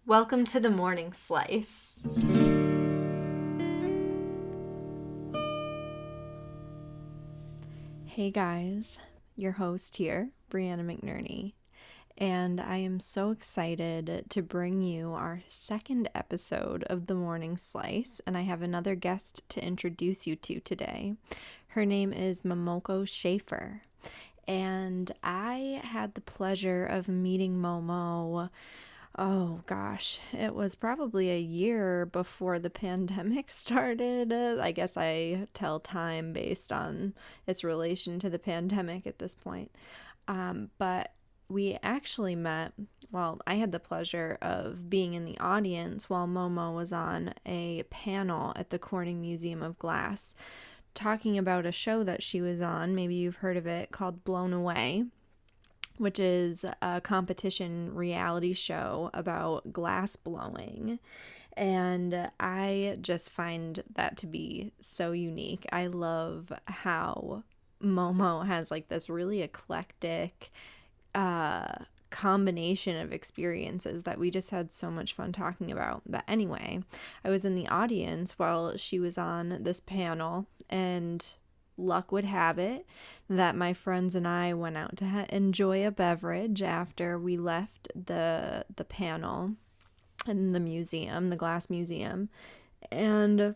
Welcome to the Morning Slice. Hey guys, your host here, Brianna McNerney, and I am so excited to bring you our second episode of the Morning Slice, and I have another guest to introduce you to today. Her name is Momoko Schafer, and I had the pleasure of meeting Momo. Oh gosh, it was probably a year before the pandemic started. I guess I tell time based on its relation to the pandemic at this point. But we actually met, well, I had the pleasure of being in the audience while Momo was on a panel at the Corning Museum of Glass talking about a show that she was on. Maybe you've heard of it, called Blown Away, which is a competition reality show about glass blowing. And I just find that to be so unique. I love how Momo has like this really eclectic combination of experiences that we just had so much fun talking about. But anyway, I was in the audience while she was on this panel, and luck would have it that my friends and I went out to enjoy a beverage after we left the panel in the museum, the glass museum. And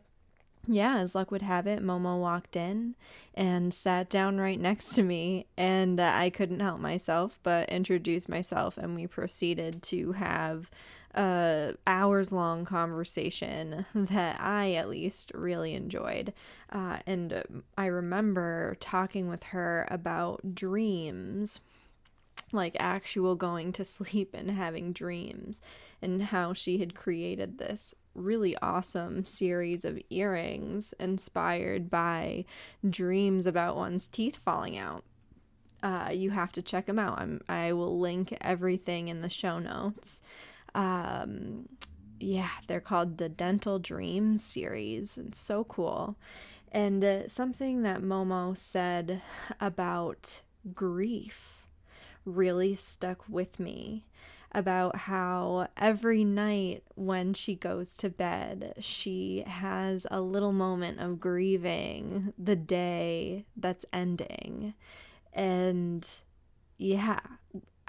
yeah, as luck would have it, Momo walked in and sat down right next to me, and I couldn't help myself but introduce myself, and we proceeded to have a hours long conversation that I at least really enjoyed. And I remember talking with her about dreams, like actual going to sleep and having dreams, and how she had created this really awesome series of earrings inspired by dreams about one's teeth falling out. You have to check them out. I will link everything in the show notes. Yeah, they're called the Dental Dream series. It's so cool. And something that Momo said about grief really stuck with me, about how every night when she goes to bed, she has a little moment of grieving the day that's ending. And yeah,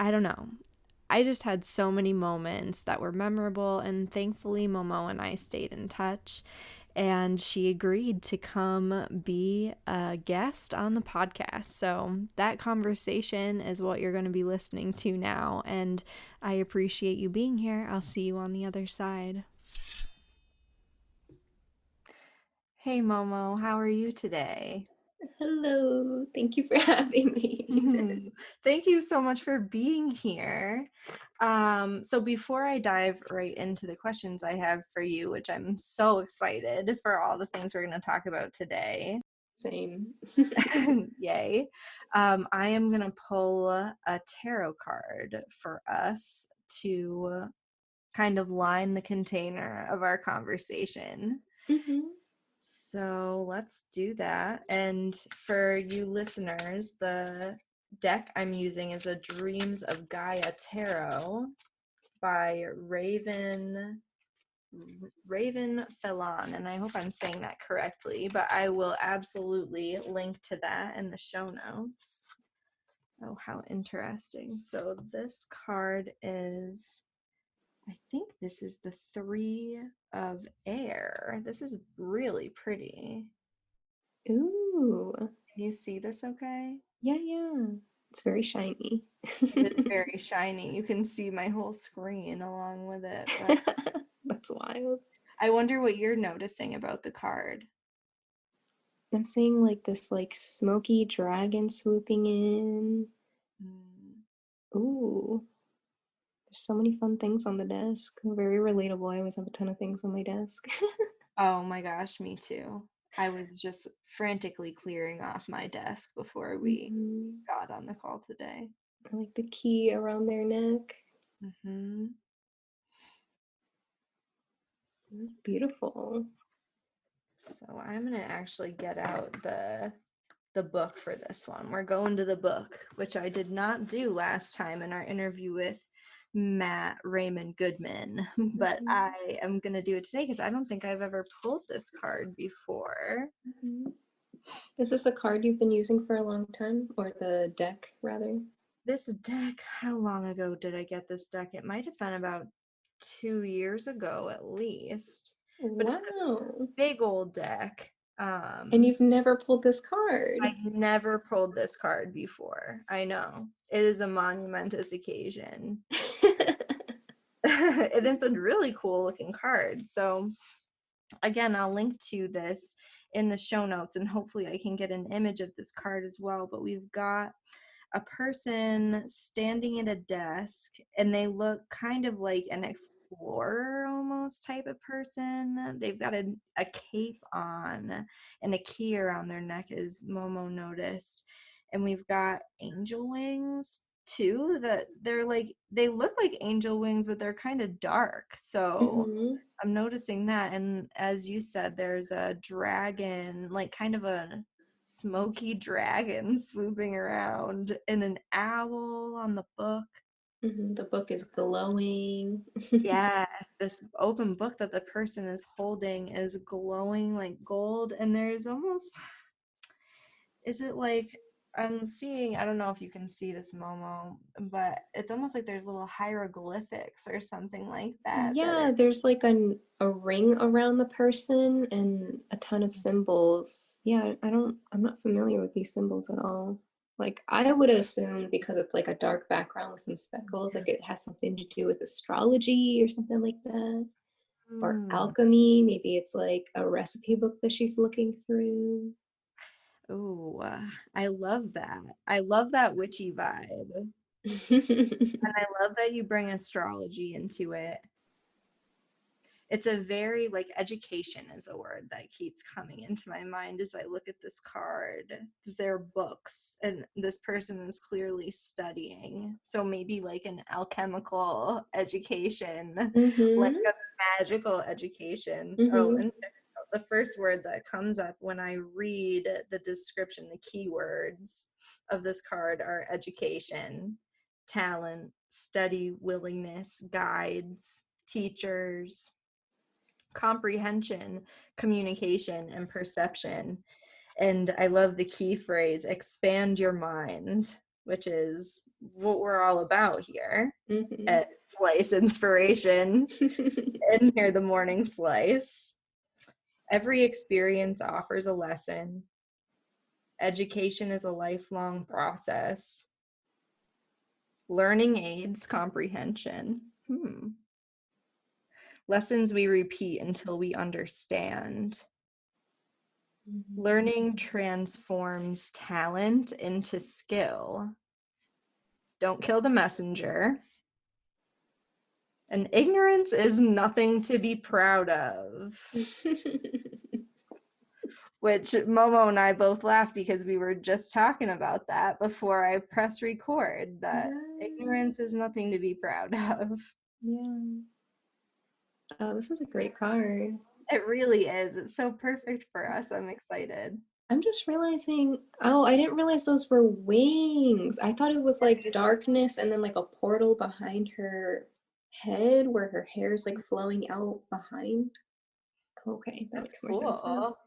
I don't know. I just had so many moments that were memorable, and thankfully, Momo and I stayed in touch, and she agreed to come be a guest on the podcast. So, that conversation is what you're going to be listening to now, and I appreciate you being here. I'll see you on the other side. Hey, Momo, how are you today? Hello, thank you for having me. Thank you so much for being here. So before I dive right into the questions I have for you, which I'm so excited for all the things we're going to talk about today. Same. Yay. I am going to pull a tarot card for us to kind of line the container of our conversation. hmm So let's do that. And for you listeners, the deck I'm using is a Dreams of Gaia Tarot by Raven Felon, and I hope I'm saying that correctly, but I will absolutely link to that in the show notes. Oh, how interesting. So this card is, I think this is the Three of Air. This is really pretty. Ooh, Can you see this okay? yeah. It's very shiny. It is very shiny. You can see my whole screen along with it, but That's wild. I wonder what you're noticing about the card. I'm seeing like this like smoky dragon swooping in. Mm. Ooh, there's so many fun things on the desk. Very relatable. I always have a ton of things on my desk. Oh my gosh, me too. I was just frantically clearing off my desk before we hmm got on the call today. I like the key around their neck. hmm This is beautiful. So I'm gonna actually get out the book for this one. We're going to the book, which I did not do last time in our interview with Matt Raymond Goodman, but Mhm, I am going to do it today because I don't think I've ever pulled this card before. mhm. Is this a card you've been using for a long time, or the deck rather? This deck, how long ago did I get this deck? It might have been about 2 years ago at least, but it's a Wow. big old deck. And you've never pulled this card. I never pulled this card before. I know. It is a monumentous occasion. And it's a really cool looking card. So again, I'll link to this in the show notes and hopefully I can get an image of this card as well. But we've got a person standing at a desk and they look kind of like an explorer almost type of person. They've got a cape on and a key around their neck, as Momo noticed. And we've got angel wings too, that they look like angel wings, but they're kind of dark. So Hmm. I'm noticing that. And as you said, there's a dragon, like kind of a smoky dragon swooping around, and an owl on the book. Hmm. The book is glowing. Yes, this open book that the person is holding is glowing like gold. And there's almost, is it like, I'm seeing, I don't know if you can see this, Momo, but it's almost like there's little hieroglyphics or something like that that Yeah, there's like a ring around the person and a ton of symbols. Yeah, I'm not familiar with these symbols at all. Like I would assume because it's like a dark background with some speckles, like it has something to do with astrology or something like that. Or are. alchemy, maybe it's like a recipe book that she's looking through. Oh, I love that. I love that witchy vibe. And I love that you bring astrology into it. It's a very like education is a word that keeps coming into my mind as I look at this card. Because there are books and this person is clearly studying. So maybe like an alchemical education, like Mm-hmm. a magical education. Oh, Mm-hmm. and the first word that comes up when I read the description, the keywords of this card are education, talent, study, willingness, guides, teachers, comprehension, communication, and perception. And I love the key phrase, expand your mind, which is what we're all about here Mm-hmm. at Slice Inspiration and here the Morning Slice. Every experience offers a lesson. Education is a lifelong process. Learning aids comprehension. Lessons we repeat until we understand. Mm-hmm. Learning transforms talent into skill. Don't kill the messenger. And ignorance is nothing to be proud of. Which Momo and I both laughed because we were just talking about that before I press record, that ignorance Yes. is nothing to be proud of. Yeah. Oh, this is a great card. It really is. It's so perfect for us. I'm excited. I'm just realizing, oh, I didn't realize those were wings. I thought it was like darkness and then like a portal behind her head where her hair's like flowing out behind. Okay, that That's makes more sense now. cool.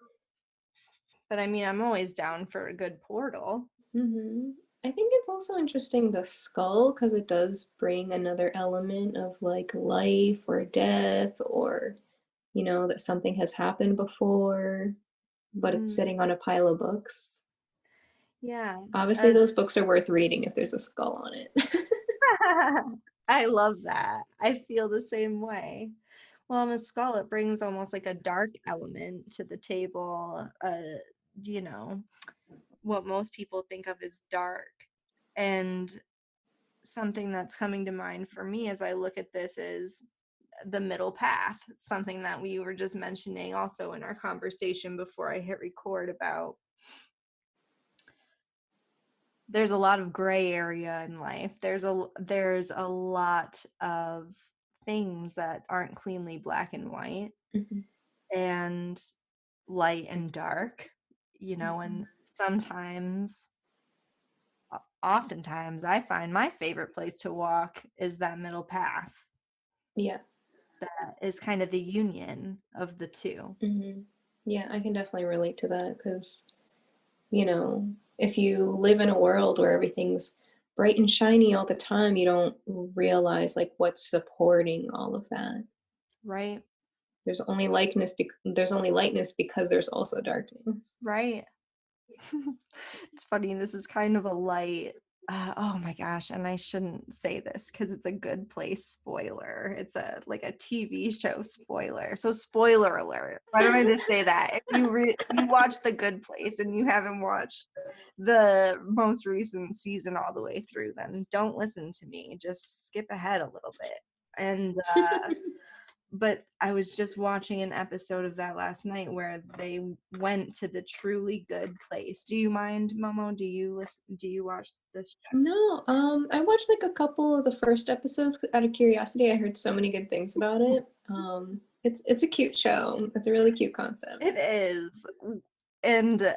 But I mean, I'm always down for a good portal. Hmm. I think it's also interesting the skull because it does bring another element of like life or death or, that something has happened before, but it's Mm, sitting on a pile of books. yeah. Obviously, Uh, those books are worth reading if there's a skull on it. I love that. I feel the same way. Well, on the skull, it brings almost like a dark element to the table. You know, what most people think of as dark. And something that's coming to mind for me as I look at this is the middle path, something that we were just mentioning also in our conversation before I hit record about there's a lot of gray area in life. There's a lot of things that aren't cleanly black and white Mhm, and light and dark, and mhm, sometimes oftentimes I find my favorite place to walk is that middle path Yeah. that is kind of the union of the two. Hmm. Yeah, I can definitely relate to that because, you know, if you live in a world where everything's bright and shiny all the time, you don't realize like what's supporting all of that. Right. There's only lightness because there's also darkness. Right. It's funny, this is kind of a light oh my gosh, and I shouldn't say this because it's a Good Place spoiler. It's a like a TV show spoiler. So spoiler alert. Why do I just say that? If you watch The Good Place and you haven't watched the most recent season all the way through, then don't listen to me. Just skip ahead a little bit. And but I was just watching an episode of that last night where they went to the truly good place. Do you mind, Momo? Do you watch this show? No, I watched like a couple of the first episodes out of curiosity. I heard so many good things about it. It's a cute show. It's a really cute concept. It is. And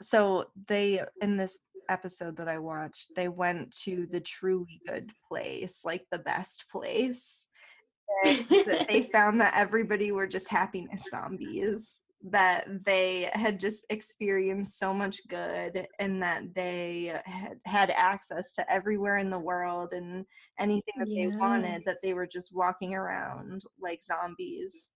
so they in this episode that I watched, they went to the truly good place, like the best place. And they found that everybody were just happiness zombies, that they had just experienced so much good and that they had access to everywhere in the world and anything that they Yeah. wanted, that they were just walking around like zombies.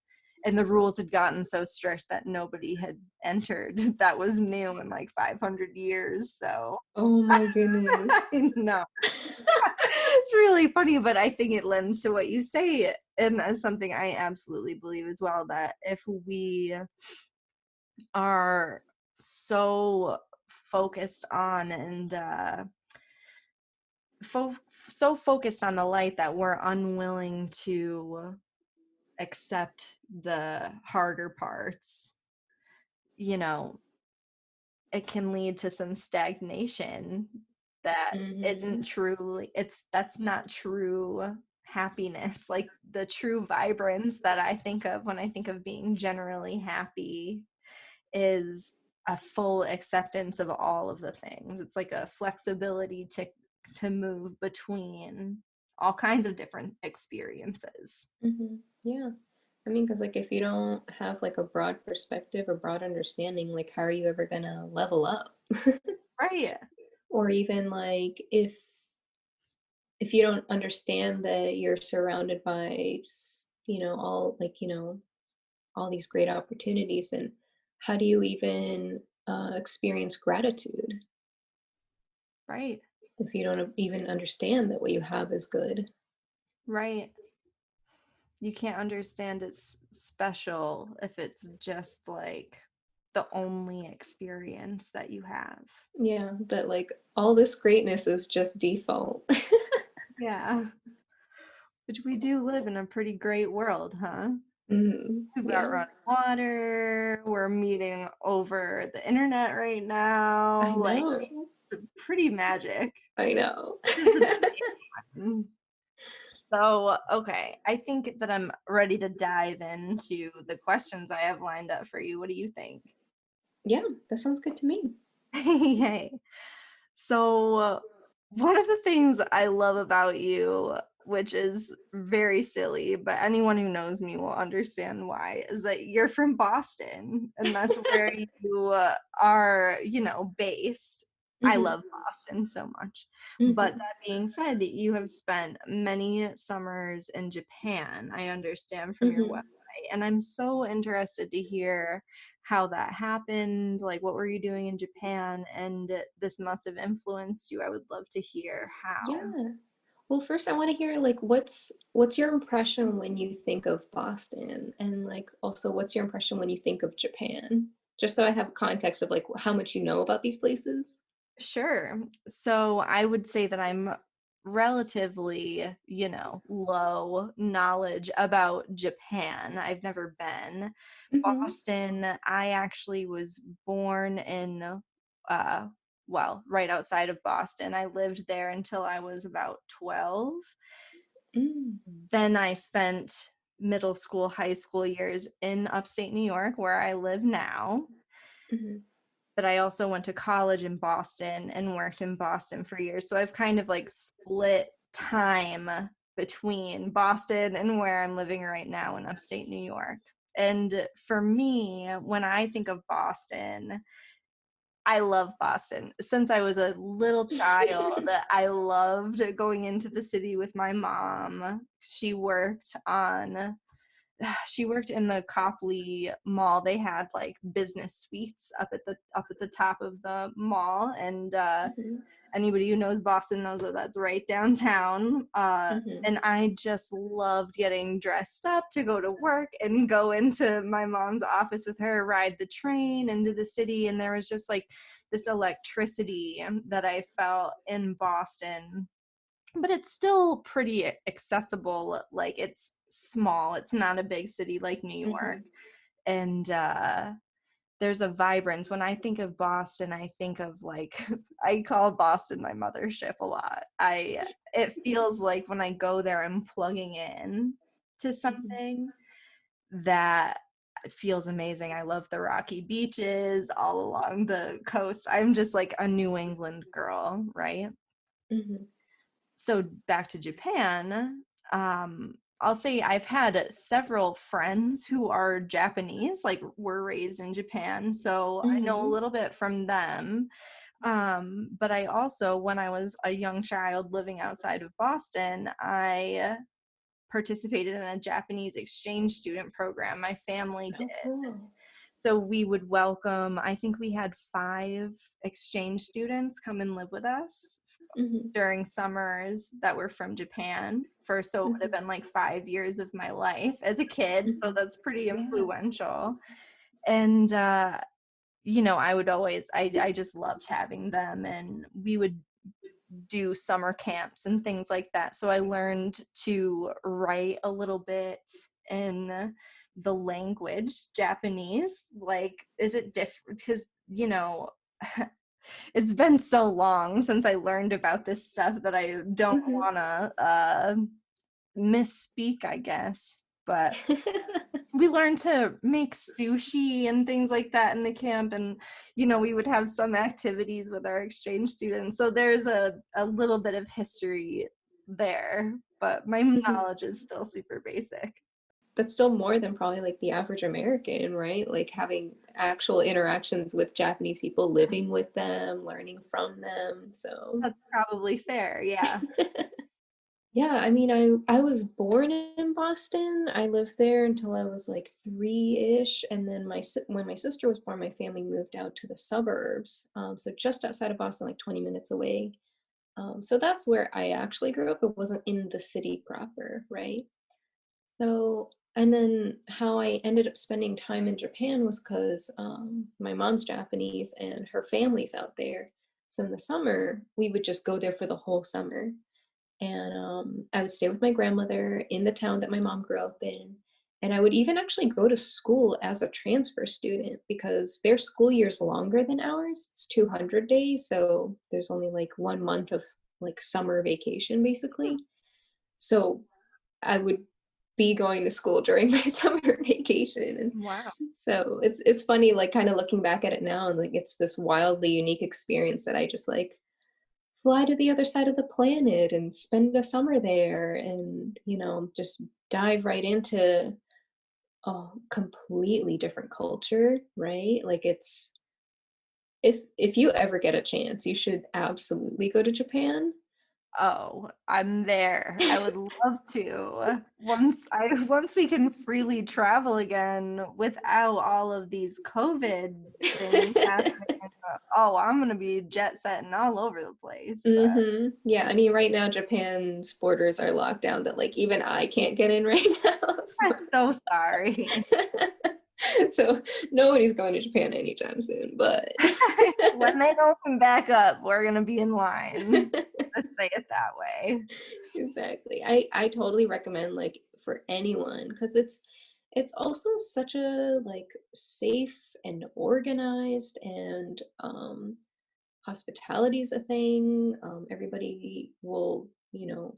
And the rules had gotten so strict that nobody had entered that was new in like 500 years. So Oh my goodness. I know it's really funny, but I think it lends to what you say, and something I absolutely believe as well, that if we are so focused on and fo- so focused on the light that we're unwilling to accept the harder parts, you know, it can lead to some stagnation that isn't Hmm. truly that's not true happiness. Like the true vibrance that I think of when I think of being generally happy is a full acceptance of all of the things. It's like a flexibility to move between all kinds of different experiences. Hmm. Yeah. I mean, because like if you don't have like a broad perspective or broad understanding, like how are you ever gonna level up? Right. Or even like if you don't understand that you're surrounded by all like all these great opportunities, and how do you even experience gratitude Right. if you don't even understand that what you have is good? Right. You can't understand it's special if it's just like the only experience that you have. Yeah, that like all this greatness is just default. Yeah. Which we do live in a pretty great world, huh? Mm, We've got yeah, running water, we're meeting over the internet right I now. Like, know. pretty magic. I know. This is a big one. So, okay, I think that I'm ready to dive into the questions I have lined up for you. What do you think? Yeah, that sounds good to me. Yay. So, one of the things I love about you, which is very silly, but anyone who knows me will understand why, is that you're from Boston, and that's where you are, based. I Hmm. love Boston so much. But Hmm. that being said, you have spent many summers in Japan, I understand from your Hmm. website, and I'm so interested to hear how that happened, like what were you doing in Japan, and this must have influenced you. I would love to hear how. Yeah. Well, first I want to hear like what's your impression when you think of Boston, and like also what's your impression when you think of Japan? Just so I have context of like how much you know about these places. Sure. So I would say that I'm relatively, low knowledge about Japan. I've never been. Hmm. Boston, I actually was born in uh right outside of Boston. I lived there until I was about 12. Mm. Then I spent middle school, high school years in upstate New York, where I live now. Hmm. but I also went to college in Boston and worked in Boston for years. So I've kind of like split time between Boston and where I'm living right now in upstate New York. And for me, when I think of Boston, I love Boston. Since I was a little child, I loved going into the city with my mom. She worked in the Copley Mall. They had like business suites up at the top of the mall, and Mhm. anybody who knows Boston knows that that's right downtown. Mhm. And I just loved getting dressed up to go to work and go into my mom's office with her, ride the train into the city. And there was just like this electricity that I felt in Boston, but it's still pretty accessible. Like it's small, it's not a big city like New York. Mhm. And there's a vibrance. When I think of Boston, I think of like I call Boston my mothership a lot. I It feels like when I go there I'm plugging in to Mhm. something that feels amazing. I love the rocky beaches all along the coast. I'm just like a New England girl, right? Mhm. So back to Japan, I'll say I've had several friends who are Japanese, like were raised in Japan, so I know a Mhm. little bit from them. But I also, when I was a young child living outside of Boston, I participated in a Japanese exchange student program. My family did. Oh, cool. So we would welcome, I think we had 5 exchange students come and live with us Mhm. during summers that were from Japan. For so it would have Mhm. been like 5 years of my life as a kid. So Mhm. that's pretty Yeah. influential. And I would always I just loved having them, and we would do summer camps and things like that. So I learned to write a little bit in the language Japanese. Like, is it different? Because, it's been so long since I learned about this stuff that I don't Mhm. want to misspeak, I guess. But we learned to make sushi and things like that in the camp, and we would have some activities with our exchange students, so there's a little bit of history there, but my Mhm. knowledge is still super basic. That's still more than probably like the average American, right? Like having actual interactions with Japanese people, living with them, learning from them. So, That's probably fair, yeah. yeah, I mean, I was born in Boston. I lived there until I was like 3-ish, and then when my sister was born, my family moved out to the suburbs, so just outside of Boston, like 20 minutes away. So that's where I actually grew up. It wasn't in the city proper, right? So, and then how I ended up spending time in Japan was because my mom's Japanese and her family's out there. So in the summer, we would just go there for the whole summer. And I would stay with my grandmother in the town that my mom grew up in. And I would even actually go to school as a transfer student because their school year is longer than ours. It's 200 days. So there's only like 1 month of like summer vacation, Hmm, basically. So I would be going to school during my summer vacation. And wow. so it's funny, like kind of looking back at it now, and like it's this wildly unique experience that I just like fly to the other side of the planet and spend a summer there and just dive right into a completely different culture, right? Like it's if you ever get a chance, you should absolutely go to Japan. Oh, I'm there. I would love to. Once we can freely travel again without all of these COVID things happening. Oh, I'm gonna be jet setting all over the place. But Yeah, I mean, right now Japan's borders are locked down that like even I can't get in right now. I'm so sorry. So nobody's going to Japan anytime soon, but When they open back up, we're gonna be in line. Let's say it that way. exactly. I totally recommend like for anyone because it's also such a like safe and organized and hospitality is a thing. Everybody will,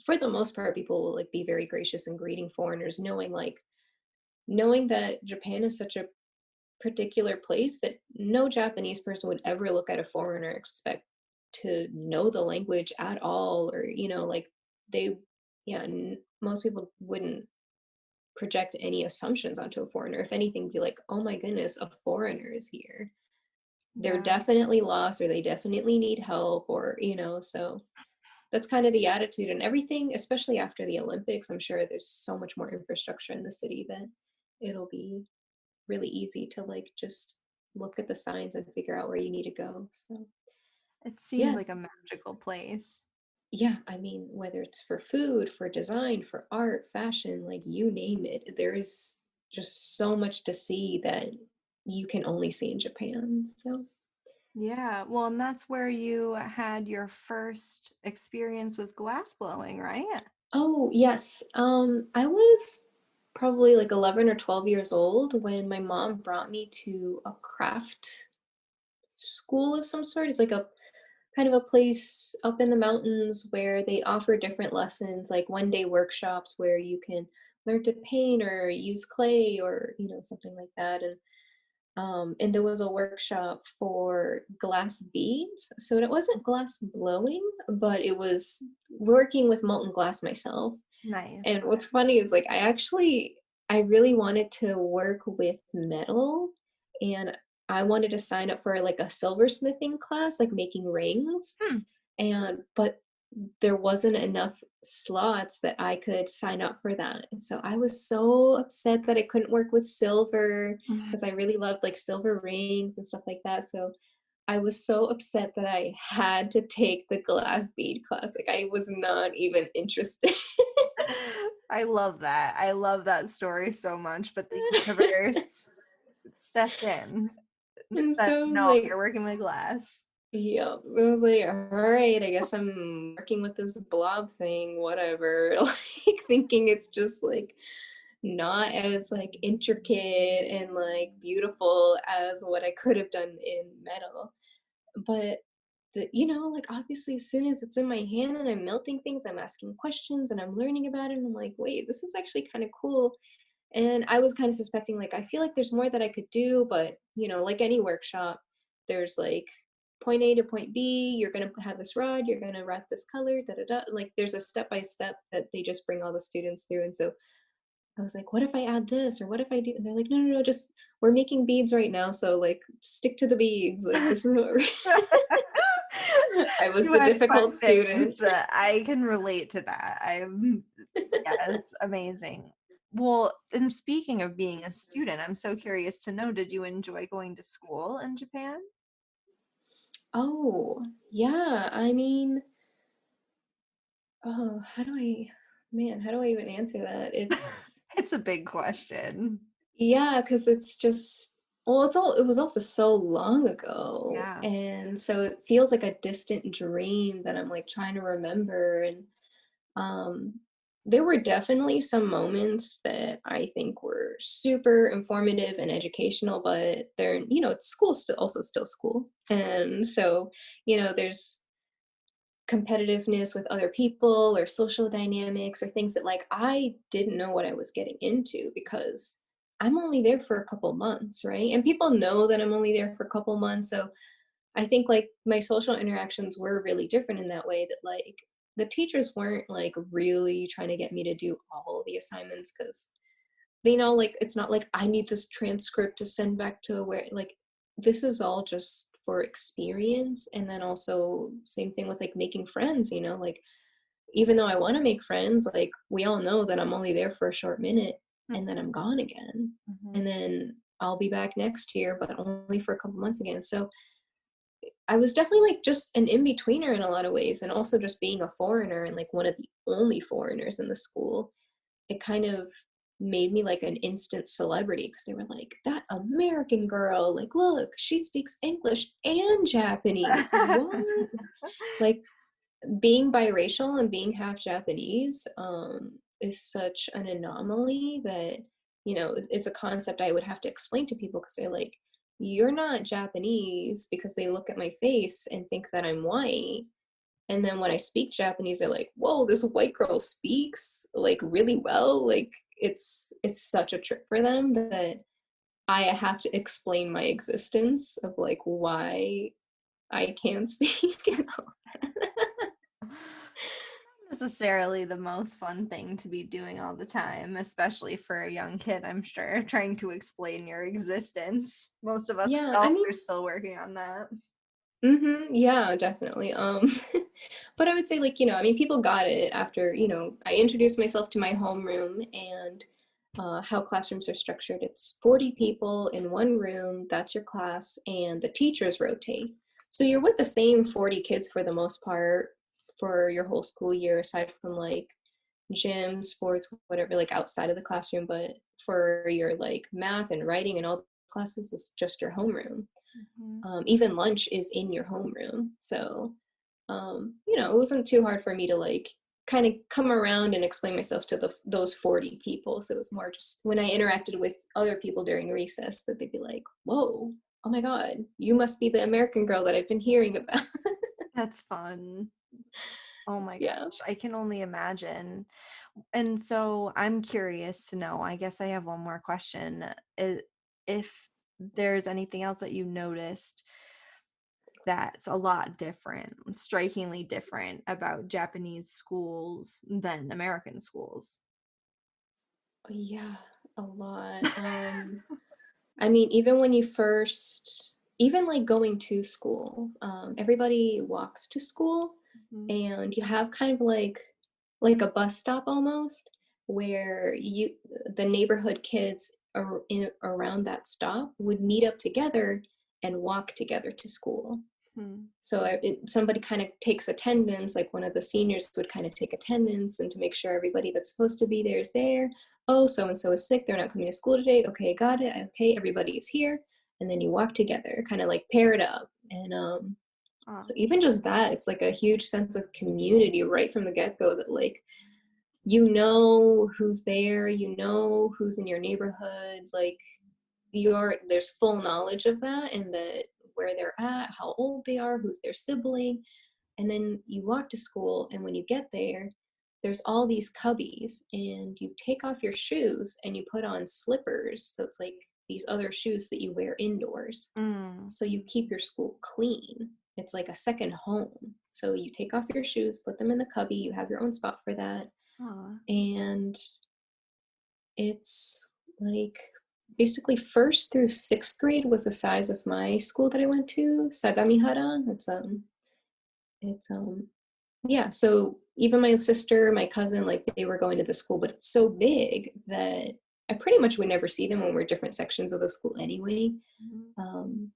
for the most part, people will like be very gracious and greeting foreigners, knowing that Japan is such a particular place that no Japanese person would ever look at a foreigner expect to know the language at all, or like they yeah, most people wouldn't project any assumptions onto a foreigner. If anything, be like, oh my goodness, a foreigner is here, they're Yeah. definitely lost, or they definitely need help, or so that's kind of the attitude. And everything, especially after the Olympics, I'm sure there's so much more infrastructure in the city that it'll be really easy to like just look at the signs and figure out where you need to go. So It seems yeah, like a magical place. yeah, I mean, whether it's for food, for design, for art, fashion, like you name it, there is just so much to see that you can only see in Japan. So Yeah, well, and that's where you had your first experience with glass blowing, right? oh yes, I was probably like 11 or 12 years old when my mom brought me to a craft school of some sort. It's like a kind of a place up in the mountains where they offer different lessons, like one day workshops where you can learn to paint or use clay, or something like that. And there was a workshop for glass beads, so it wasn't glass blowing, but it was working with molten glass myself. Nice. And what's funny is like I really wanted to work with metal, and I wanted to sign up for like a silversmithing class, like making rings. Hmm. And but there wasn't enough slots that I could sign up for that. And so I was so upset that I couldn't work with silver, because I really loved like silver rings and stuff like that. So I was so upset that I had to take the glass bead class. Like I was not even interested. I love that. I love that story so much, but the universe stepped in and And said, so "No, you're like, working with glass." yeah, so I was like, all right, I guess I'm working with this blob thing, whatever. Like thinking it's just like not as like intricate and like beautiful as what I could have done in metal. But like obviously as soon as it's in my hand and I'm melting things, I'm asking questions and I'm learning about it. And I'm like, wait, this is actually kind of cool. And I was kind of suspecting, like, I feel like there's more that I could do, but like any workshop, there's like point A to point B, you're gonna have this rod, you're gonna wrap this color, da da da. Like there's a step by step that they just bring all the students through. And so I was like, what if I add this? Or what if I do? And they're like, no, no, no, just we're making beads right now. So like stick to the beads. Like this is what we're I was You the had difficult student. questions. I can relate to that. Yeah, it's amazing. Well, and speaking of being a student, I'm so curious to know, did you enjoy going to school in Japan? Oh, yeah. I mean, oh, how do I even answer that? It's, It's a big question. yeah, because it's just, well, it was also so long ago. Yeah. And so it feels like a distant dream that I'm like trying to remember. And um, there were definitely some moments that I think were super informative and educational, but it's school still, also still school. And so, there's competitiveness with other people or social dynamics or things that like I didn't know what I was getting into, because I'm only there for a couple months, right? And people know that I'm only there for a couple months. So I think like my social interactions were really different in that way, that like the teachers weren't like really trying to get me to do all the assignments, because they know like it's not like I need this transcript to send back to where, like, this is all just for experience. And then also same thing with like making friends, like even though I want to make friends, like we all know that I'm only there for a short minute and then I'm gone again. Mhm. And then I'll be back next year, but only for a couple months again. So I was definitely like just an in-betweener in a lot of ways. And also just being a foreigner and like one of the only foreigners in the school, it kind of made me like an instant celebrity, because they were like, that American girl, like, look, she speaks English and Japanese. What? Like being biracial and being half Japanese is such an anomaly that, it's a concept I would have to explain to people, because they're like, you're not Japanese, because they look at my face and think that I'm white. And then when I speak Japanese, they're like, whoa, this white girl speaks like really well. Like it's such a trip for them that I have to explain my existence of like why I can't speak and all that. Necessarily the most fun thing to be doing all the time, especially for a young kid, I'm sure, trying to explain your existence. Most of us Yeah, I adults mean, are still working on that. yeah, definitely. But I would say like, I mean, people got it after, I introduced myself to my homeroom and how classrooms are structured. It's 40 people in one room, that's your class, and the teachers rotate. So you're with the same 40 kids for the most part for your whole school year, aside from like gym, sports, whatever, like outside of the classroom. But for your like math and writing and all classes, it's just your homeroom. Mhm. Even lunch is in your homeroom. So, it wasn't too hard for me to like kind of come around and explain myself to those 40 people. So it was more just when I interacted with other people during recess that they'd be like, whoa, oh my God, you must be the American girl that I've been hearing about. That's fun. Oh my Yeah. gosh, I can only imagine. And so I'm curious to know, I guess I have one more question. If there's anything else that you noticed that's a lot different, strikingly different about Japanese schools than American schools. Yeah, a lot. I mean, even when you first, even like going to school, everybody walks to school, Mhm. and you have kind of like a bus stop almost, where the neighborhood kids around that stop would meet up together and walk together to school. Hmm. So somebody kind of takes attendance, like one of the seniors would kind of take attendance and to make sure everybody that's supposed to be there is there. Oh, so and so is sick, they're not coming to school today. Okay, got it. Okay, everybody is here. And then you walk together, kind of like pair it up. And Oh, so even just that, it's like a huge sense of community right from the get go that like you know who's there, you know who's in your neighborhood, like there's full knowledge of that and that where they're at, how old they are, who's their sibling. And then you walk to school, and when you get there, there's all these cubbies, and you take off your shoes and you put on slippers. So it's like these other shoes that you wear indoors. mm. So you keep your school clean. It's like a second home. So you take off your shoes, put them in the cubby, you have your own spot for that. Aw. And it's like basically first through sixth grade was the size of my school that I went to, Sagamihara. It's yeah, so even my sister, my cousin, like they were going to the school, but it's so big that I pretty much would never see them when we're different sections of the school anyway. Mhm. Um,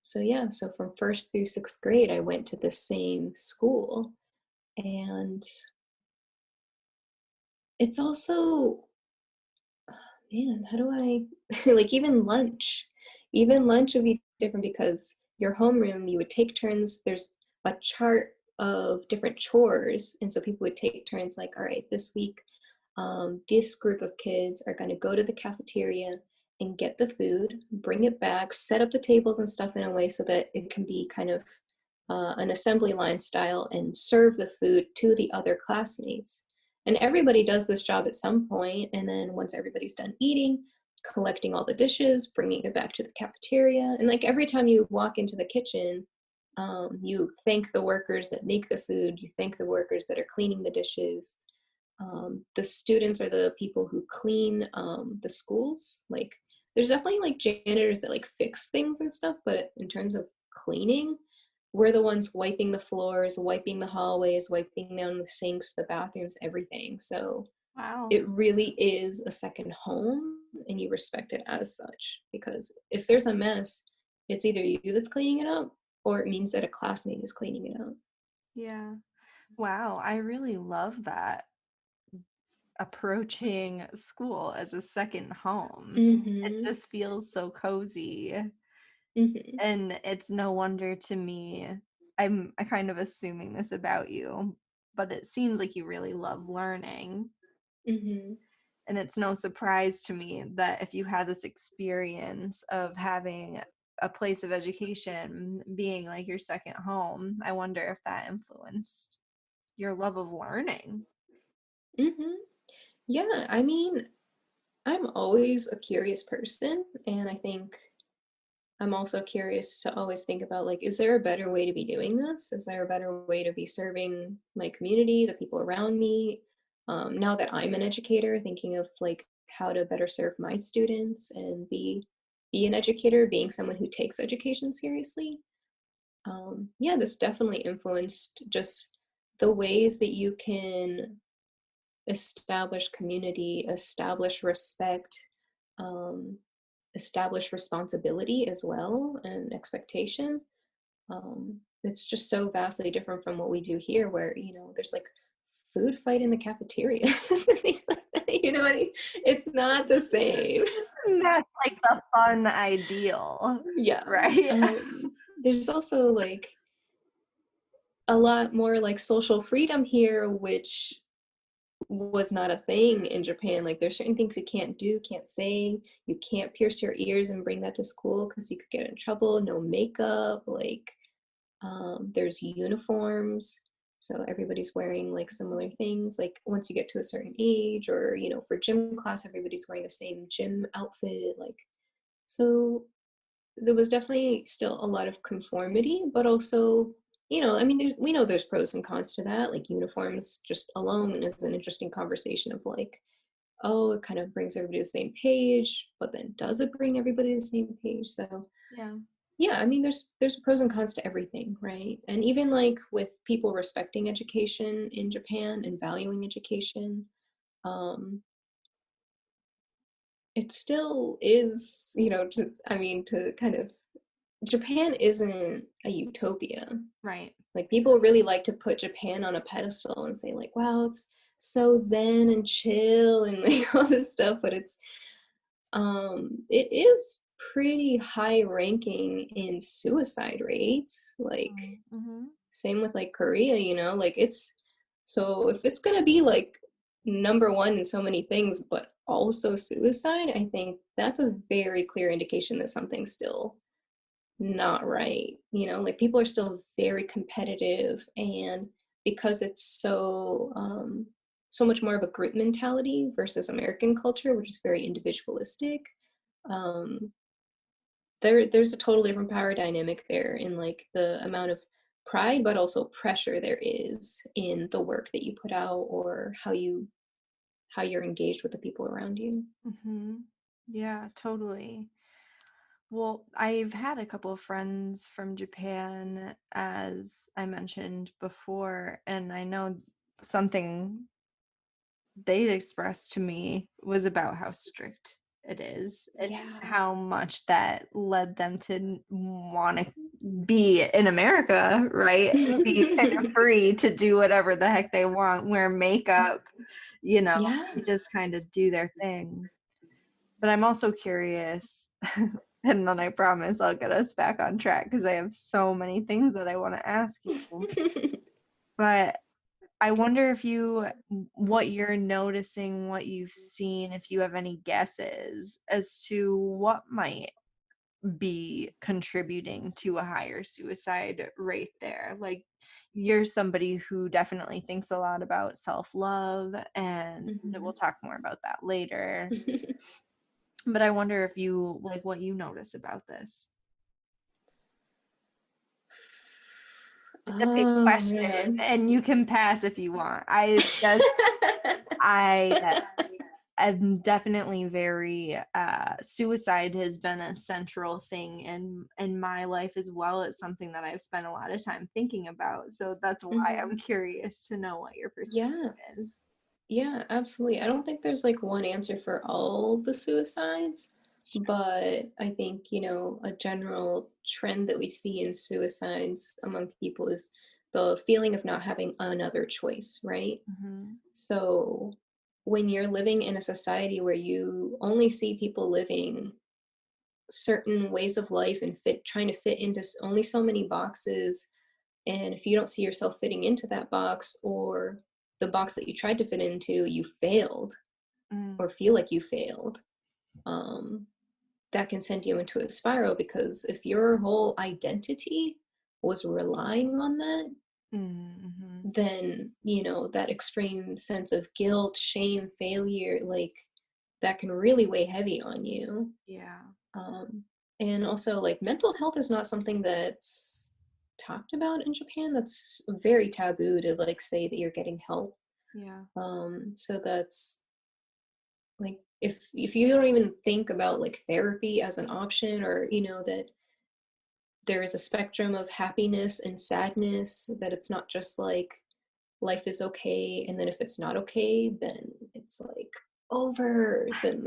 so yeah, so from first through sixth grade, I went to the same school, and it's also, man, how do I like even lunch would be different because your homeroom, you would take turns. There's a chart of different chores, and so people would take turns. Like, all right, this week, this group of kids are going to go to the cafeteria and get the food, bring it back, set up the tables and stuff in a way so that it can be kind of an assembly line style and serve the food to the other classmates. And everybody does this job at some point, and then once everybody's done eating, collecting all the dishes, bringing it back to the cafeteria. And like every time you walk into the kitchen, you thank the workers that make the food, you thank the workers that are cleaning the dishes. The students are the people who clean the schools. Like, there's definitely like janitors that like fix things and stuff, but in terms of cleaning, we're the ones wiping the floors, wiping the hallways, wiping down the sinks, the bathrooms, everything. So Wow. it really is a second home, and you respect it as such. Because if there's a mess, it's either you that's cleaning it up, or it means that a classmate is cleaning it up. Yeah. Wow. I really love that approaching school as a second home. It Mm-hmm. just feels so cozy. Mm-hmm. And it's no wonder to me, I kind of assuming this about you, but it seems like you really love learning. Mm-hmm. And it's no surprise to me that if you had this experience of having a place of education being like your second home, I wonder if that influenced your love of learning. Mm-hmm. Yeah, I mean, I'm always a curious person, and I think I'm also curious to always think about, like, is there a better way to be doing this? Is there a better way to be serving my community, the people around me? Now that I'm an educator, thinking of like how to better serve my students and be an educator, being someone who takes education seriously. Yeah, this definitely influenced just the ways that you can establish community, establish respect, um, establish responsibility as well and expectation. It's just so vastly different from what we do here, where there's like food fight in the cafeteria, things like that. You know what I mean? It's not the same. That's like the fun ideal, Yeah. right? There's also like a lot more like social freedom here, which was not a thing in Japan. Like there's certain things you can't do, can't say. You can't pierce your ears and bring that to school because you could get in trouble. No makeup. Like there's uniforms. So everybody's wearing like similar things. Like once you get to a certain age, or for gym class, everybody's wearing the same gym outfit. Like so there was definitely still a lot of conformity, but also, I mean, we know there's pros and cons to that. Like uniforms just alone is an interesting conversation of like, oh, it kind of brings everybody to the same page, but then does it bring everybody to the same page? So Yeah. yeah, I mean, there's pros and cons to everything, right? And even like with people respecting education in Japan and valuing education, um, it still is, I mean, to kind of Japan isn't a utopia. Right. Like people really like to put Japan on a pedestal and say like, wow, it's so zen and chill and like all this stuff, but it is pretty high ranking in suicide rates. Like Mm-hmm. same with like Korea, like it's so if it's gonna be like number one in so many things, but also suicide, I think that's a very clear indication that something's still not right. Like people are still very competitive, and because it's so much more of a group mentality versus American culture, which is very individualistic. um there's a totally different power dynamic there in like the amount of pride but also pressure there is in the work that you put out, or how you're engaged with the people around you. Mm-hmm. Yeah, totally. Well, I've had a couple of friends from Japan, as I mentioned before, and I know something they'd expressed to me was about how strict it is and Yeah. how much that led them to want to be in America, right? And be kind of free to do whatever the heck they want, wear makeup, Yeah. just kind of do their thing. But I'm also curious, and then I promise I'll get us back on track because I have so many things that I want to ask you. But I wonder if what you're noticing, what you've seen, if you have any guesses as to what might be contributing to a higher suicide rate there. Like, you're somebody who definitely thinks a lot about self-love, and we'll Mhm. talk more about that later. But I wonder if you like what you notice about this. It's a big Oh question, man. and you can pass if you want. I I'm definitely very suicide has been a central thing in my life as well. It's something that I've spent a lot of time thinking about. So that's why I'm Mhm. curious to know what your Yeah. perspective is. Yeah, absolutely. I don't think there's like one answer for all the suicides, but I think, a general trend that we see in suicides among people is the feeling of not having another choice, right? Mm-hmm. So when you're living in a society where you only see people living certain ways of life and trying to fit into only so many boxes, and if you don't see yourself fitting into that box, or the box that you tried to fit into, you failed Mm, or feel like you failed, um, that can send you into a spiral, because if your whole identity was relying on that, mm-hmm. then, that extreme sense of guilt, shame, failure, like that can really weigh heavy on you. Yeah. Um, and also, like, mental health is not something that's talked about in Japan. That's very taboo to like say that you're getting help. Yeah. So that's like, if you don't even think about like therapy as an option, or that there is a spectrum of happiness and sadness, that it's not just like life is okay, and then if it's not okay, then it's like over, then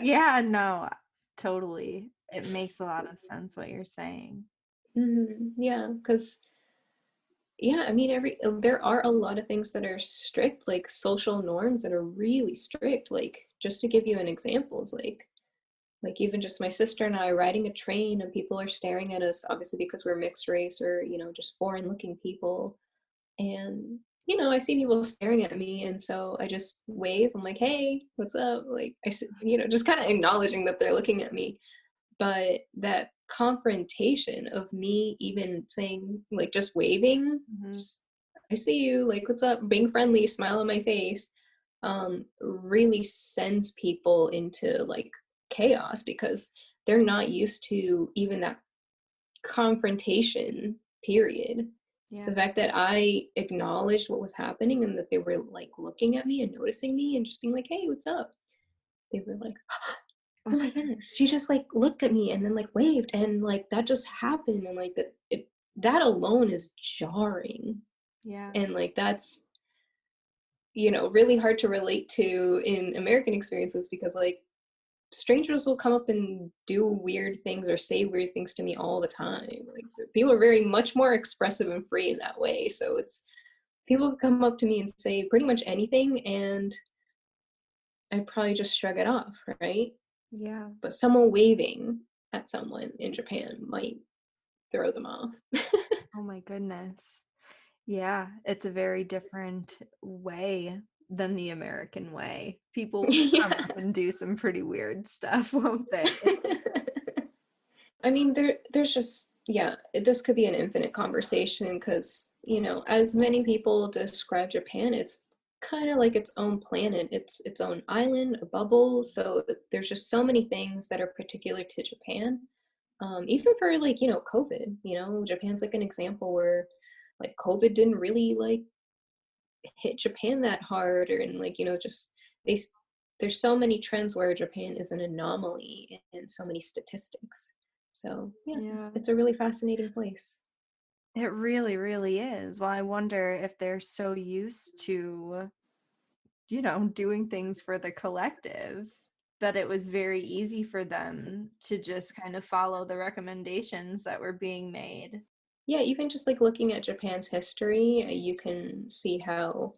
Yeah, no, totally. It makes a lot of sense what you're saying. yeah, because yeah, I mean, there are a lot of things that are strict, like social norms that are really strict. Like, just to give you an examples, like even just my sister and I riding a train, and people are staring at us, obviously because we're mixed race, or just foreign looking people. And I see people staring at me, and so I just wave. I'm like, hey, what's up? Like, just kind of acknowledging that they're looking at me. But that confrontation of me even saying, like, just waving, Mhm. just, I see you, like, what's up, being friendly, smile on my face, really sends people into like chaos, because they're not used to even that confrontation period. Yeah. The fact that I acknowledged what was happening, and that they were like looking at me and noticing me and just being like, hey, what's up? They were like, oh my goodness, she just like looked at me and then like waved, and like that just happened, and like that alone is jarring. Yeah. And like that's really hard to relate to in American experiences, because like strangers will come up and do weird things or say weird things to me all the time. Like, people are very much more expressive and free in that way, so it's people come up to me and say pretty much anything, and I probably just shrug it off, right? Yeah. But someone waving at someone in Japan might throw them off. Oh my goodness. Yeah, it's a very different way than the American way. People will come Yeah. up and do some pretty weird stuff, won't they? I mean, there's just, yeah, this could be an infinite conversation, because, as many people describe Japan, it's kind of like its own planet. It's its own island, a bubble. So there's just so many things that are particular to Japan. Even for like, COVID, Japan's like an example where like COVID didn't really like hit Japan that hard, or and like just they there's so many trends where Japan is an anomaly in so many statistics. So yeah, Yeah, it's a really fascinating place. it really, really is. Well, I wonder if they're so used to, doing things for the collective that it was very easy for them to just kind of follow the recommendations that were being made. Yeah, even just like looking at Japan's history, you can see how,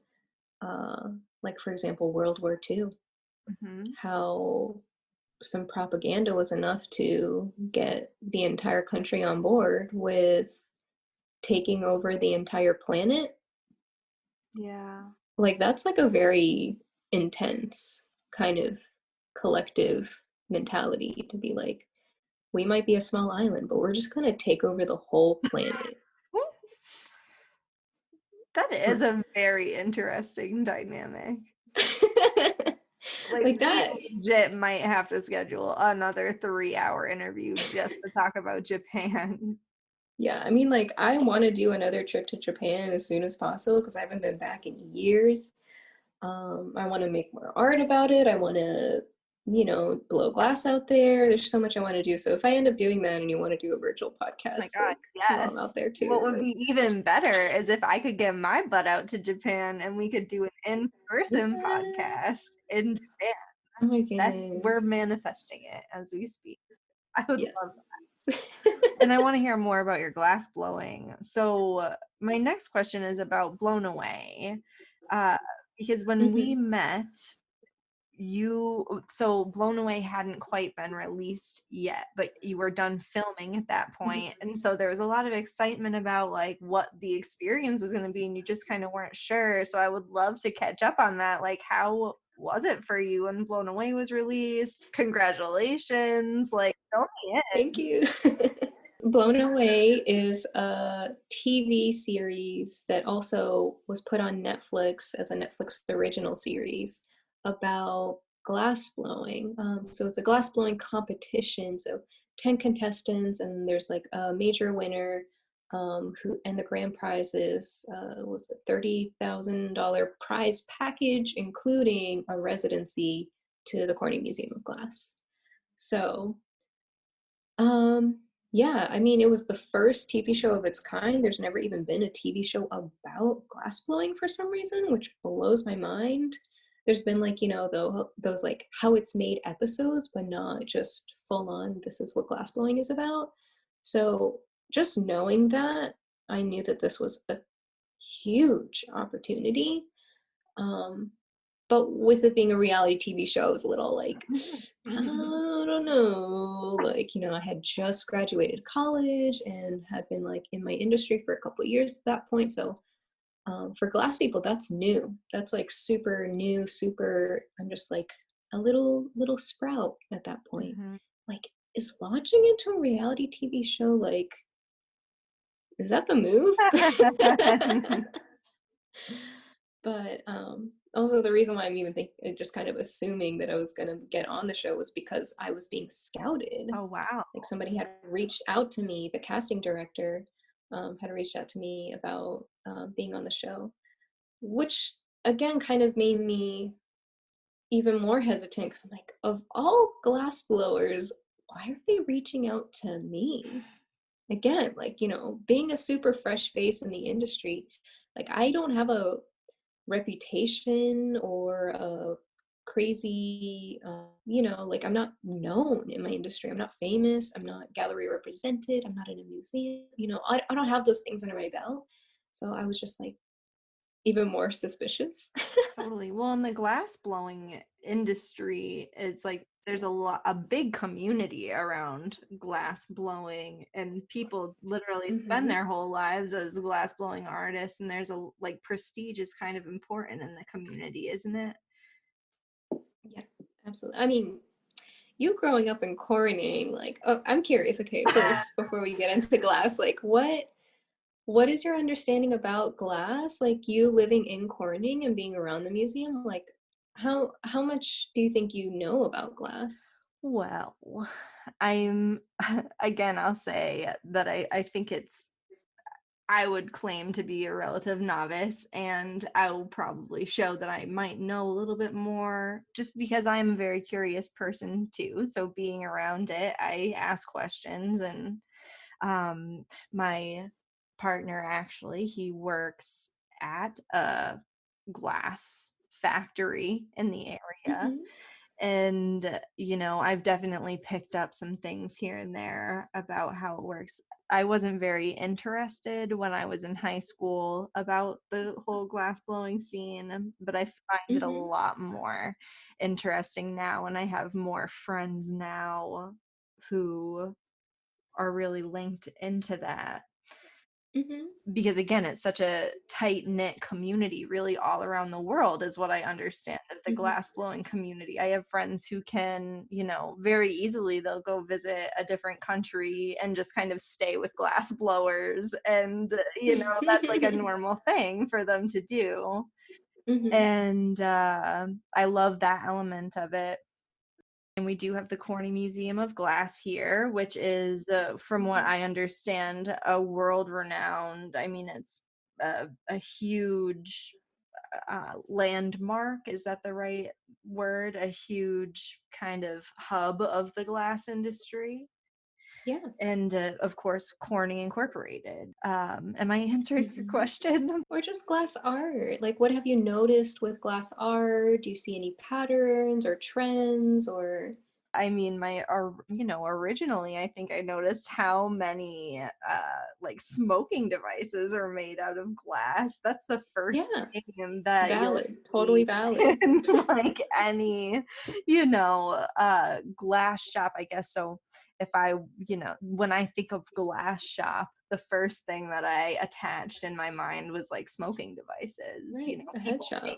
like for example, World War II, Hmm. how some propaganda was enough to get the entire country on board with taking over the entire planet. Yeah. Like, that's like a very intense kind of collective mentality, to be like, we might be a small island, but we're just gonna take over the whole planet. That is a very interesting dynamic. Like, Like we that. legit might have to schedule another 3-hour interview just to talk about Japan. Yeah, I mean, like, I want to do another trip to Japan as soon as possible, because I haven't been back in years. I want to make more art about it. I want to, blow glass out there. There's so much I want to do. So if I end up doing that and you want to do a virtual Oh my podcast, God, like, while I'm yes. out there What too, would like, be even better is if I could get my butt out to Japan and we could do an in-person what? podcast in Japan. Oh my We're goodness. manifesting it as we speak. I would love Yes. that. And I want to hear more about your glass blowing. So my next question is about Blown Away. Uh, because when we Hmm. met, so Blown Away hadn't quite been released yet, but you were done filming at that point, and so there was a lot of excitement about like what the experience was going to be, and you just kind of weren't sure. So I would love to catch up on that. Like, how was it for you when Blown Away was released? Congratulations, like, fill me Thank in. you. Blown Away is a TV series that also was put on Netflix as a Netflix original series about glass blowing. So it's a glass blowing competition. So 10 contestants, and there's like a major winner, who, and the grand prize is, was a $30,000 prize package, including a residency to the Corning Museum of Glass. So um, yeah, I mean, it was the first TV show of its kind. There's never even been a TV show about glass blowing for some reason, which blows my mind. There's been like, those like how it's made episodes, but not just full on, this is what glass blowing is about. So just knowing that, I knew that this was a huge opportunity. Um, but with it being a reality TV show, I was a little like, I don't know. Like, I had just graduated college and had been like in my industry for a couple of years at that point. So for glass people, that's new. That's like super new, super, I'm just like a little sprout at that point. Mhm. Like, is launching into a reality TV show like, is that the move? But also the reason why I'm even just kind of assuming that I was gonna get on the show was because I was being scouted. Oh, wow. Like somebody had reached out to me, the casting director had reached out to me about being on the show, which again kind of made me even more hesitant because I'm like, of all glass blowers, why are they reaching out to me? Again, like, being a super fresh face in the industry, like I don't have a reputation or a crazy, like I'm not known in my industry. I'm not famous. I'm not gallery represented. I'm not in a museum. I don't have those things under my belt. So I was just like even more suspicious. Totally. Well, in the glass blowing industry, it's like there's a big community around glass blowing, and people literally spend Hmm. their whole lives as glass blowing artists, and there's a like prestige is kind of important in the community, isn't it? Yeah, absolutely. I mean, you growing up in Corning, like, oh, I'm curious. Okay, first, before we get into glass, like, what is your understanding about glass? Like you living in Corning and being around the museum, like how much do you think you know about glass? Well, I'm again, I'll say that I think I would claim to be a relative novice, and I will probably show that I might know a little bit more just because I'm a very curious person too. So being around it, I ask questions, and um, my partner actually, he works at a glass factory in the area, Hmm. and I've definitely picked up some things here and there about how it works. I wasn't very interested when I was in high school about the whole glass blowing scene, but I find it a Hmm. lot more interesting now, and I have more friends now who are really linked into that, Hmm. because again, it's such a tight knit community really all around the world, is what I understand of the Hmm. glass blowing community. I have friends who can, very easily they'll go visit a different country and just kind of stay with glass blowers, and that's like a normal thing for them to do. Hmm. And I love that element of it. And we do have the Corning Museum of Glass here, which is, from what Hmm. I understand, a world renowned. I mean, it's a huge landmark. Is that the right word? A huge kind of hub of the glass industry. Yeah. And of course, Corning Incorporated. Am I answering your Hmm. question? Or just glass art. Like, what have you noticed with glass art? Do you see any patterns or trends or? I mean, originally, I think I noticed how many like smoking devices are made out of glass. That's the first Yeah, thing that you'll valid, totally see valid. in like any, glass shop, I guess. So if when I think of glass shop, the first thing that I attached in my mind was like smoking devices. Right, a head People make, shop.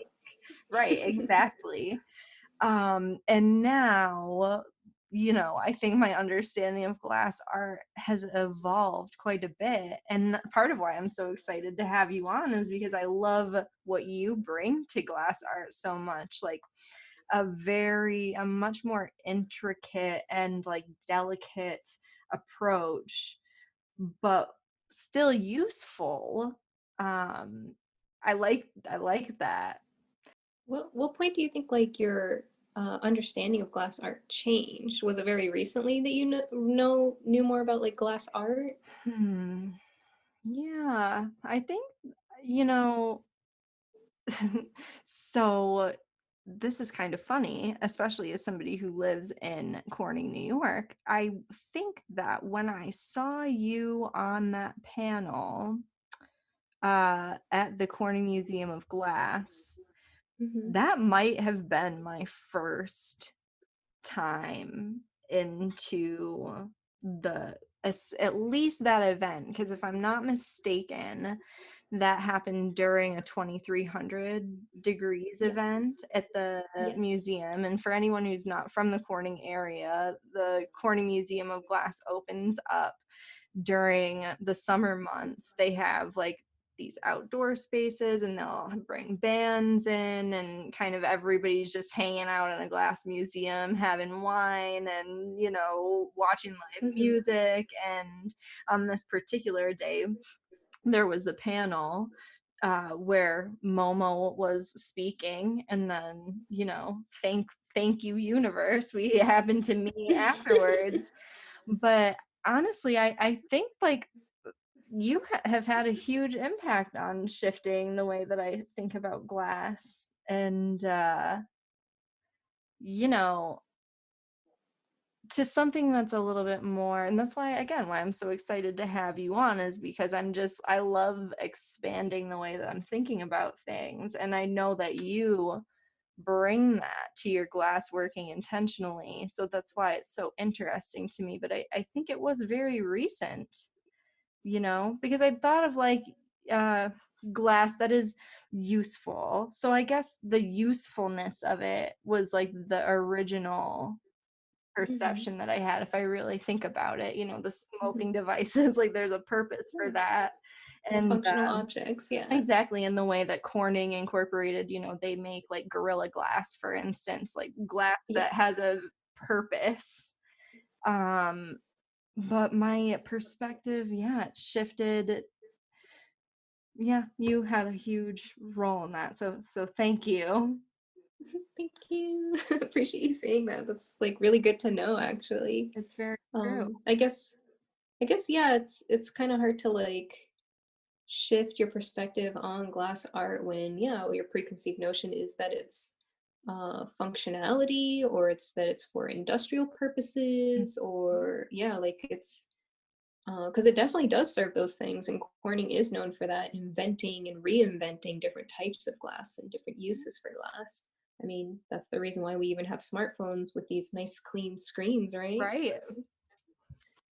right, exactly. And now, I think my understanding of glass art has evolved quite a bit. And part of why I'm so excited to have you on is because I love what you bring to glass art so much. Like, a much more intricate and like delicate approach, but still useful. Um, I like that. What point do you think like your understanding of glass art changed? Was it very recently that you knew more about like glass art? Hmm. Yeah, I think, you know, so this is kind of funny, especially as somebody who lives in Corning, New York. I think that when I saw you on that panel at the Corning Museum of Glass, Mm-hmm. that might have been my first time into the at least that event, because if I'm not mistaken, that happened during a 2300 degrees Yes. event at the Yes. museum. And for anyone who's not from the Corning area, the Corning Museum of Glass opens up during the summer months. They have like these outdoor spaces, and they'll bring bands in, and kind of everybody's just hanging out in a glass museum having wine and, watching live Mm-hmm. music. And on this particular day, there was a panel where Momo was speaking, and then, thank you universe, we happened to meet afterwards. But honestly, I think like you have had a huge impact on shifting the way that I think about glass. And you know to something that's a little bit more, and that's why, again, why I'm so excited to have you on, is because I love expanding the way that I'm thinking about things, and I know that you bring that to your glass working intentionally, so that's why it's so interesting to me. But I think it was very recent, because I thought of like uh glass that is useful. So I guess the usefulness of it was like the original Mm-hmm. perception that I had, if I really think about it. The Mm-hmm. smoking devices, like there's a purpose for Yeah. that. And Functional objects, yeah. exactly, in the way that Corning Incorporated, they make like Gorilla Glass, for instance, like glass Yeah. that has a purpose. Um, but my perspective, yeah, it shifted. Yeah, you had a huge role in that. So thank you. Thank you. Appreciate you saying that. That's like really good to know actually. It's very true. I guess yeah, it's kind of hard to like shift your perspective on glass art when yeah, your preconceived notion is that it's functionality or it's that it's for industrial purposes or yeah, like it's because it definitely does serve those things, and Corning is known for that, inventing and reinventing different types of glass and different uses for glass. I mean, that's the reason why we even have smartphones with these nice clean screens, right? So Right.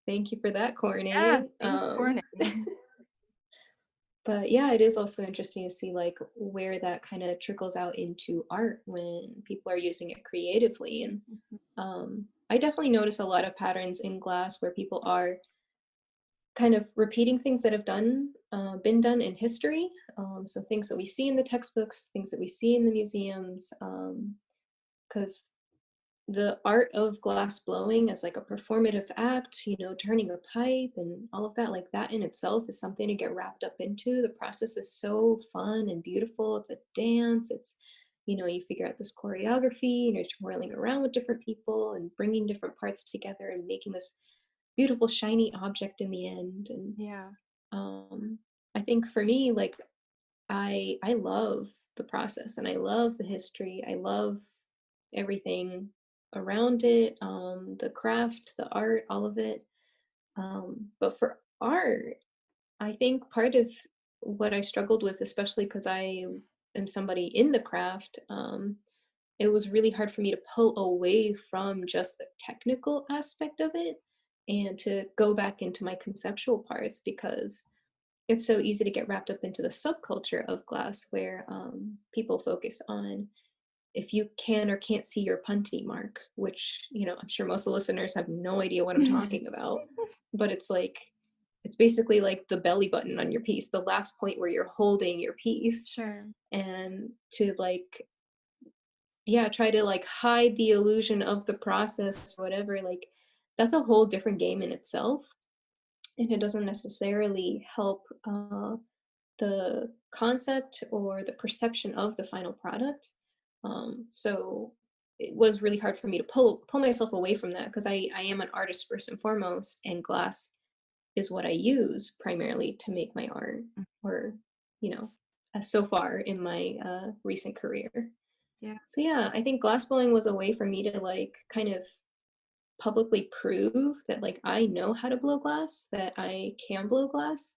thank you for that, Yeah, Corning. thanks, Corning. But yeah, it is also interesting to see like where that kind of trickles out into art when people are using it creatively. And I definitely notice a lot of patterns in glass where people are kind of repeating things that have been done in history. So things that we see in the textbooks, things that we see in the museums, because the art of glass blowing as like a performative act, turning a pipe and all of that, like that in itself is something to get wrapped up into. The process is so fun and beautiful. It's a dance. You figure out this choreography and you're twirling around with different people and bringing different parts together and making this beautiful shiny object in the end. And Yeah. um, I think for me, like I love the process and I love the history. I love everything around it, the craft, the art, all of it. But for art, I think part of what I struggled with, especially because I am somebody in the craft, it was really hard for me to pull away from just the technical aspect of it and to go back into my conceptual parts because it's so easy to get wrapped up into the subculture of glass where people focus on if you can or can't see your punty mark, which, I'm sure most of the listeners have no idea what I'm talking about. But it's basically like the belly button on your piece, the last point where you're holding your piece. Sure. And to like yeah, try to like hide the illusion of the process, whatever, like that's a whole different game in itself. And it doesn't necessarily help the concept or the perception of the final product. So it was really hard for me to pull myself away from that because I am an artist first and foremost, and glass is what I use primarily to make my art, or you know, so far in my recent career. Yeah. So yeah, I think glass blowing was a way for me to like kind of publicly prove that like I know how to blow glass, that I can blow glass.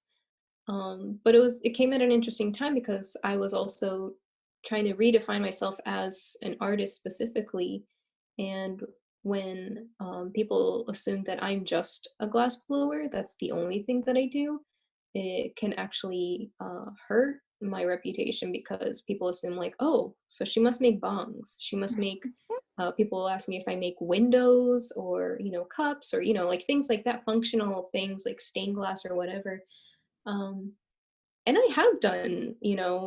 But it came at an interesting time because I was also trying to redefine myself as an artist specifically. And when people assume that I'm just a glass blower, that's the only thing that I do, it can actually hurt my reputation because people assume like, oh, so she must make bongs. She must make. People ask me if I make windows or cups or like things like that, functional things like stained glass or whatever. Um, and I have done,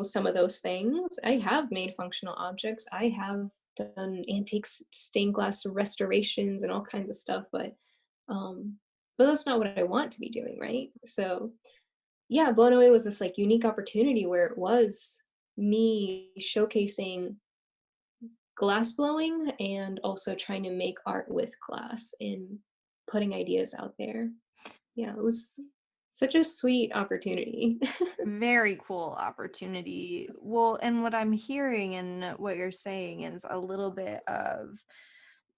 some of those things. I have made functional objects. I have done antique stained glass restorations and all kinds of stuff, um, but that's not what I want to be doing, right? So yeah, Blown Away was this like unique opportunity where it was me showcasing glass blowing and also trying to make art with glass and putting ideas out there. Yeah, it was such a sweet opportunity. Very cool opportunity. Well, and what I'm hearing and what you're saying is a little bit of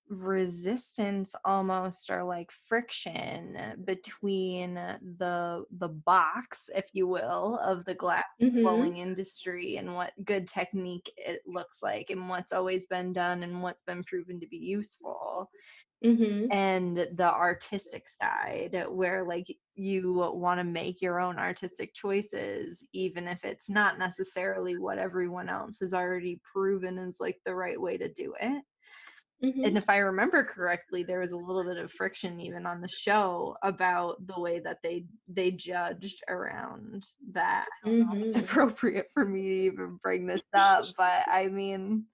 resistance almost, or like friction between the box, if you will, of the glass blowing Mhm. industry and what good technique it looks like and what's always been done and what's been proven to be useful, Mhm. and the artistic side where like you want to make your own artistic choices even if it's not necessarily what everyone else has already proven is like the right way to do it. And Mhm. if I remember correctly, there was a little bit of friction even on the show about the way that they judged around that. I don't know if it's Mhm. appropriate for me to even bring this up, but I mean,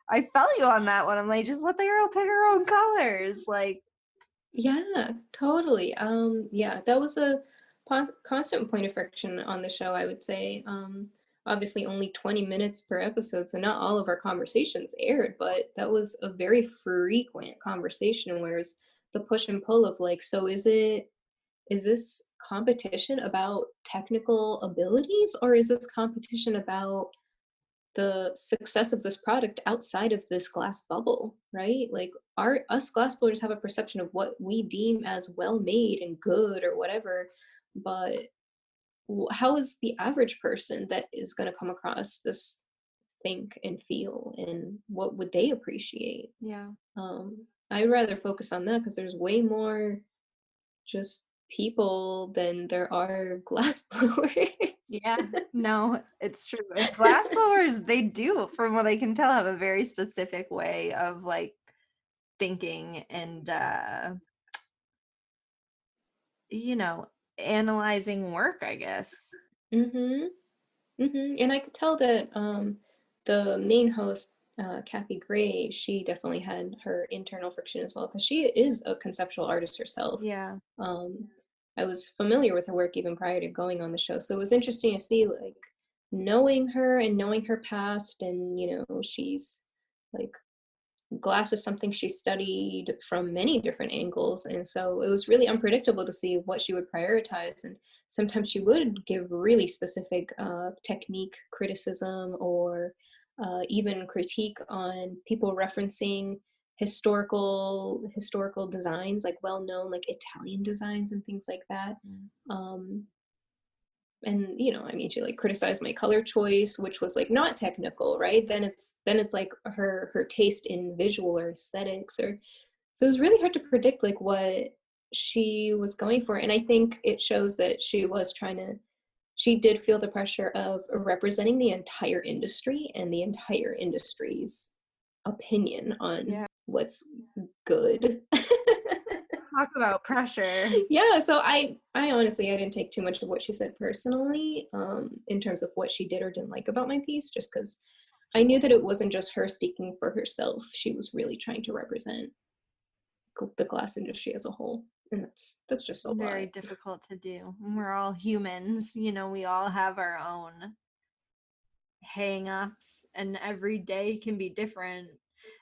I felt you on that one. I'm like, just let the girl pick her own colors. Like, Yeah, totally. Yeah, that was a constant point of friction on the show, I would say. Obviously only 20 minutes per episode, so not all of our conversations aired, but that was a very frequent conversation, whereas the push and pull of like, so is this competition about technical abilities, or is this competition about the success of this product outside of this glass bubble, right? Like our us glass blowers have a perception of what we deem as well made and good or whatever, but how is the average person that is going to come across this think and feel, and what would they appreciate? yeah. I'd rather focus on that because there's way more just people than there are glass blowers. Yeah, no, it's true. And glass blowers, they do, from what I can tell, have a very specific way of like thinking and you know, analyzing work, I guess. Mhm. And I could tell that the main host, Kathy Gray, she definitely had her internal friction as well because she is a conceptual artist herself. Yeah. Um, I was familiar with her work even prior to going on the show, so it was interesting to see like knowing her and knowing her past, and she's like glass is something she studied from many different angles, and so it was really unpredictable to see what she would prioritize. And sometimes she would give really specific technique criticism, or even critique on people referencing historical designs, like well known like Italian designs and things like that. Mm. um, and I mean, she like criticized my color choice, which was like not technical, right? Then it's like her taste in visual or aesthetics, or so it was really hard to predict like what she was going for. And I think it shows that she did feel the pressure of representing the entire industry and the entire industry's opinion on Yeah. what's good. Talk about pressure. Yeah, so I honestly, I didn't take too much of what she said personally, in terms of what she did or didn't like about my piece, just because I knew that it wasn't just her speaking for herself. She was really trying to represent the glass industry as a whole, and that's just a Very lot. difficult to do. We're all humans, we all have our own hang-ups, and every day can be different.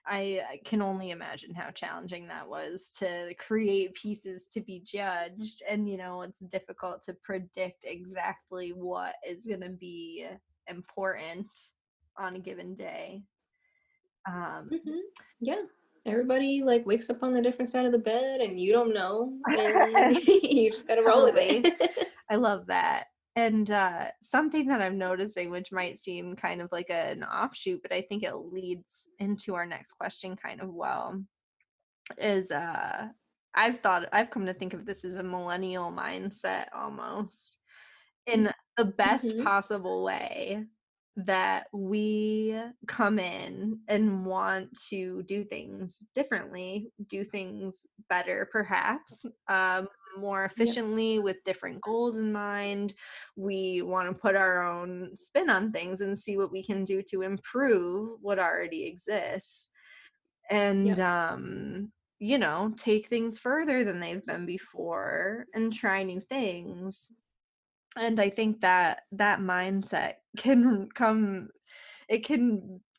I can only imagine how challenging that was to create pieces to be judged, and it's difficult to predict exactly what is going to be important on a given day. um Hmm. Yeah, everybody like wakes up on the different side of the bed, and you don't know, and you just gotta roll with Totally. it. I love that. And something that I'm noticing, which might seem kind of like an offshoot, but I think it leads into our next question kind of well, is I've come to think of this as a millennial mindset almost, in the best Hmm. possible way, that we come in and want to do things differently, do things better, perhaps, more Yep. efficiently, with different goals in mind. We want to put our own spin on things and see what we can do to improve what already exists, and Yep. take things further than they've been before and try new things. And I think that that mindset can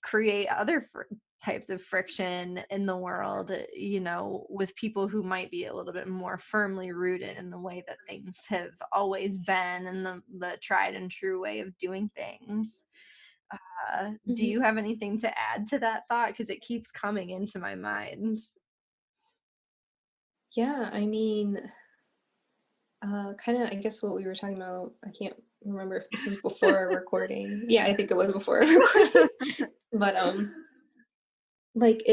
create other types of friction in the world, with people who might be a little bit more firmly rooted in the way that things have always been, and the tried and true way of doing things. Do Hmm. you have anything to add to that thought? Because it keeps coming into my mind. Yeah, I mean, kind of, I guess what we were talking about, I can't remember if this was before our recording. Yeah, I think it was before our recording. But like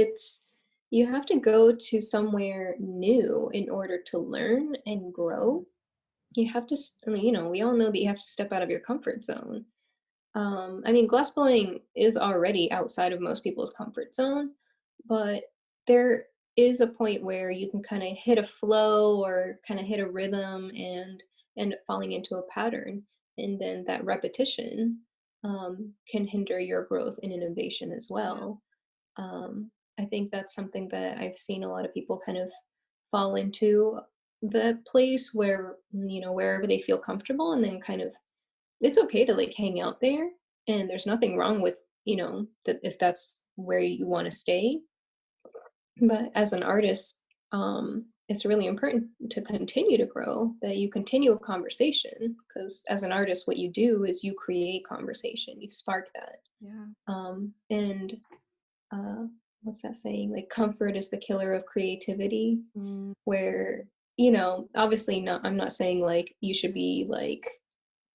you have to go to somewhere new in order to learn and grow. You have to, I mean, we all know that you have to step out of your comfort zone. I mean, glass blowing is already outside of most people's comfort zone, but there is a point where you can kind of hit a flow or kind of hit a rhythm and end up falling into a pattern. And then that repetition can hinder your growth and innovation as Yeah. well. I think that's something that I've seen a lot of people kind of fall into, the place where, wherever they feel comfortable, and then kind of it's okay to like hang out there, and there's nothing wrong with, that if that's where you want to stay. But as an artist, it's really important to continue to grow, that you continue a conversation, because as an artist what you do is you create conversation, you spark that. Yeah. And uh, what's that saying, like comfort is the killer of creativity, Mm, where obviously not, I'm not saying like you should be like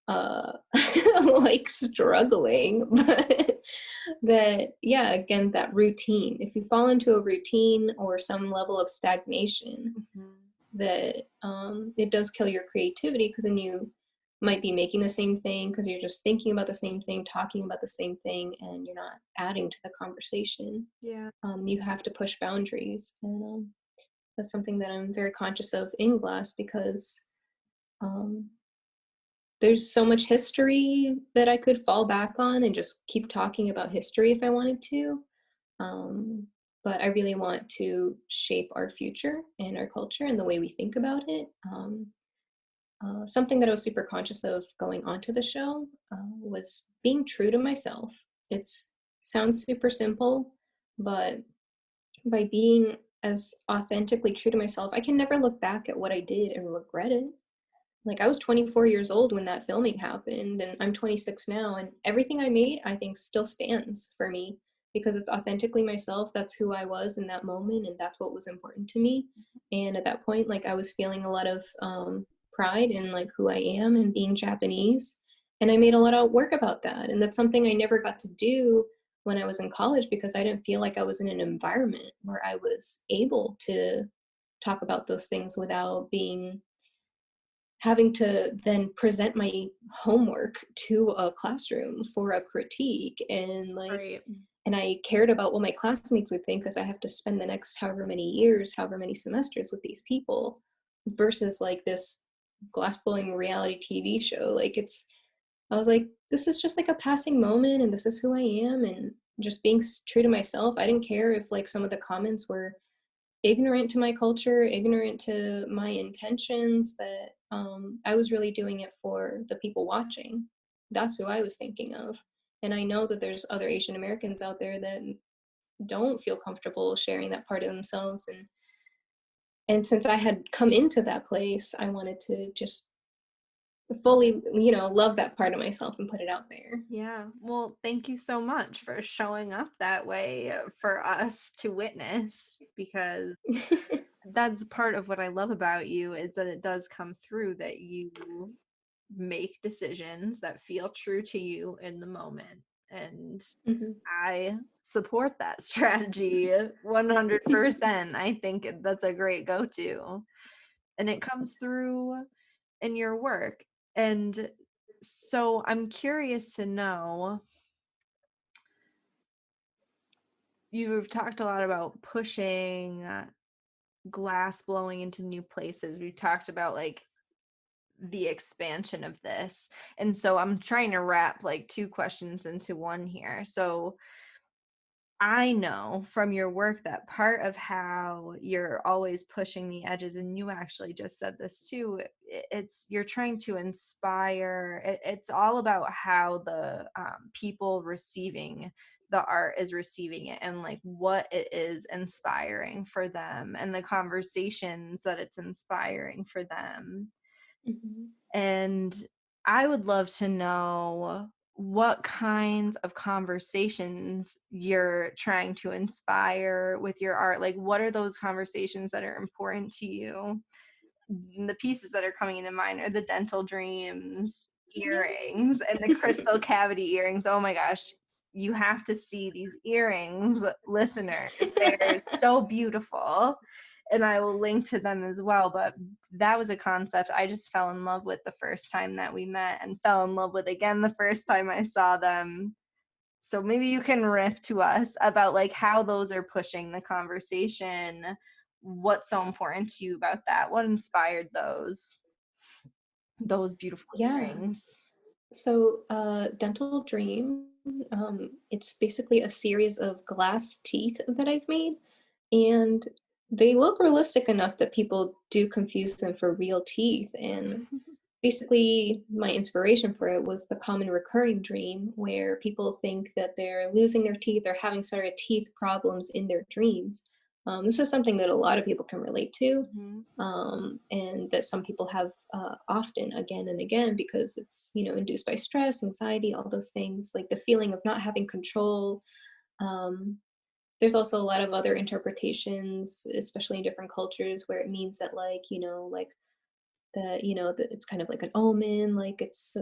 uh like struggling, but that, yeah, again, that routine, if you fall into a routine or some level of stagnation, mhm. that it does kill your creativity, because then you might be making the same thing because you're just thinking about the same thing, talking about the same thing, and you're not adding to the conversation. Yeah. You have to push boundaries, and that's something that I'm very conscious of in glass, because um, there's so much history that I could fall back on and just keep talking about history if I wanted to. Um, but I really want to shape our future and our culture and the way we think about it. Something that I was super conscious of going onto the show was being true to myself. It's sounds super simple, but by being as authentically true to myself, I can never look back at what I did and regret it. Like, I was 24 years old when that filming happened, and I'm 26 now, and everything I made, I think, still stands for me, because it's authentically myself. That's who I was in that moment, and that's what was important to me. And at that point, like, I was feeling a lot of pride in like who I am and being Japanese, and I made a lot of work about that. And that's something I never got to do when I was in college, because I didn't feel like I was in an environment where I was able to talk about those things without being having to then present my homework to a classroom for a critique, and like, Right. and I cared about what my classmates would think, because I have to spend the next however many years, however many semesters with these people, versus like this glass blowing reality TV show. Like, it's, I was like, this is just like a passing moment, and this is who I am, and just being true to myself. I didn't care if like some of the comments were ignorant to my culture, ignorant to my intentions, that I was really doing it for the people watching. That's who I was thinking of. And I know that there's other Asian Americans out there that don't feel comfortable sharing that part of themselves. And since I had come into that place, I wanted to just fully, love that part of myself and put it out there. Yeah. Well, thank you so much for showing up that way for us to witness, because that's part of what I love about you, is that it does come through that you make decisions that feel true to you in the moment. And Mhm. I support that strategy 100%. I think that's a great go-to. And it comes through in your work. And so I'm curious to know, you've talked a lot about pushing glass blowing into new places. We've talked about like the expansion of this. And so I'm trying to wrap like two questions into one here. So I know from your work that part of how you're always pushing the edges, and you actually just said this too, it's you're trying to inspire. It's all about how the people receiving the art is receiving it, and like what it is inspiring for them, and the conversations that it's inspiring for them. Mhm. And I would love to know what kinds of conversations you're trying to inspire with your art. Like, what are those conversations that are important to you? The pieces that are coming into mind are the dental dreams earrings and the crystal cavity earrings. Oh my gosh, you have to see these earrings, listeners. They're so beautiful. And I will link to them as well. But that was a concept I just fell in love with the first time that we met, and fell in love with again the first time I saw them. So maybe you can riff to us about like how those are pushing the conversation. What's so important to you about that? What inspired those beautiful Yeah. earrings? So, Dental Dream, it's basically a series of glass teeth that I've made, and they look realistic enough that people do confuse them for real teeth. And basically, my inspiration for it was the common recurring dream where people think that they're losing their teeth or having sort of teeth problems in their dreams. This is something that a lot of people can relate to, Mhm. and that some people have often again and again because it's induced by stress, anxiety, all those things, like the feeling of not having control. Um, there's also a lot of other interpretations, especially in different cultures, where it means that like that that it's kind of like an omen, like it's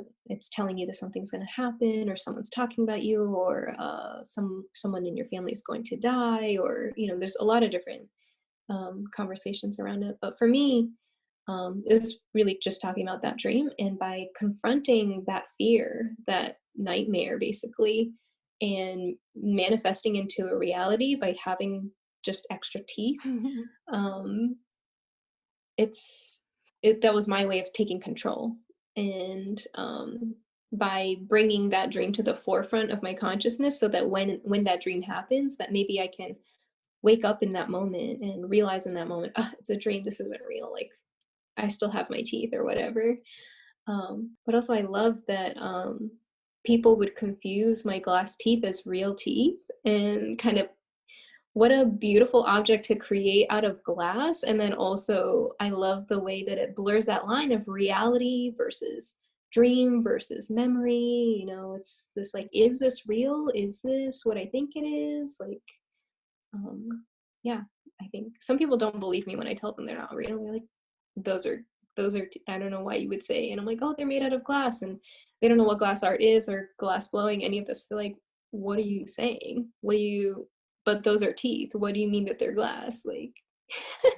telling you that something's going to happen, or someone's talking about you, or someone in your family is going to die, or there's a lot of different conversations around it. But for me, it was really just talking about that dream, and by confronting that fear, that nightmare basically, and manifesting into a reality by having just extra teeth. um, that was my way of taking control. And by bringing that dream to the forefront of my consciousness, so that when that dream happens, that maybe I can wake up in that moment and realize in that moment, oh, it's a dream, this isn't real, like I still have my teeth or whatever. But also I love that people would confuse my glass teeth as real teeth, and kind of what a beautiful object to create out of glass. And then also, I love the way that it blurs that line of reality versus dream versus memory. It's this like, is this real? Is this what I think it is? Like, um, yeah, I think some people don't believe me when I tell them they're not real. They're like, those are, I don't know why you would say. And I'm like, oh, they're made out of glass. And they don't know what glass art is or glass blowing, any of this. They're like, what are you saying? But those are teeth. What do you mean that they're glass? Like,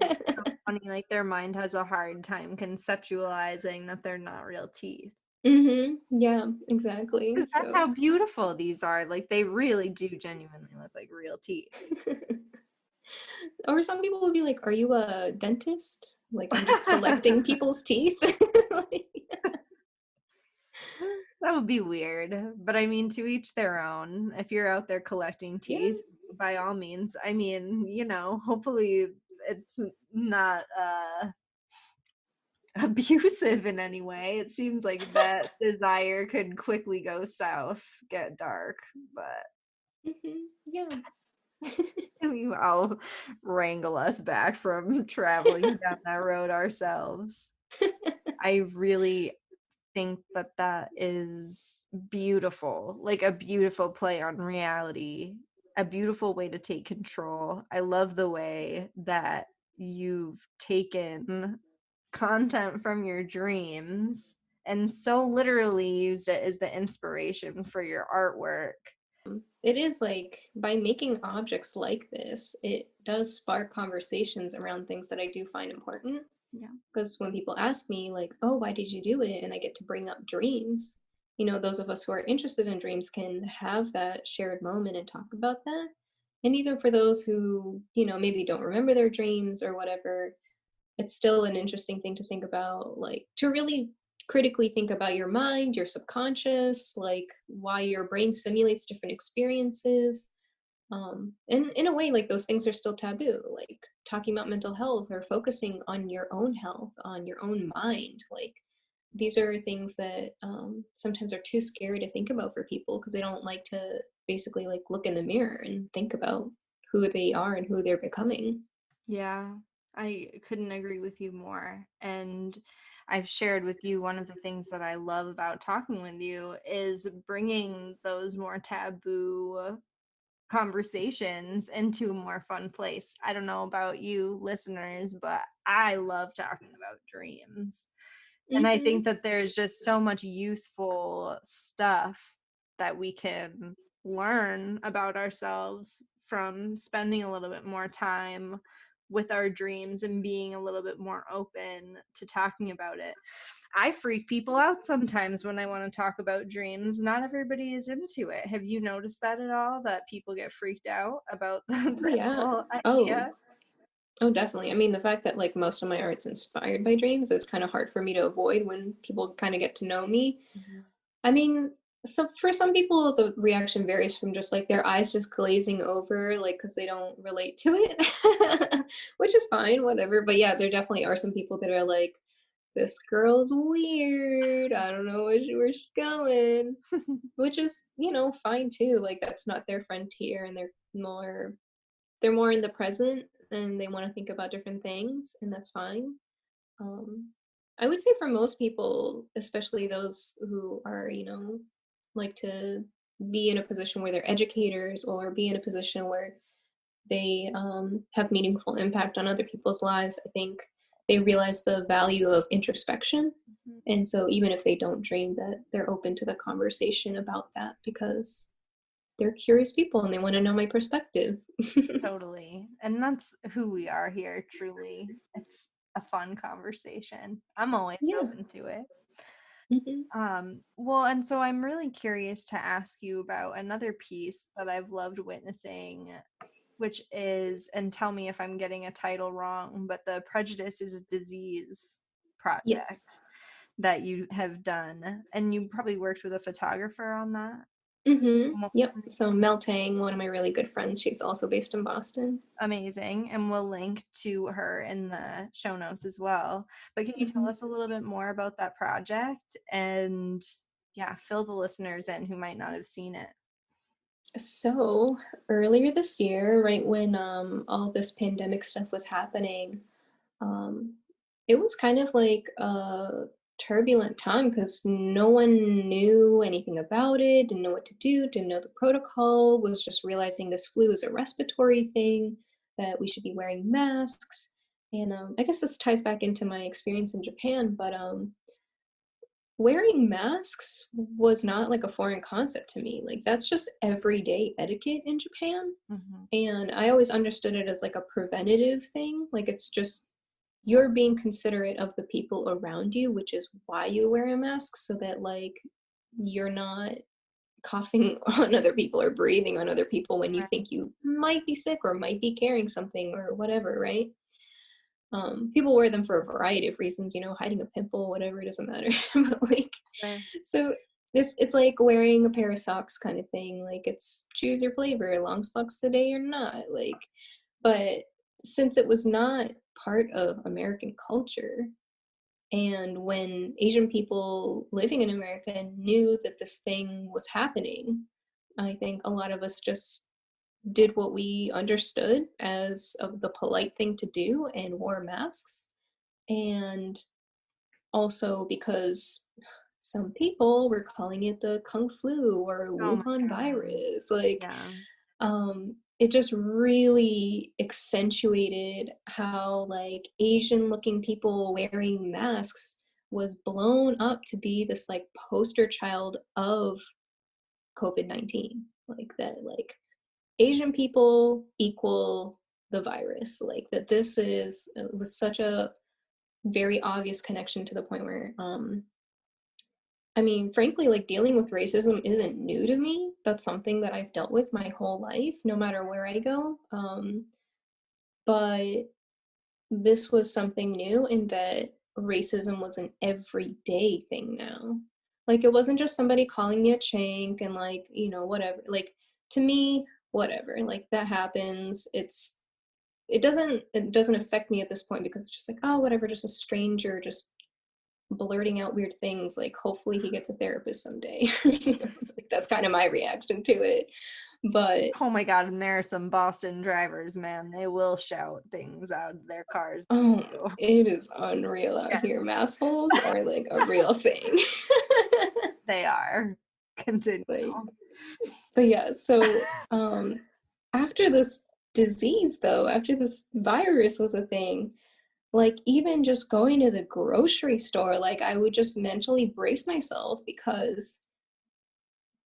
So funny, like their mind has a hard time conceptualizing that they're not real teeth. yeah, exactly. Because that's So, how beautiful these are. Like they really do genuinely look like real teeth. or some people will be like, are you a dentist? Like, I'm just collecting people's teeth. Like, That would be weird, but I mean, to each their own. If you're out there collecting Yeah. teeth, by all means. I mean, hopefully it's not abusive in any way. It seems like that desire could quickly go south, get dark, but Yeah. I'll wrangle us back from traveling down that road ourselves. I really think that that is beautiful, like a beautiful play on reality, a beautiful way to take control. I love the way that you've taken content from your dreams and so literally used it as the inspiration for your artwork. It is like by making objects like this, it does spark conversations around things that I do find important. Yeah. Because when people ask me, like, oh, why did you do it? And I get to bring up dreams, those of us who are interested in dreams can have that shared moment and talk about that. And even for those who, maybe don't remember their dreams or whatever, it's still an interesting thing to think about, like to really critically think about your mind, your subconscious, like why your brain simulates different experiences. And in a way, like those things are still taboo, like talking about mental health or focusing on your own health, on your own mind. Like these are things that sometimes are too scary to think about for people because they don't like to basically like look in the mirror and think about who they are and who they're becoming. Yeah, I couldn't agree with you more. And I've shared with you one of the things that I love about talking with you is bringing those more taboo conversations into a more fun place. I don't know about you listeners, but I love talking about dreams. And I Hmm. think that there's just so much useful stuff that we can learn about ourselves from spending a little bit more time with our dreams and being a little bit more open to talking about it. I freak people out sometimes when I want to talk about dreams. Not everybody is into it. Have you noticed that at all? That people get freaked out about Oh this yeah. whole Oh, idea? oh, definitely. I mean, the fact that like most of my art's inspired by dreams is kind of hard for me to avoid when people kind of get to know me. Mhm. I mean, so for some people, the reaction varies from just like their eyes just glazing over, like because they don't relate to it, which is fine, whatever. But yeah, there definitely are some people that are like, this girl's weird. I don't know where she's going, which is, fine too. Like that's not their frontier and they're more in the present and they want to think about different things, and that's fine. Um, I would say for most people, especially those who are, like to be in a position where they're educators or be in a position where they have meaningful impact on other people's lives, I think they realize the value of introspection. Mhm. And so even if they don't dream, that they're open to the conversation about that because they're curious people and they want to know my perspective. Totally. And that's who we are here, truly. It's a fun conversation. I'm always Yeah. open to it. Hmm. Well, and so I'm really curious to ask you about another piece that I've loved witnessing, which is, and tell me if I'm getting a title wrong, but the Prejudice is a Disease Yes. project that you have done. And you probably worked with a photographer on that. Yep. So Mel Tang, one of my really good friends, she's also based in Boston. Amazing. And we'll link to her in the show notes as well. But can you tell Hmm. us a little bit more about that project and, yeah, fill the listeners in who might not have seen it? So earlier this year, right when all this pandemic stuff was happening, um, it was kind of like a turbulent time because no one knew anything about it, didn't know what to do, didn't know the protocol, was just realizing this flu is a respiratory thing, that we should be wearing masks. And I guess this ties back into my experience in Japan, but wearing masks was not like a foreign concept to me. Like that's just everyday etiquette in Japan. Mhm. And I always understood it as like a preventative thing. Like it's just you're being considerate of the people around you, which is why you wear a mask so that like you're not coughing on other people or breathing on other people when you Right. think you might be sick or might be carrying something or whatever, right? People wear them for a variety of reasons, hiding a pimple, whatever, it doesn't matter. But like, Sure. so It's like wearing a pair of socks kind of thing. Like it's choose your flavor, long socks today or not. Like, but since it was not part of American culture, and when Asian people living in America knew that this thing was happening, I think a lot of us just did what we understood as the polite thing to do and wore masks. And also because some people were calling it the Kung flu or Oh my Wuhan God. virus. Like, Yeah. it just really accentuated how like Asian looking people wearing masks was blown up to be this like poster child of COVID-19. Like that, like Asian people equal the virus. Like that this is it was such a very obvious connection to the point where I mean, frankly, like dealing with racism isn't new to me. That's something that I've dealt with my whole life, no matter where I go. But this was something new in that racism was an everyday thing now. Like, it wasn't just somebody calling me a chink and, like, you know, whatever. Like, to me, whatever. Like, that happens. It doesn't affect me at this point because it's just like, oh, whatever, just a stranger just blurting out weird things. Like, hopefully he gets a therapist someday. You know, like that's kind of my reaction to it. But Oh my God. And there are some Boston drivers, man. They will shout things out of their cars. oh, it is unreal out Yeah, here. Mass holes are like a real thing. they are. Continue. Like, but yeah, so after this disease though, after this virus was a thing, like even just going to the grocery store, like I would just mentally brace myself because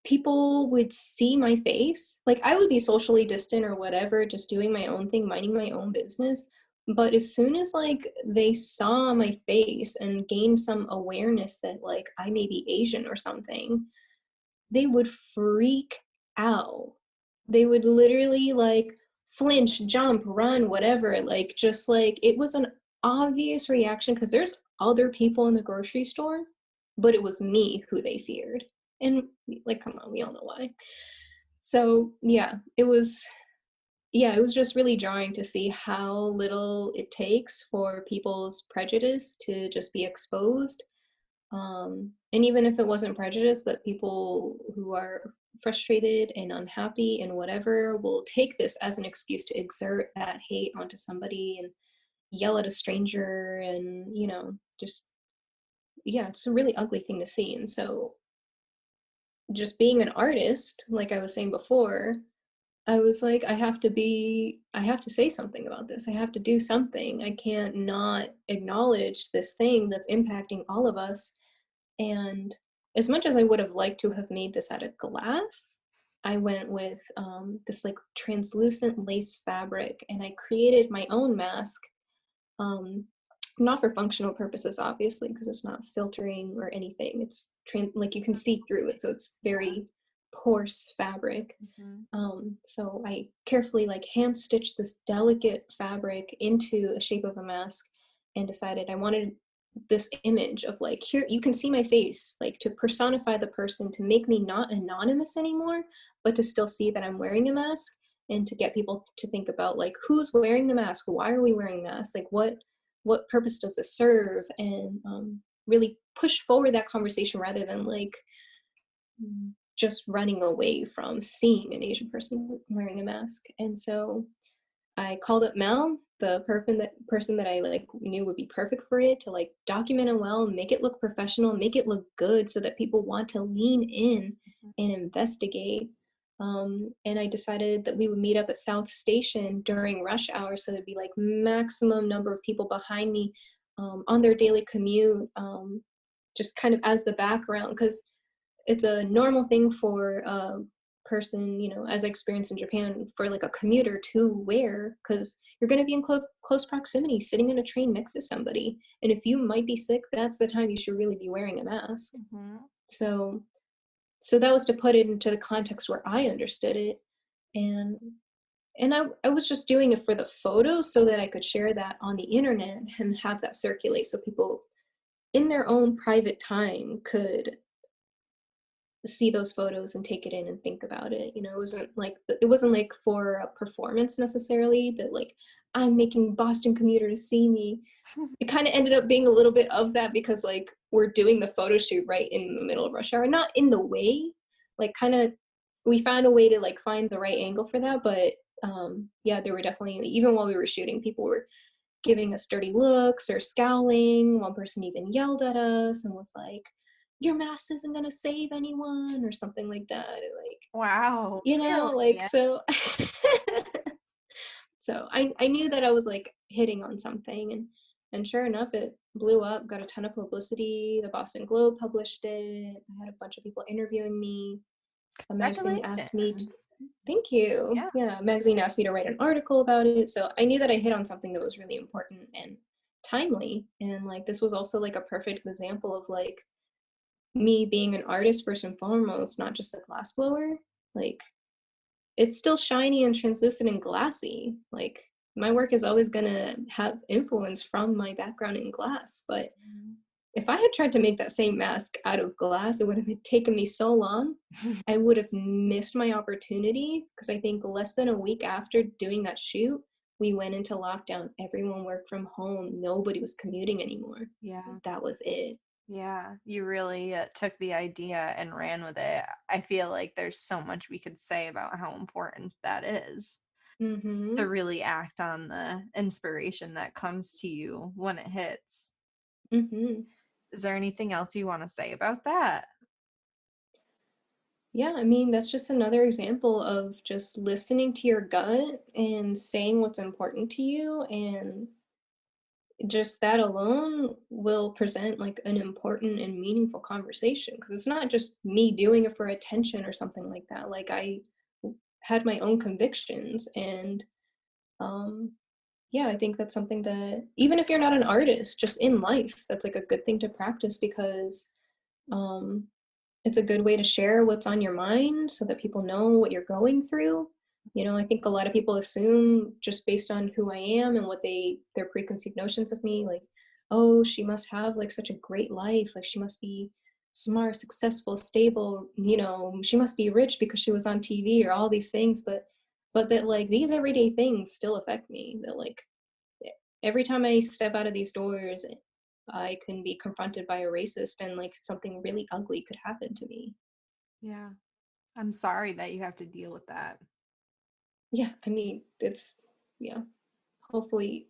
people would see my face. Like I would be socially distant or whatever, just doing my own thing, minding my own business. But as soon as like they saw my face and gained some awareness that like I may be Asian or something, they would freak out. They would literally like flinch, jump, run, whatever. Like just like it was an obvious reaction because there's other people in the grocery store, but it was me who they feared. And like, come on, we all know why. So yeah, it was just really jarring to see how little it takes for people's prejudice to just be exposed. And even if it wasn't prejudice, that people who are frustrated and unhappy and whatever will take this as an excuse to exert that hate onto somebody and yell at a stranger and, you know, just, yeah, it's a really ugly thing to see. And so just being an artist, like I was saying before, I was like, I have to say something about this. I have to do something. I can't not acknowledge this thing that's impacting all of us. And as much as I would have liked to have made this out of glass, I went with this like translucent lace fabric and I created my own mask. Um, Not for functional purposes, obviously, because it's not filtering or anything. It's like you can see through it, so it's very porous fabric. Mhm. So I carefully like hand stitched this delicate fabric into a shape of a mask and decided I wanted this image of like, here you can see my face, like to personify the person, to make me not anonymous anymore, but to still see that I'm wearing a mask, and to get people to think about like who's wearing the mask, why are we wearing masks, like what purpose does this serve, and really push forward that conversation rather than like just running away from seeing an Asian person wearing a mask. And so I called up Mel, the person that I like knew would be perfect for it, to like document it well, make it look professional, make it look good so that people want to lean in and investigate. And I decided that we would meet up at South Station during rush hour, so there'd be like maximum number of people behind me on their daily commute, just kind of as the background, because it's a normal thing for a person, you know, as I experienced in Japan, for like a commuter to wear, because you're going to be in close proximity, sitting in a train next to somebody. And if you might be sick, that's the time you should really be wearing a mask. Mhm. So, so that was to put it into the context where I understood it. And I was just doing it for the photos so that I could share that on the internet and have that circulate so people in their own private time could see those photos and take it in and think about it. It wasn't like for a performance necessarily that like I'm making Boston commuters see me. It kind of ended up being a little bit of that because like we're doing the photo shoot right in the middle of rush hour, not in the way, like kind of we found a way to like find the right angle for that, but yeah, there were definitely even while we were shooting, people were giving us dirty looks or scowling. One person even yelled at us and was like, "Your mask isn't gonna save anyone," or something like that. Or like, Wow, like really? so. So I knew that I was like hitting on something, and sure enough, it blew up. Got a ton of publicity. The Boston Globe published it. I had a bunch of people interviewing me. A magazine asked me to, Congratulations. thank you. Yeah. Yeah, a magazine asked me to write an article about it. So I knew that I hit on something that was really important and timely. And like this was also like a perfect example of like me being an artist first and foremost, not just a glassblower. Like it's still shiny and translucent and glassy. Like my work is always gonna have influence from my background in glass. But if I had tried to make that same mask out of glass, it would have taken me so long. I would have missed my opportunity because I think less than a week after doing that shoot, we went into lockdown. Everyone worked from home. Nobody was commuting anymore. Yeah. That was it. Yeah, you really took the idea and ran with it. I feel like there's so much we could say about how important that is to Mm-hmm. really act on the inspiration that comes to you when it hits. Mm-hmm. Is there anything else you want to say about that? Yeah, I mean, that's just another example of just listening to your gut and saying what's important to you. And just that alone will present like an important and meaningful conversation because it's not just me doing it for attention or something like that. Like I had my own convictions and um yeah, I think that's something that even if you're not an artist, just in life, that's like a good thing to practice because um it's a good way to share what's on your mind so that people know what you're going through. I think a lot of people assume just based on who I am and what their preconceived notions of me, like, oh, she must have like such a great life. Like she must be smart, successful, stable, she must be rich because she was on TV or all these things. But that like these everyday things still affect me. That like every time I step out of these doors, I can be confronted by a racist and like something really ugly could happen to me. Yeah. I'm sorry that you have to deal with that. Yeah, I mean, yeah, hopefully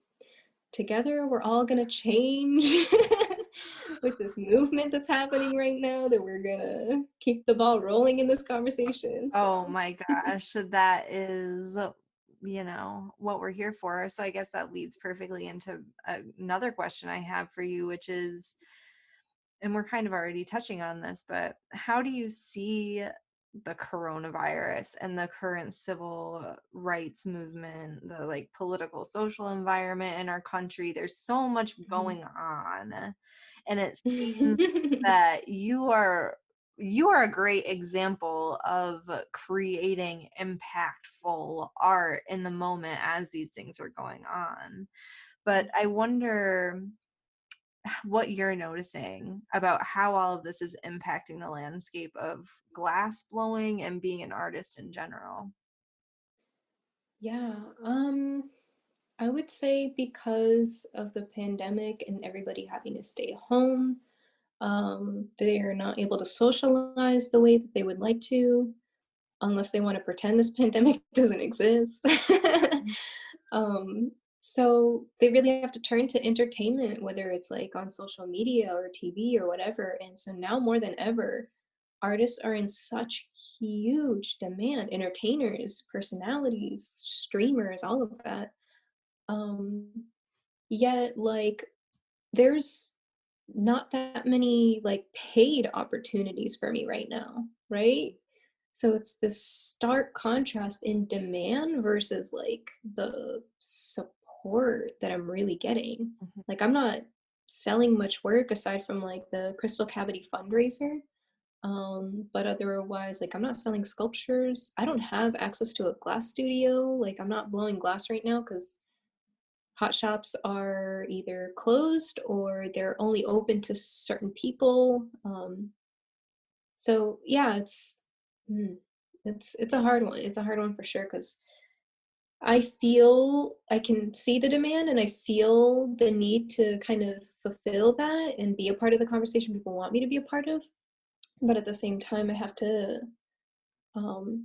together we're all gonna change with this movement that's happening right now that we're gonna keep the ball rolling in this conversation. Oh So, my gosh, that is, what we're here for. So I guess that leads perfectly into another question I have for you, which is, and we're kind of already touching on this, but how do you see the coronavirus and the current civil rights movement, the like political social environment in our country? There's so much going on. And it seems that you are a great example of creating impactful art in the moment as these things are going on. But I wonder what you're noticing about how all of this is impacting the landscape of glass blowing and being an artist in general. yeah, I would say because of the pandemic and everybody having to stay home, they're not able to socialize the way that they would like to, unless they want to pretend this pandemic doesn't exist. um, so they really have to turn to entertainment, whether it's like on social media or TV or whatever. And so now more than ever, artists are in such huge demand, entertainers, personalities, streamers, all of that. Um, Yet, like, there's not that many like paid opportunities for me right now, right? So it's this stark contrast in demand versus like the support that I'm really getting. Mhm. Like I'm not selling much work aside from like the crystal cavity fundraiser. But otherwise, like I'm not selling sculptures. I don't have access to a glass studio. Like I'm not blowing glass right now because hot shops are either closed or they're only open to certain people. So yeah, mm, it's a hard one. It's a hard one for sure because I can see the demand and I feel the need to kind of fulfill that and be a part of the conversation people want me to be a part of. But at the same time, I have to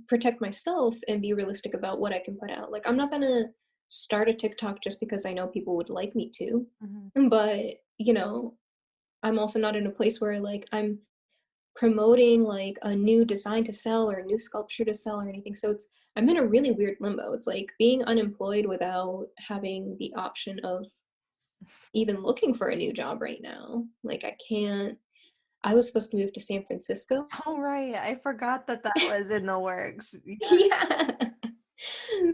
protect myself and be realistic about what I can put out. Like, I'm not gonna start a TikTok just because I know people would like me to. Mhm. But, I'm also not in a place where like I'm promoting like a new design to sell or a new sculpture to sell or anything. So I'm in a really weird limbo. It's like being unemployed without having the option of even looking for a new job right now. Like I was supposed to move to San Francisco. Oh, right. I forgot that that was in the works. Yeah. Yeah.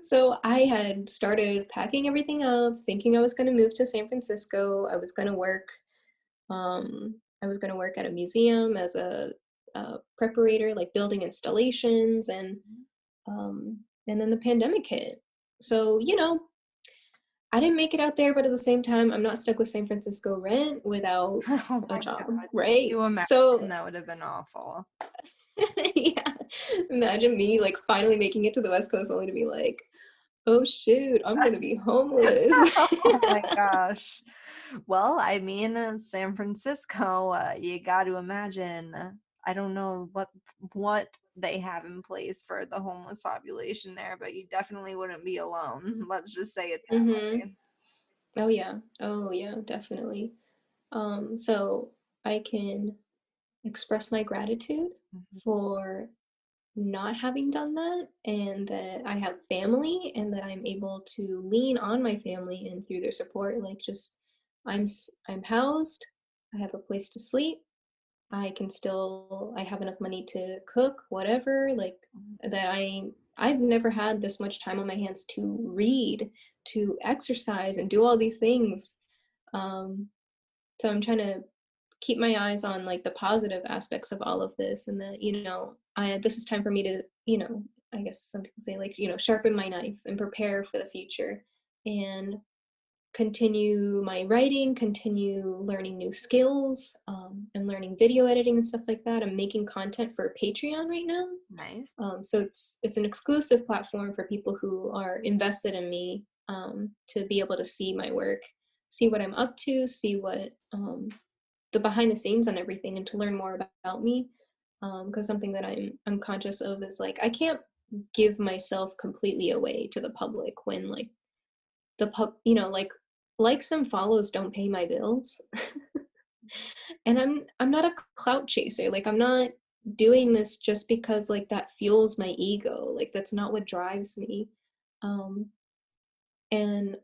So I had started packing everything up, thinking I was going to move to San Francisco. I was going to work at a museum as a preparator, like building installations, and then the pandemic hit. So I didn't make it out there, but at the same time, I'm not stuck with San Francisco rent without Oh a my job, God. right? You imagine So that would have been awful. yeah, imagine me like finally making it to the West Coast only to be like, oh shoot, I'm gonna be homeless. Oh my gosh. Well, I mean, San Francisco, you got to imagine. I don't know what they have in place for the homeless population there, but you definitely wouldn't be alone. Let's just say it Hmm. that way. Oh yeah, definitely. So I can express my gratitude Mhm. for not having done that, and that I have family and that I'm able to lean on my family and through their support, like just I'm housed, I have a place to sleep, I have enough money to cook, whatever, like that I've never had this much time on my hands to read, to exercise and do all these things. Um, so I'm trying to keep my eyes on like the positive aspects of all of this, and that I this is time for me to I guess some people say like sharpen my knife and prepare for the future, and continue my writing, continue learning new skills. I'm learning video editing and stuff like that. I'm making content for Patreon right now. Nice. So it's an exclusive platform for people who are invested in me, to be able to see my work, see what I'm up to, see what the behind the scenes on everything, and to learn more about me. Because something that I'm conscious of is like I can't give myself completely away to the public when like the pub like likes and follows don't pay my bills. And I'm not a clout chaser. Like I'm not doing this just because like that fuels my ego. Like that's not what drives me. um and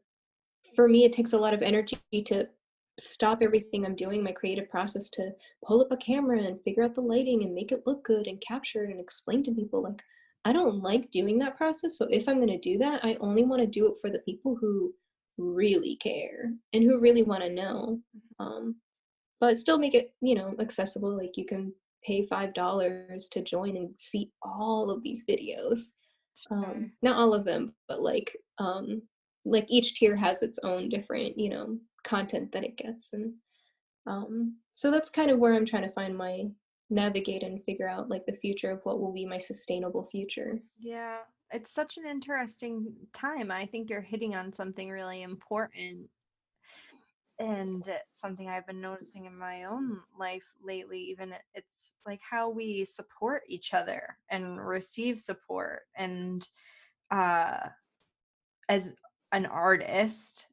for me, it takes a lot of energy to stop everything I'm doing, my creative process, to pull up a camera and figure out the lighting and make it look good and capture it and explain to people. Like, I don't like doing that process. So if I'm going to do that, I only want to do it for the people who really care and who really want to know. Um, but still make it, accessible. Like, you can pay $5 to join and see all of these videos. Sure. Not all of them, but like each tier has its own different content that it gets. And so that's kind of where I'm trying to find my navigate and figure out like the future of what will be my sustainable future. Yeah, it's such an interesting time. I think you're hitting on something really important and something I've been noticing in my own life lately. Even it's like how we support each other and receive support. And uh, as an artist,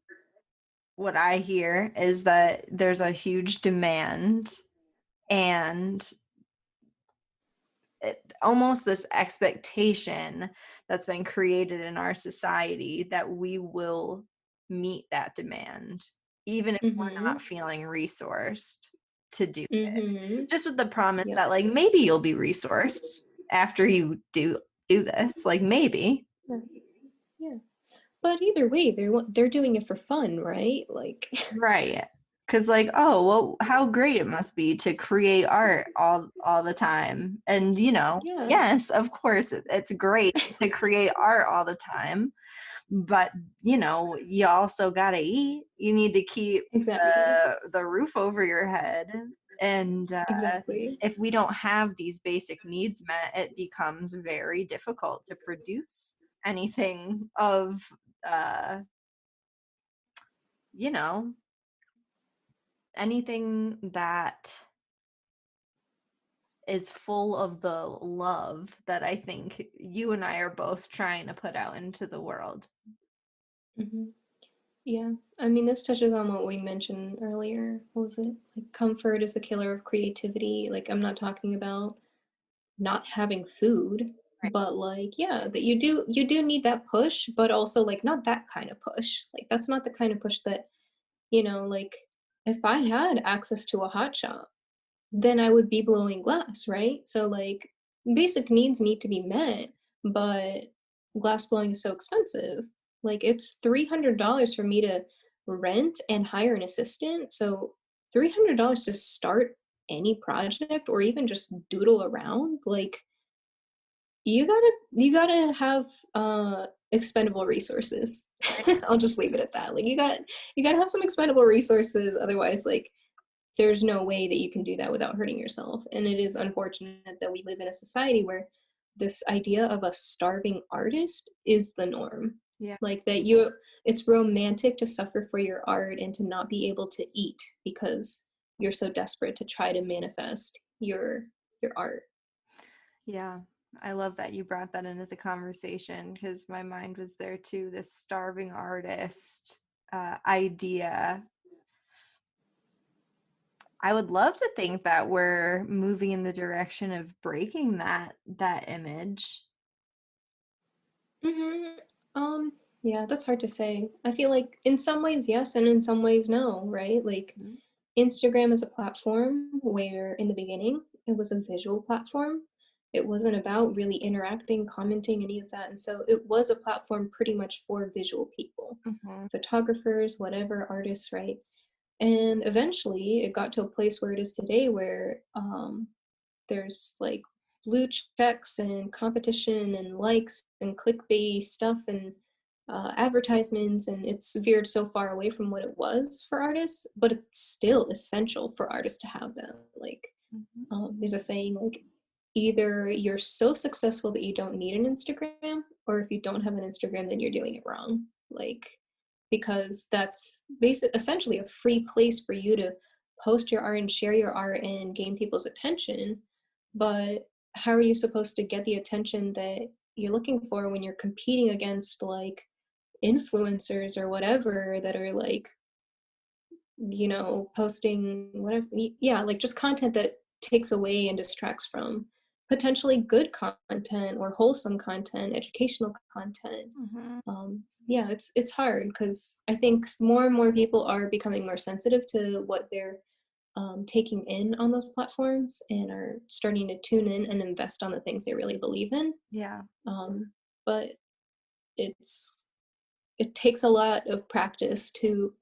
what I hear is that there's a huge demand and almost this expectation that's been created in our society that we will meet that demand, even if we're Mm-hmm. not feeling resourced to do it. Mm-hmm. Just with the promise Yep. that, like, maybe you'll be resourced after you do this. Like, maybe. Yeah. Yeah. But either way, they're doing it for fun, right? Like, Right. Cause like, oh, well, how great it must be to create art all the time. And yeah. yes, of course, it's great to create art all the time, but you also gotta eat. You need to keep Exactly. the roof over your head. And Exactly. if we don't have these basic needs met, it becomes very difficult to produce anything of, uh, you know, anything that is full of the love that I think you and I are both trying to put out into the world. Hmm. Yeah. I mean, this touches on what we mentioned earlier. What was it? Like, comfort is the killer of creativity. Like, I'm not talking about not having food, Right. but like, yeah, that you do need that push, but also like not that kind of push. Like, that's not the kind of push that, like if I had access to a hot shop, then I would be blowing glass, right? So like basic needs need to be met, but glass blowing is so expensive. Like it's $300 for me to rent and hire an assistant. So $300 to start any project or even just doodle around, like you gotta have expendable resources. I'll just leave it at that. Like you gotta have some expendable resources, otherwise like there's no way that you can do that without hurting yourself. And it is unfortunate that we live in a society where this idea of a starving artist is the norm. Yeah. Like that it's romantic to suffer for your art and to not be able to eat because you're so desperate to try to manifest your art. Yeah. I love that you brought that into the conversation because my mind was there too. This starving artist idea. I would love to think that we're moving in the direction of breaking that image. Mhm. Um, yeah, that's hard to say. I feel like in some ways yes, and in some ways no, right? Like Mhm. Instagram is a platform where in the beginning it was a visual platform. It wasn't about really interacting, commenting, any of that. And so it was a platform pretty much for visual people, Mhm. photographers, whatever, artists, right? And eventually it got to a place where it is today where there's like blue checks and competition and likes and clickbait stuff and advertisements, and it's veered so far away from what it was for artists, but it's still essential for artists to have them. Like, Mhm. there's a saying like, either you're so successful that you don't need an Instagram, or if you don't have an Instagram, then you're doing it wrong. Like, because that's essentially a free place for you to post your art and share your art and gain people's attention. But how are you supposed to get the attention that you're looking for when you're competing against like influencers or whatever that are like, posting whatever, yeah, like just content that takes away and distracts from potentially good content or wholesome content, educational content. Mhm. Yeah, it's hard because I think more and more people are becoming more sensitive to what they're taking in on those platforms and are starting to tune in and invest on the things they really believe in. Yeah. Um, but it's it takes a lot of practice to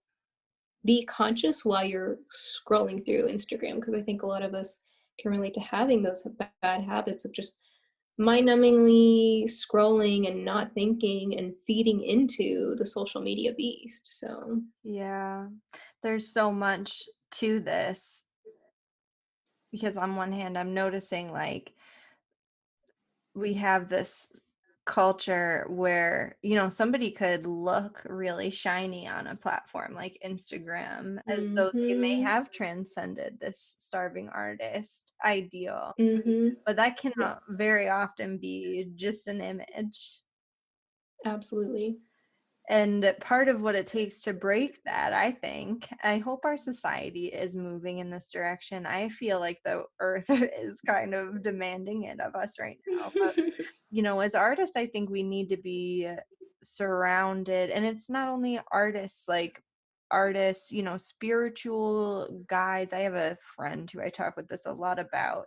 be conscious while you're scrolling through Instagram, because I think a lot of us can relate to having those bad habits of just mind-numbingly scrolling and not thinking and feeding into the social media beast. So, Yeah. There's so much to this because on one hand I'm noticing like we have this culture where somebody could look really shiny on a platform like Instagram as though they may mhm, have transcended this starving artist ideal, mhm, but that yeah, cannot very often be just an image. absolutely. And part of what it takes to break that, I hope our society is moving in this direction. I feel like the earth is kind of demanding it of us right now. But, as artists, I think we need to be surrounded. And it's not only artists, like artists, spiritual guides. I have a friend who I talk with this a lot about,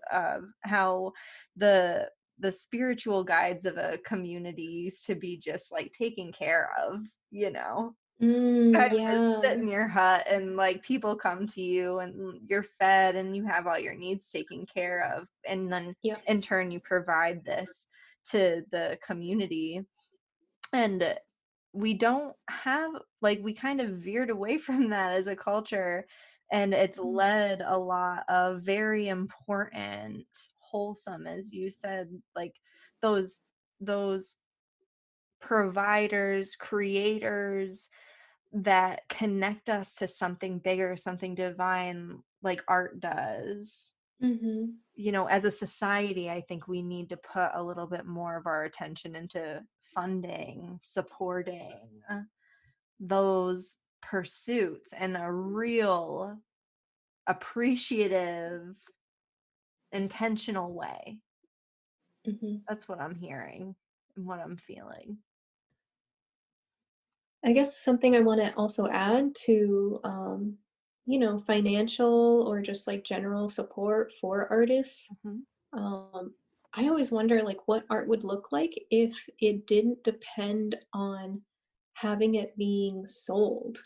how the the spiritual guides of a community used to be just like taken care of, kind of sit Yeah, in your hut and like people come to you and you're fed and you have all your needs taken care of. And then yep. in turn, you provide this to the community. And we don't have, like, we kind of veered away from that as a culture. And it's led a lot of very important, wholesome, as you said, like those providers, creators that connect us to something bigger, something divine, like art does. Mhm. As a society, I think we need to put a little bit more of our attention into funding, supporting those pursuits in a real, appreciative, intentional way. Mhm. That's what I'm hearing and what I'm feeling. I guess something I wanna also add to, financial or just, like, general support for artists. Mhm. um, I always wonder, like, what art would look like if it didn't depend on having it being sold.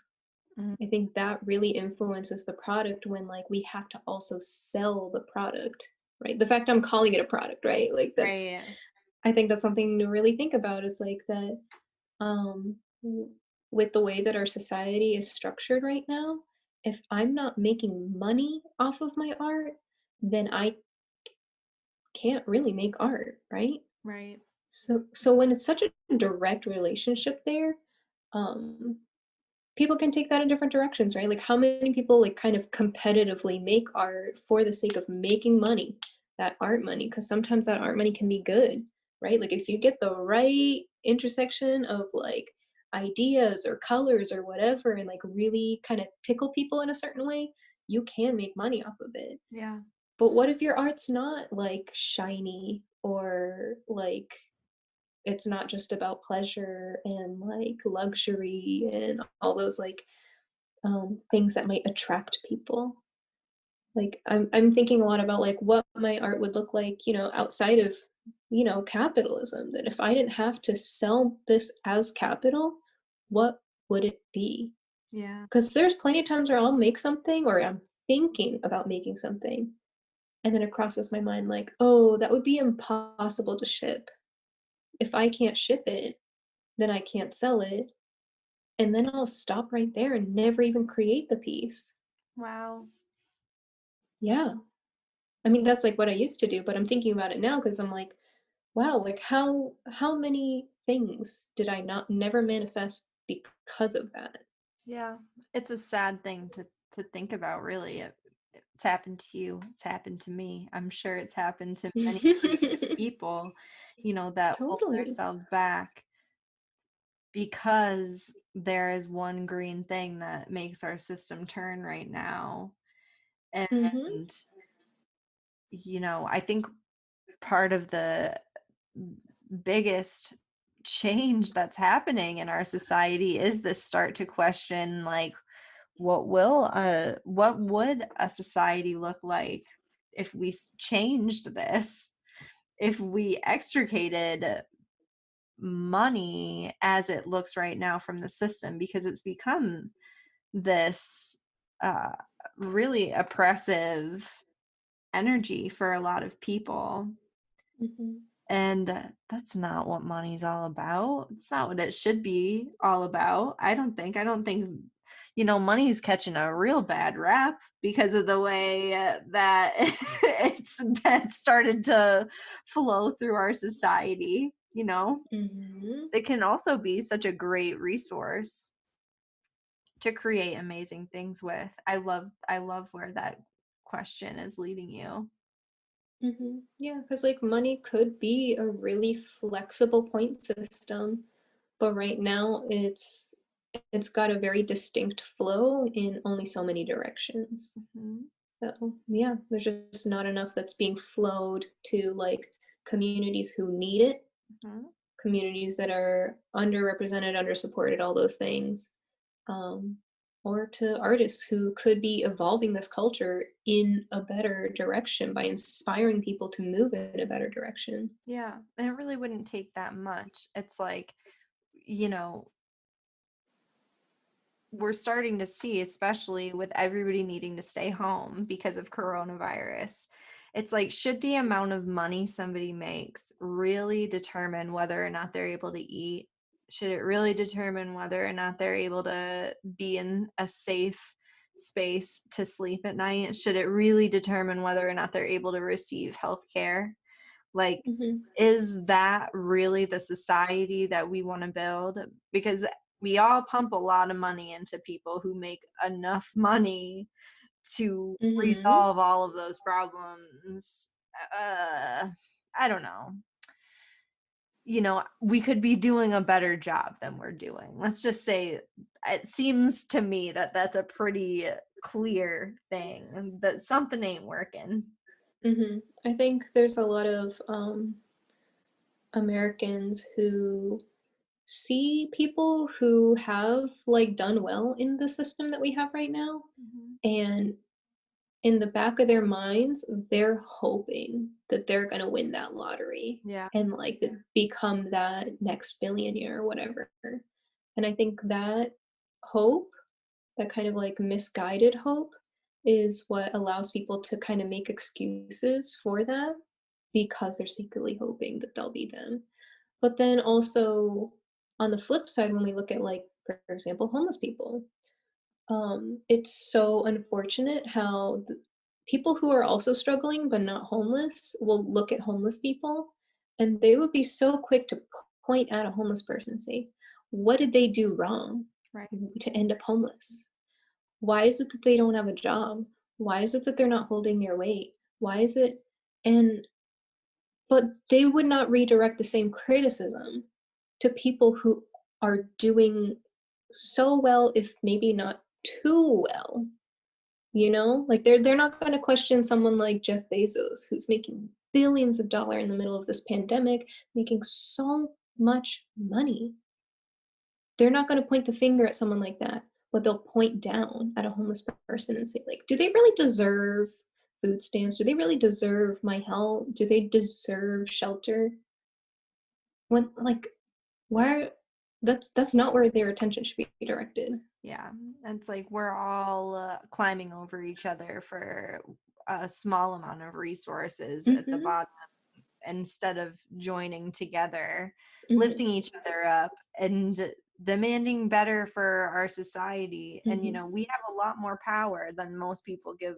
Mm, I think that really influences the product when, like, we have to also sell the product, right? The fact I'm calling it a product, right? Like, that's right. I think that's something to really think about is, like, that, w with the way that our society is structured right now, if I'm not making money off of my art, then I can't really make art, right? Right. So when it's such a direct relationship there, um, people can take that in different directions, right? Like, how many people, like, kind of competitively make art for the sake of making money, that art money? Because sometimes that art money can be good, right? Like, if you get the right intersection of, like, ideas or colors or whatever and, like, really kinda tickle people in a certain way, you can make money off of it. Yeah. But what if your art's not, like, shiny or, like, it's not just about pleasure and, like, luxury and all those, like, things that might attract people? Like, I'm thinking a lot about, like, what my art would look like, outside of, capitalism, that if I didn't have to sell this as capital, what would it be? Yeah. Because there's plenty of times where I'll make something or I'm thinking about making something, and then it crosses my mind like, "Oh, that would be impossible to ship. If I can't ship it, then I can't sell it." And then I'll stop right there and never even create the piece. Wow. Yeah. I mean, that's, like, what I used to do, but I'm thinking about it now because 'cause I'm like, "Wow, like, how many things did I not never manifest because of that?" Yeah. It's a sad thing to think about, really. It's happened to you. It's happened to me. I'm sure it's happened to many creative people, that hold Totally. themselves back because there is one green thing that makes our system turn right now. Mhm, And, I think part of the biggest change that's happening in our society is this start to question, like, what would a society look like if we changed this, if we extricated money as it looks right now from the system, because it's become this uh, really oppressive energy for a lot of people. mhm, And that's not what money's all about. It's not what it should be all about. I don't think money's catching a real bad rap because of the way that been started to flow through our society. mhm, It can also be such a great resource to create amazing things with. I love where that question is leading you. mhm. Yeah, because like, money could be a really flexible point system, but right now it's got a very distinct flow in only so many directions. Mhm, So, yeah, there's just not enough that's being flowed to, like, communities who need it, mhm. communities that are underrepresented, undersupported, all those things, um, or to artists who could be evolving this culture in a better direction by inspiring people to move in a better direction. Yeah, and it really wouldn't take that much. It's like, you know, we're starting to see, especially with everybody needing to stay home because of coronavirus. It's like, should the amount of money somebody makes really determine whether or not they're able to eat? Should it really determine whether or not they're able to be in a safe space to sleep at night? Should it really determine whether or not they're able to receive health care? Like, Mhm. is that really the society that we want to build? Because we all pump a lot of money into people who make enough money to Mhm. resolve all of those problems. Uh, I don't know. We could be doing a better job than we're doing. Let's just say it seems to me that that's a pretty clear thing that something ain't working. Mhm. I think there's a lot of Americans who see people who have like done well in the system that we have right now, Mhm. and in the back of their minds they're hoping that they're going to win that lottery Yeah. and like become that next billionaire or whatever. And I think that hope, that kind of like misguided hope, is what allows people to kind of make excuses for that because they're secretly hoping that they'll be them. But then also on the flip side, when we look at like, for example, homeless people, it's so unfortunate how people who are also struggling but not homeless will look at homeless people and they would be so quick to point at a homeless person and say, "What did they do wrong Right. to end up homeless? Why is it that they don't have a job? Why is it that they're not holding their weight? Why is it?" And but they would not redirect the same criticism to people who are doing so well, if maybe not too well, you know? Like they're not gonna question someone like Jeff Bezos, who's making billions of dollars in the middle of this pandemic, making so much money. They're not gonna point the finger at someone like that, but they'll point down at a homeless person and say, like, "Do they really deserve food stamps? Do they really deserve my help? Do they deserve shelter?" When like, why that's not where their attention should be directed. Yeah. It's like we're all climbing over each other for a small amount of resources at the Mhm, bottom instead of joining together, mhm, lifting each other up, and demanding better for our society. And, mhm, we have a lot more power than most people give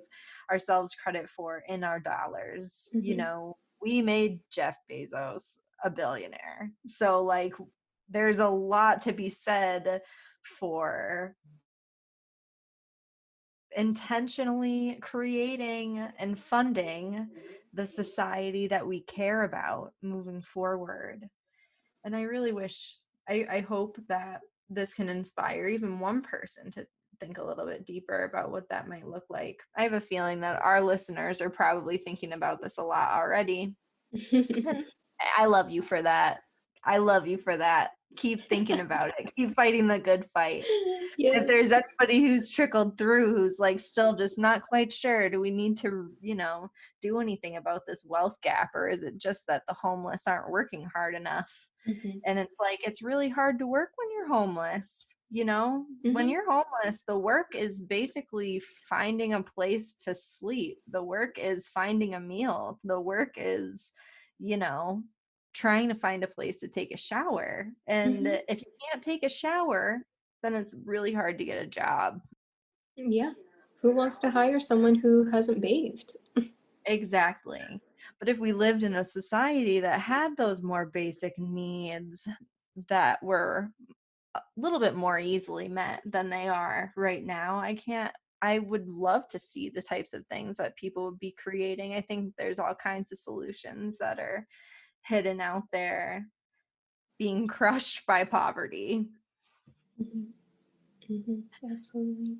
ourselves credit for in our dollars. mhm, We made Jeff Bezos a billionaire. So, like, there's a lot to be said for intentionally creating and funding the society that we care about moving forward. And I really wish, I hope that this can inspire even one person to think a little bit deeper about what that might look like. I have a feeling that our listeners are probably thinking about this a lot already. And I love you for that. I love you for that. Keep thinking about it. Keep fighting the good fight. If Yeah, there's anybody who's trickled through who's like still just not quite sure, do we need to, do anything about this wealth gap, or is it just that the homeless aren't working hard enough? mhm, And it's like it's really hard to work when you're homeless. When mhm, you're homeless, the work is basically finding a place to sleep. The work is finding a meal. The work is, you know, trying to find a place to take a shower. And mhm, if you can't take a shower, then it's really hard to get a job. yeah. Who wants to hire someone who hasn't bathed? Exactly. But if we lived in a society that had those more basic needs that were a little bit more easily met than they are right now, I would love to see the types of things that people would be creating. I think there's all kinds of solutions that are hidden out there being crushed by poverty. Mhm, mhm, absolutely.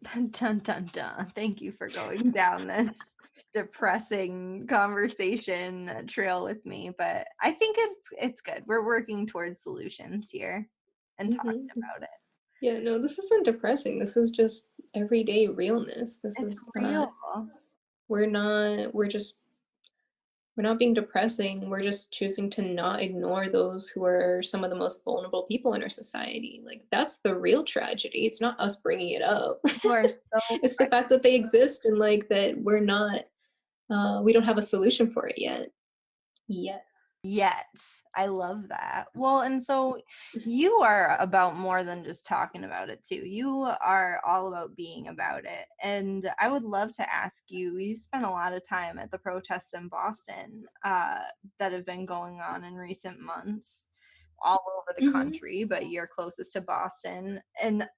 Dun dun dun. Thank you for going down this depressing conversation trail with me, but I think it's good. We're working towards solutions here and talking Mhm. about it. Yeah, no, this isn't depressing. This is just everyday realness. This It's is real. not, we're not being depressing. We're just choosing to not ignore those who are some of the most vulnerable people in our society. Like that's the real tragedy. It's not us bringing it up. You are so It's the right. fact that they exist and like that we don't have a solution for it yet. Yet. Yet. I love that. Well, and so you are about more than just talking about it too. You are all about being about it. And I would love to ask you, you spent a lot of time at the protests in Boston that have been going on in recent months all over the Hmm. country, but you're closest to Boston. And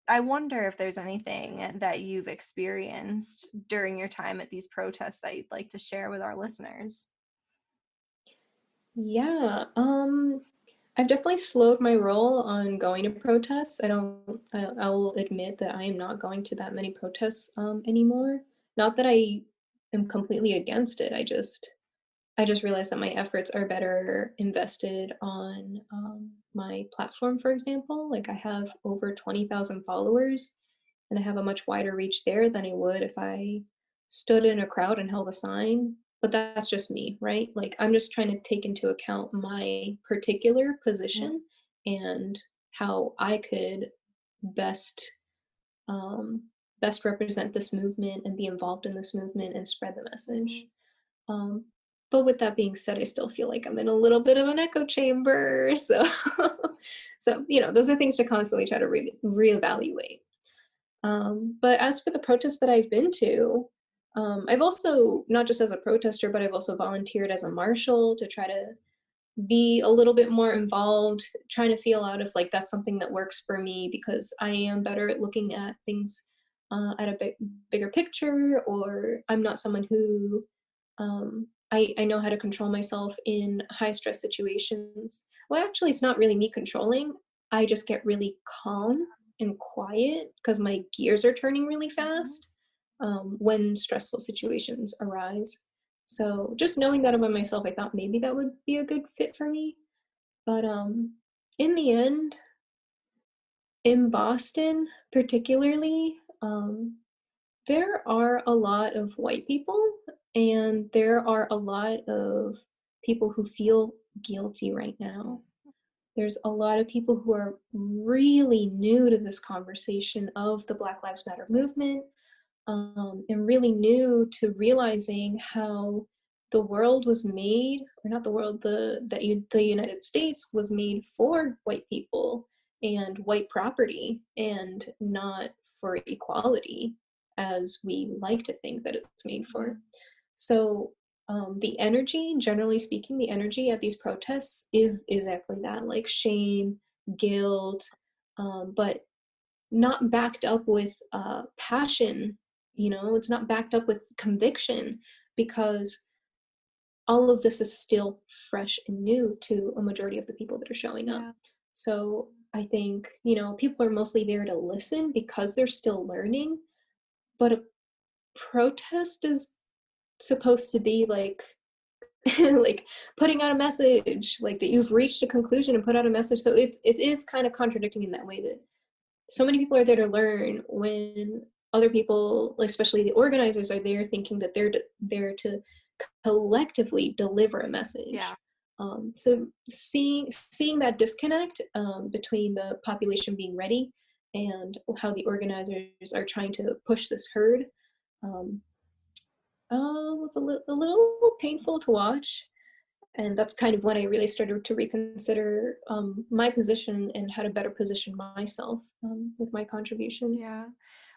I wonder if there's anything that you've experienced during your time at these protests that you'd like to share with our listeners. Yeah, I've definitely slowed my roll on going to protests. I'll admit that I am not going to that many protests anymore. Not that I am completely against it. I just realized that my efforts are better invested on my platform, for example. Like I have over 20,000 followers, and I have a much wider reach there than I would if I stood in a crowd and held a sign. But that's just me, right? Like I'm just trying to take into account my particular Yeah. position and how I could best um, best represent this movement and be involved in this movement and spread the message. Um, but with that being said, I still feel like I'm in a little bit of an echo chamber. So, so those are things to constantly try to reevaluate. But as for the protests that I've been to, I've also not just as a protester, but I've also volunteered as a marshal to try to be a little bit more involved, trying to feel out if like that's something that works for me because I am better at looking at things at a bigger picture, or I'm not someone who I know how to control myself in high stress situations. Well, actually, it's not really me controlling. I just get really calm and quiet because my gears are turning really Mhm. fast when stressful situations arise. So just knowing that about myself, I thought maybe that would be a good fit for me. But in the end, in Boston particularly, there are a lot of white people, and there are a lot of people who feel guilty right now. There's a lot of people who are really new to this conversation of the Black Lives Matter movement, and really new to realizing how the world was made, or not the world, the United States was made for white people and white property, and not for equality, as we like to think that it's made for. Mhm. So the energy, generally speaking, the energy at these protests is exactly that, like shame, guilt, but not backed up with passion. It's not backed up with conviction because all of this is still fresh and new to a majority of the people that are showing up. Yeah. So I think, people are mostly there to listen because they're still learning, but a protest is supposed to be like like putting out a message, like that you've reached a conclusion and put out a message. So it is kind of contradicting in that way, that so many people are there to learn when other people, especially the organizers, are there thinking that they're there to collectively deliver a Yeah. message. So seeing that disconnect between the population being ready and how the organizers are trying to push this herd um, was a little painful to watch. And that's kind of when I really started to reconsider my position and how to better position myself with my contributions. Yeah.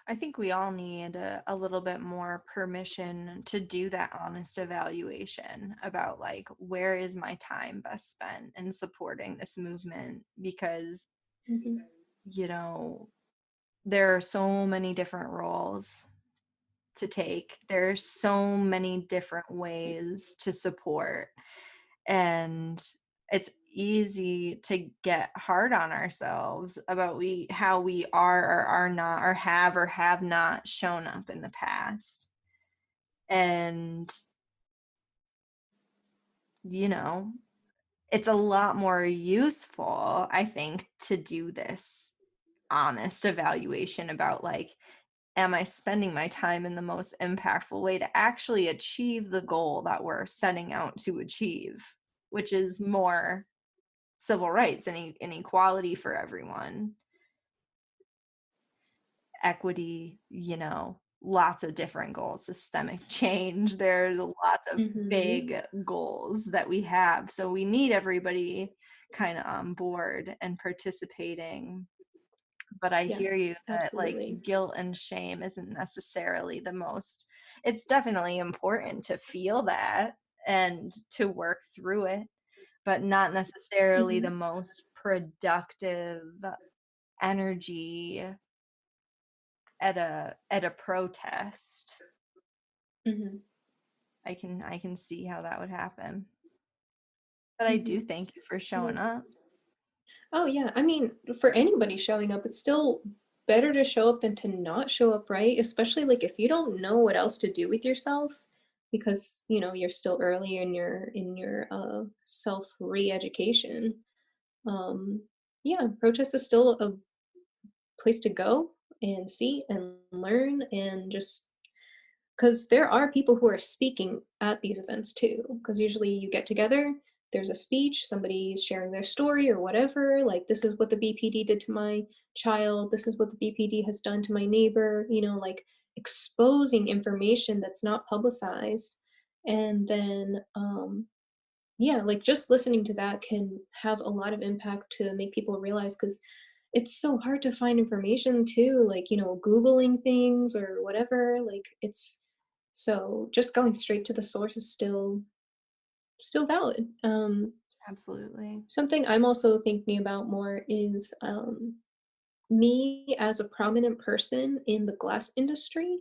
I think we all need a little bit more permission to do that honest evaluation about like where is my time best spent in supporting this movement, because Hmm. you know there are so many different roles to take. There's so many different ways to support, and it's easy to get hard on ourselves about how we are or are not or have not shown up in the past. And you know it's a lot more useful, I think, to do this honest evaluation about like, am I spending my time in the most impactful way to actually achieve the goal that we're setting out to achieve, which is more civil rights and equality for everyone, equity, lots of different goals, systemic change. There's lots of Mm-hmm. big goals that we have. So we need everybody kind of on board and participating. But I Yeah, hear you that like absolutely. guilt and shame isn't necessarily the most, it's definitely important to feel that and to work through it, but not necessarily the Mm-hmm. most productive energy at a protest. Mm-hmm. I can see how that would happen. But I do Mm-hmm. thank you for Yeah. showing up. Oh yeah, I mean, for anybody showing up, it's still better to show up than to not show up, right? Especially like if you don't know what else to do with yourself because, you're still early in your self re-education. Um yeah, protest is still a place to go and see and learn and just because there are people who are speaking at these events too. Because usually you get together, there's a speech, somebody's sharing their story or whatever. Like, this is what the BPD did to my child. This is what the BPD has done to my neighbor, like exposing information that's not publicized. And then, yeah, like just listening to that can have a lot of impact to make people realize because it's so hard to find information too, like, Googling things or whatever. Like it's so just going straight to the source is still valid. Absolutely. Something I'm also thinking about more is me as a prominent person in the glass industry.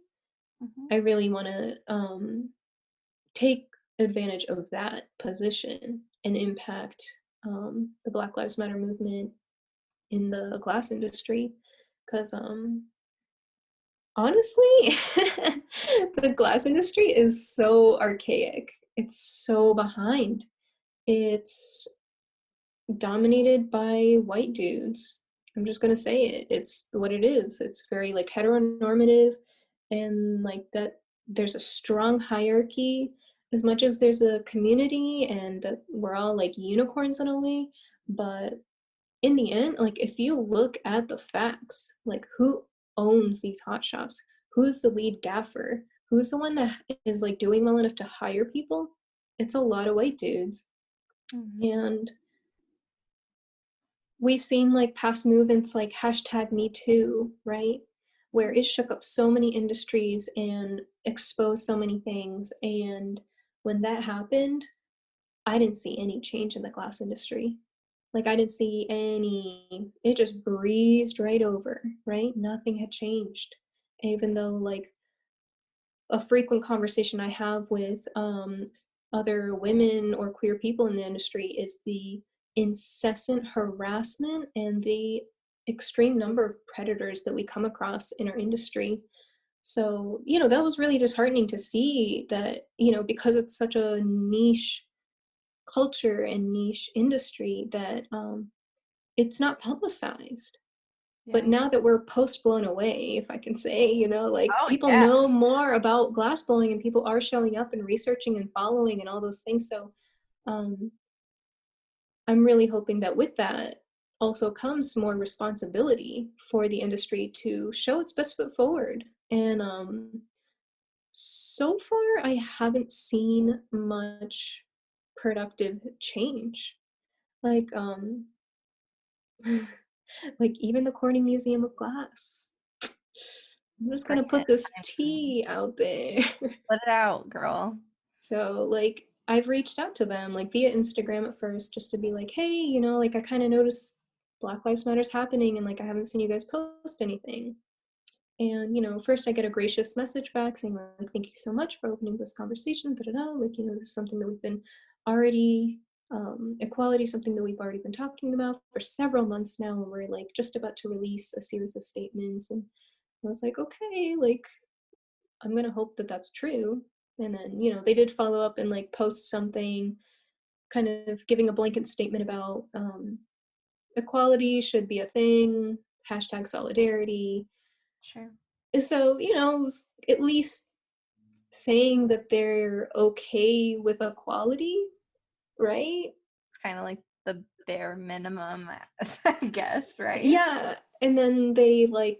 Hmm. I really want to take advantage of that position and impact the Black Lives Matter movement in the glass industry because honestly, the glass industry is so archaic. It's so behind. It's dominated by white dudes. I'm just gonna say it. It's what it is. It's very like heteronormative and like that there's a strong hierarchy as much as there's a community and that we're all like unicorns in a way, but in the end, like if you look at the facts, like who owns these hot shops? Who's the lead gaffer? Who's the one that is like doing well enough to hire people? It's a lot of white dudes. Hmm. And we've seen like past movements like hashtag Me Too, right? Where it shook up so many industries and exposed so many things. And when that happened, I didn't see any change in the glass industry. Like I didn't see any, it just breezed right over, right? Nothing had changed. Even though like a frequent conversation I have with other women or queer people in the industry is the incessant harassment and the extreme number of predators that we come across in our industry. So, that was really disheartening to see that, because it's such a niche culture and niche industry that it's not publicized. But Yeah. now that we're post blown away, if I can say, like Oh people yeah. know more about glass blowing and people are showing up and researching and following and all those things. So um, I'm really hoping that with that also comes more responsibility for the industry to show its best foot forward. And so far, I haven't seen much productive change. Like, like even the Corning Museum of Glass. I'm just Bring gonna it. put this I mean, tea out there. let it out, girl. So, like, I've reached out to them, like, via Instagram at first, just to be like, hey, like, I kind of noticed Black Lives Matter's happening, and, like, I haven't seen you guys post anything. And, first I get a gracious message back saying, like, thank you so much for opening this conversation, da da da. Like, this is something that we've been already, equality, something that we've already been talking about for several months now, and we're, like, just about to release a series of statements. And I was like, okay, like, I'm gonna hope that that's true. And then, they did follow up and like post something kind of giving a blanket statement about equality should be a thing, hashtag solidarity. Sure. So, at least saying that they're okay with equality, right? It's kind of like the bare minimum, I guess, right? Yeah. And then they like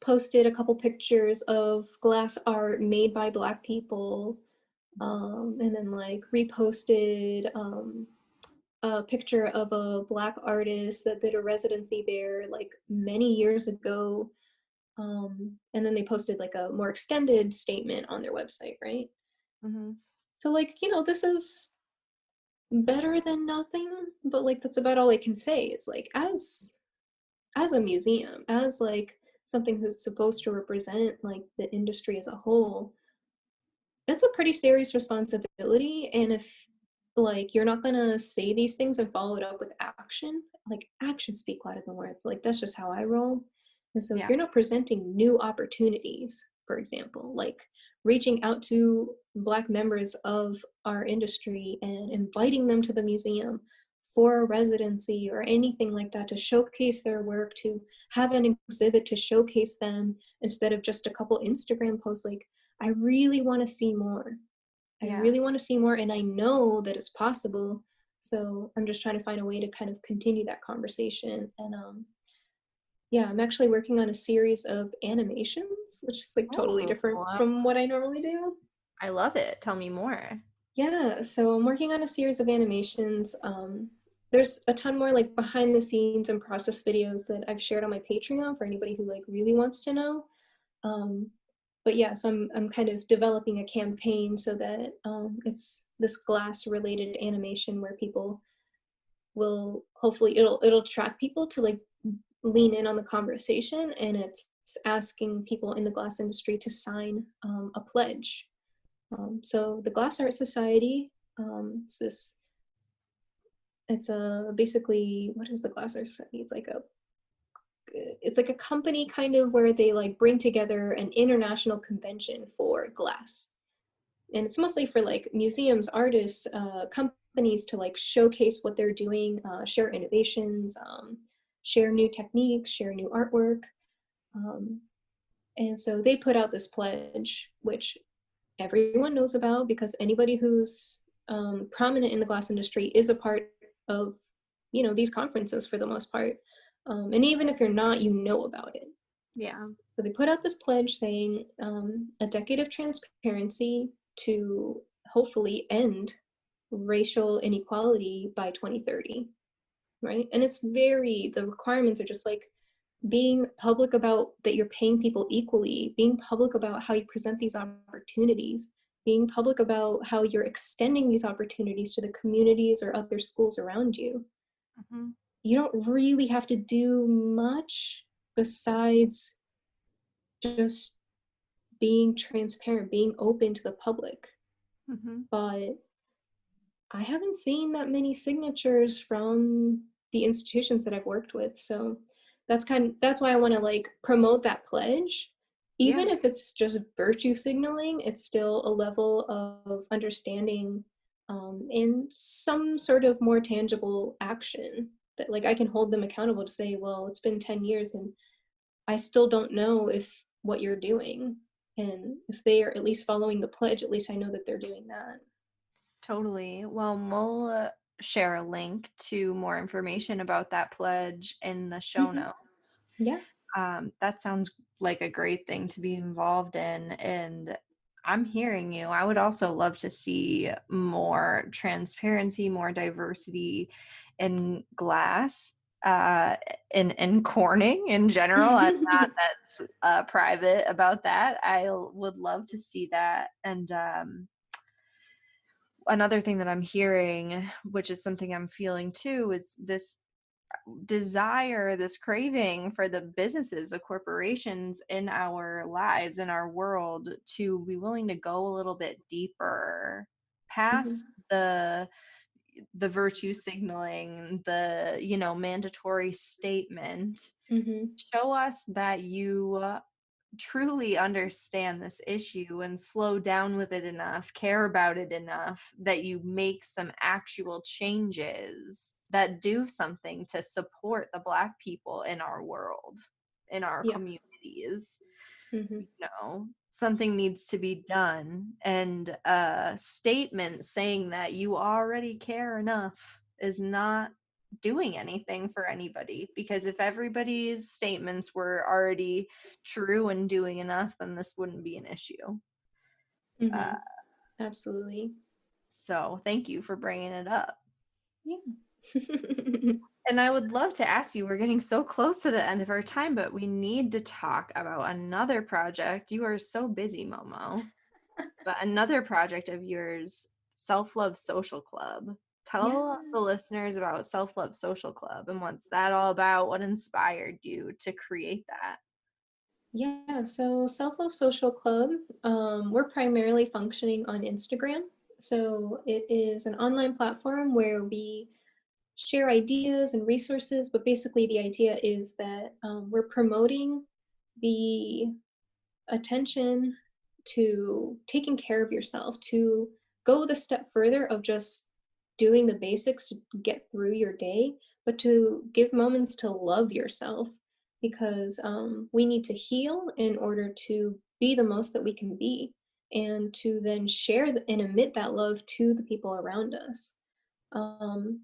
posted a couple pictures of glass art made by Black people, and then like reposted a picture of a Black artist that did a residency there like many years ago. And then they posted like a more extended statement on their website, right? Mhm. So like, this is better than nothing, but like that's about all I can say. Is like as a museum, as like something who's supposed to represent like the industry as a whole, it's a pretty serious responsibility. And if like you're not gonna say these things and follow it up with action, like actions speak louder than words. Like that's just how I roll. And so if Yeah. you're not presenting new opportunities, for example, like reaching out to Black members of our industry and inviting them to the museum for a residency or anything like that to showcase their work, to have an exhibit to showcase them instead of just a couple Instagram posts, like I really want to see more. I Yeah. really want to see more, and I know that it's possible. So I'm just trying to find a way to kind of continue that conversation. And yeah, I'm actually working on a series of animations, which is like totally Oh, different well, from what I normally do. I love it. Tell me more. Yeah, so I'm working on a series of animations. There's a ton more like behind the scenes and process videos that I've shared on my Patreon for anybody who like really wants to know. Um, but yeah, so I'm kind of developing a campaign so that it's this glass related animation where people will hopefully it'll attract people to like lean in on the conversation, and it's asking people in the glass industry to sign a pledge. So the Glass Art Society, it's this it's a basically, what is the Glass Art Society? It's like a company kind of where they like bring together an international convention for glass, and it's mostly for like museums, artists, companies to like showcase what they're doing, share innovations, share new techniques, share new artwork. um, and so they put out this pledge which everyone knows about because anybody who's prominent in the glass industry is a part of these conferences for the most part. And even if you're not, you know about it. Yeah. So they put out this pledge saying a decade of transparency to hopefully end racial inequality by 2030, right? And the requirements are just like being public about that you're paying people equally, being public about how you present these opportunities, being public about how you're extending these opportunities to the communities or other schools around you. Mhm. You don't really have to do much besides just being transparent, being open to the public. Mhm. But I haven't seen that many signatures from the institutions that I've worked with. So that's why I want to like promote that pledge. Yeah. Even if it's just virtue signaling, it's still a level of understanding, and some sort of more tangible action that like I can hold them accountable to say, well, it's been 10 years and I still don't know if what you're doing. And if they are at least following the pledge, at least I know that they're doing that. Totally. Well, we'll share a link to more information about that pledge in the show Hmm. notes. Yeah. That sounds like a great thing to be involved in. And I'm hearing you. I would also love to see more transparency, more diversity in glass, uh, in Corning in general. I'm not that's private about that. I would love to see that. And another thing that I'm hearing, which is something I'm feeling too, is this desire, this craving for the businesses, the corporations in our lives, in our world, to be willing to go a little bit deeper Hmm. past the virtue signaling, the mandatory statement. Hmm. Show us that you truly understand this issue and slow down with it enough, care about it enough that you make some actual changes that do something to support the Black people in our world, in our Yeah. communities. Hmm. Something needs to be done. And a statement saying that you already care enough is not doing anything for anybody, because if everybody's statements were already true and doing enough, then this wouldn't be an issue. Mm-hmm. Uh, Absolutely. so thank you for bringing it up. Yeah. And I would love to ask you, we're getting so close to the end of our time, but we need to talk about another project. You are so busy, Momo. But another project of yours, Self Love Social Club. Yeah. Tell the listeners about Self Love Social Club and what's that all about? What inspired you to create that? Yeah, so Self Love Social Club, we're primarily functioning on Instagram. So it is an online platform where we share ideas and resources, but basically the idea is that we're promoting the attention to taking care of yourself, to go the step further of just doing the basics to get through your day, but to give moments to love yourself because we need to heal in order to be the most that we can be and to then share and emit that love to the people around us. Um,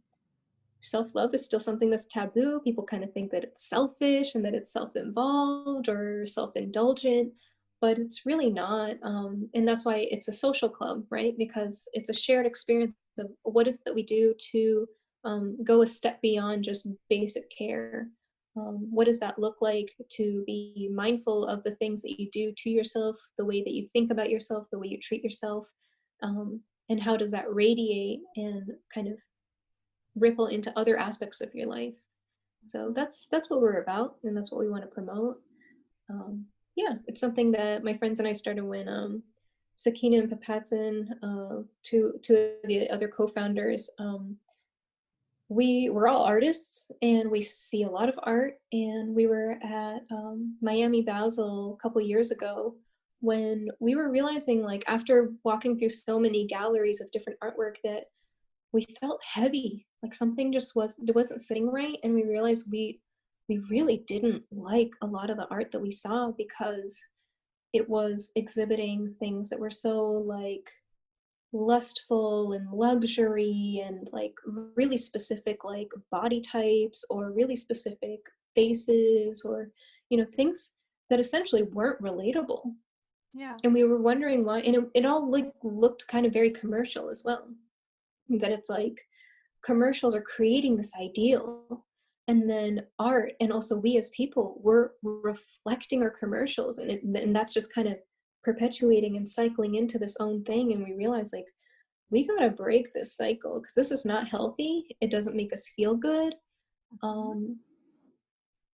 Self love is still something that's taboo. People kind of think that it's selfish and that it's self involved or self indulgent, but it's really not. And that's why it's a social club, right? Because it's a shared experience of what is it that we do to go a step beyond just basic care. What does that look like to be mindful of the things that you do to yourself, the way that you think about yourself, the way you treat yourself? And how does that radiate and kind of ripple into other aspects of your life. So that's what we're about, and that's what we want to promote. Um, yeah, it's something that my friends and I started when Sakina and Papatson, two of the other co-founders, we were all artists and we see a lot of art. And we were at Miami Basel a couple years ago when we were realizing, like, after walking through so many galleries of different artwork, that we felt heavy, like something just wasn't sitting right, and we realized we really didn't like a lot of the art that we saw because it was exhibiting things that were so like lustful and luxury and like really specific like body types or really specific faces or things that essentially weren't relatable. Yeah. And we were wondering why, and it all like looked kind of very commercial as well, that it's like commercials are creating this ideal, and then art and also we as people were reflecting our commercials, and that's just kind of perpetuating and cycling into this own thing. And we realize, like, we gotta break this cycle because this is not healthy. It doesn't make us feel good. um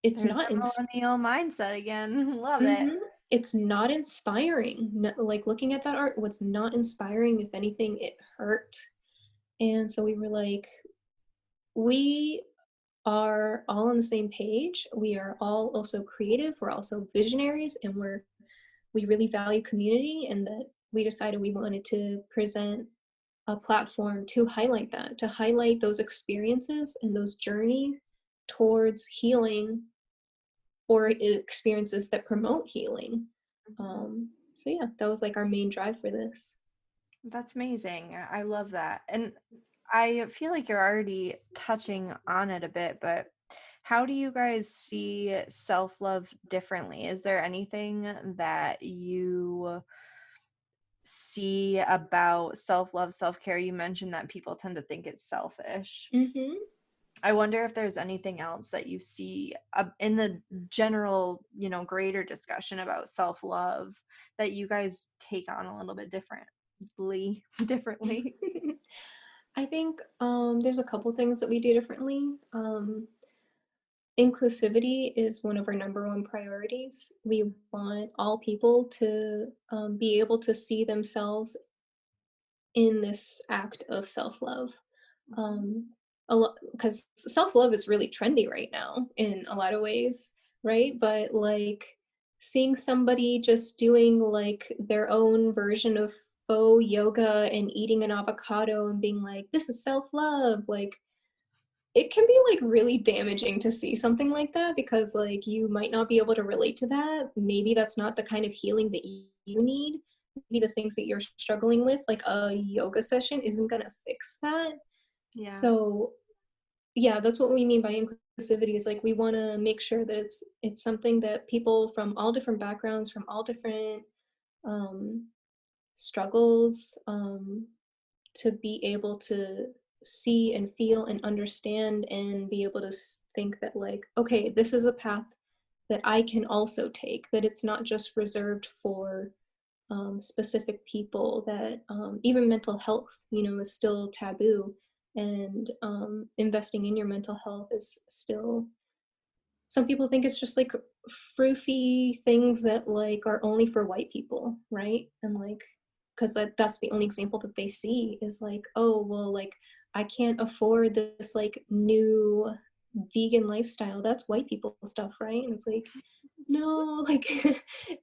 it's There's not the millennial mindset again. Love it. mm-hmm. It's not inspiring. No, like looking at that art, what's not inspiring, if anything, it hurt. And so we were like, we are all on the same page. We are all also creative. We're also visionaries, and we really value community. And that we decided we wanted to present a platform to highlight that, to highlight those experiences and those journeys towards healing or experiences that promote healing. So yeah, that was like our main drive for this. That's amazing. I love that. And I feel like you're already touching on it a bit, but how do you guys see self love differently? Is there anything that you see about self love, self care? You mentioned that people tend to think it's selfish. Mm-hmm. I wonder if there's anything else that you see in the general, greater discussion about self love that you guys take on a little bit differently. Differently. I think there's a couple things that we do differently. Inclusivity is one of our number one priorities. We want all people to be able to see themselves in this act of self love. Um, a lot because self love is really trendy right now in a lot of ways, right? But like seeing somebody just doing like their own version of faux yoga and eating an avocado and being like, this is self love, like it can be like really damaging to see something like that because like you might not be able to relate to that. Maybe that's not the kind of healing that you need. Maybe the things that you're struggling with, like a yoga session, isn't going to fix that. Yeah. So yeah, that's what we mean by inclusivity is like we want to make sure that it's something that people from all different backgrounds, from all different um, struggles, to be able to see and feel and understand and be able to think that like, okay, this is a path that I can also take, that it's not just reserved for specific people, that even mental health, is still taboo, and investing in your mental health is still, some people think it's just like froofy things that like are only for white people, right? And like, because that's the only example that they see is like, oh well, like I can't afford this like new vegan lifestyle, that's white people stuff, right? And it's like, no, like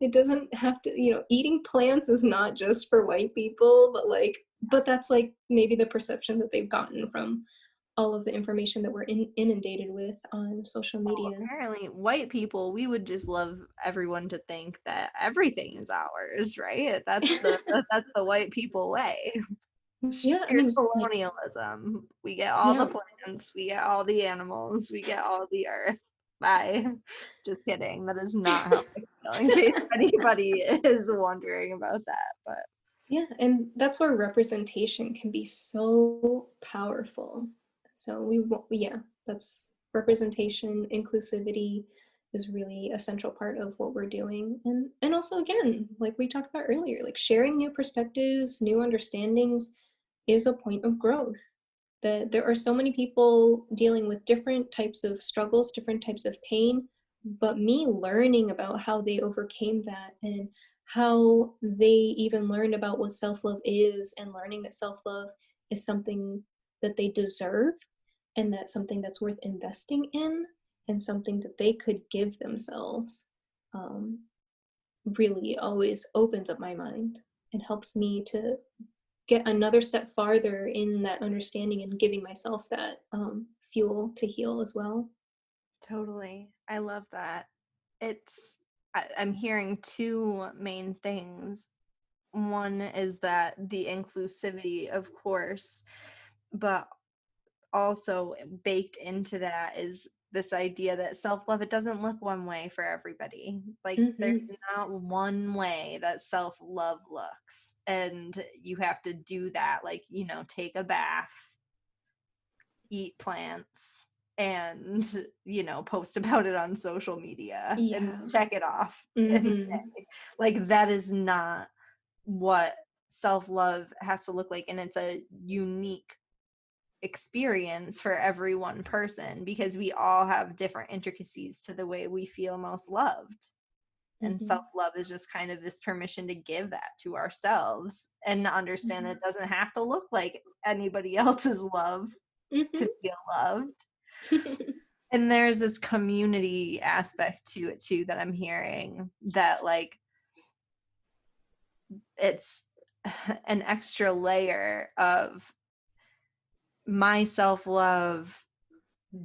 it doesn't have to, eating plants is not just for white people, but like, but that's like maybe the perception that they've gotten from all of the information that we're inundated with on social Well, media. apparently, white people, we would just love everyone to think that everything is ours, right? That's the white people way. Yeah, I Sheer mean, like, colonialism. We get all the yeah, plants, we get all the animals, we get all the earth. Bye. Just kidding. That is not how I feel, in case anybody is wondering about that. But yeah, and that's where representation can be so powerful. So yeah, that's representation, inclusivity is really a central part of what we're doing. And also again, like we talked about earlier, like sharing new perspectives, new understandings is a point of growth. That there are so many people dealing with different types of struggles, different types of pain, but me learning about how they overcame that and how they even learned about what self-love is, and learning that self-love is something that they deserve, and that's something that's worth investing in, and something that they could give themselves, um, really always opens up my mind and helps me to get another step farther in that understanding and giving myself that fuel to heal as well. totally. I love that. I'm hearing two main things. One is that the inclusivity, of course, but also baked into that is this idea that self-love, it doesn't look one way for everybody. Like Mm-hmm. there's not one way that self-love looks, and you have to do that, like, take a bath, eat plants, and post about it on social media and Yeah. check it off and Mm-hmm. like that is not what self-love has to look like, and it's a unique experience for every one person because we all have different intricacies to the way we feel most loved. And Mm-hmm. self-love is just kind of this permission to give that to ourselves and understand that it doesn't have to look like anybody else's love to Mm-hmm. feel loved. Mm-hmm. And there's this community aspect to it too that I'm hearing, that like it's an extra layer of my self-love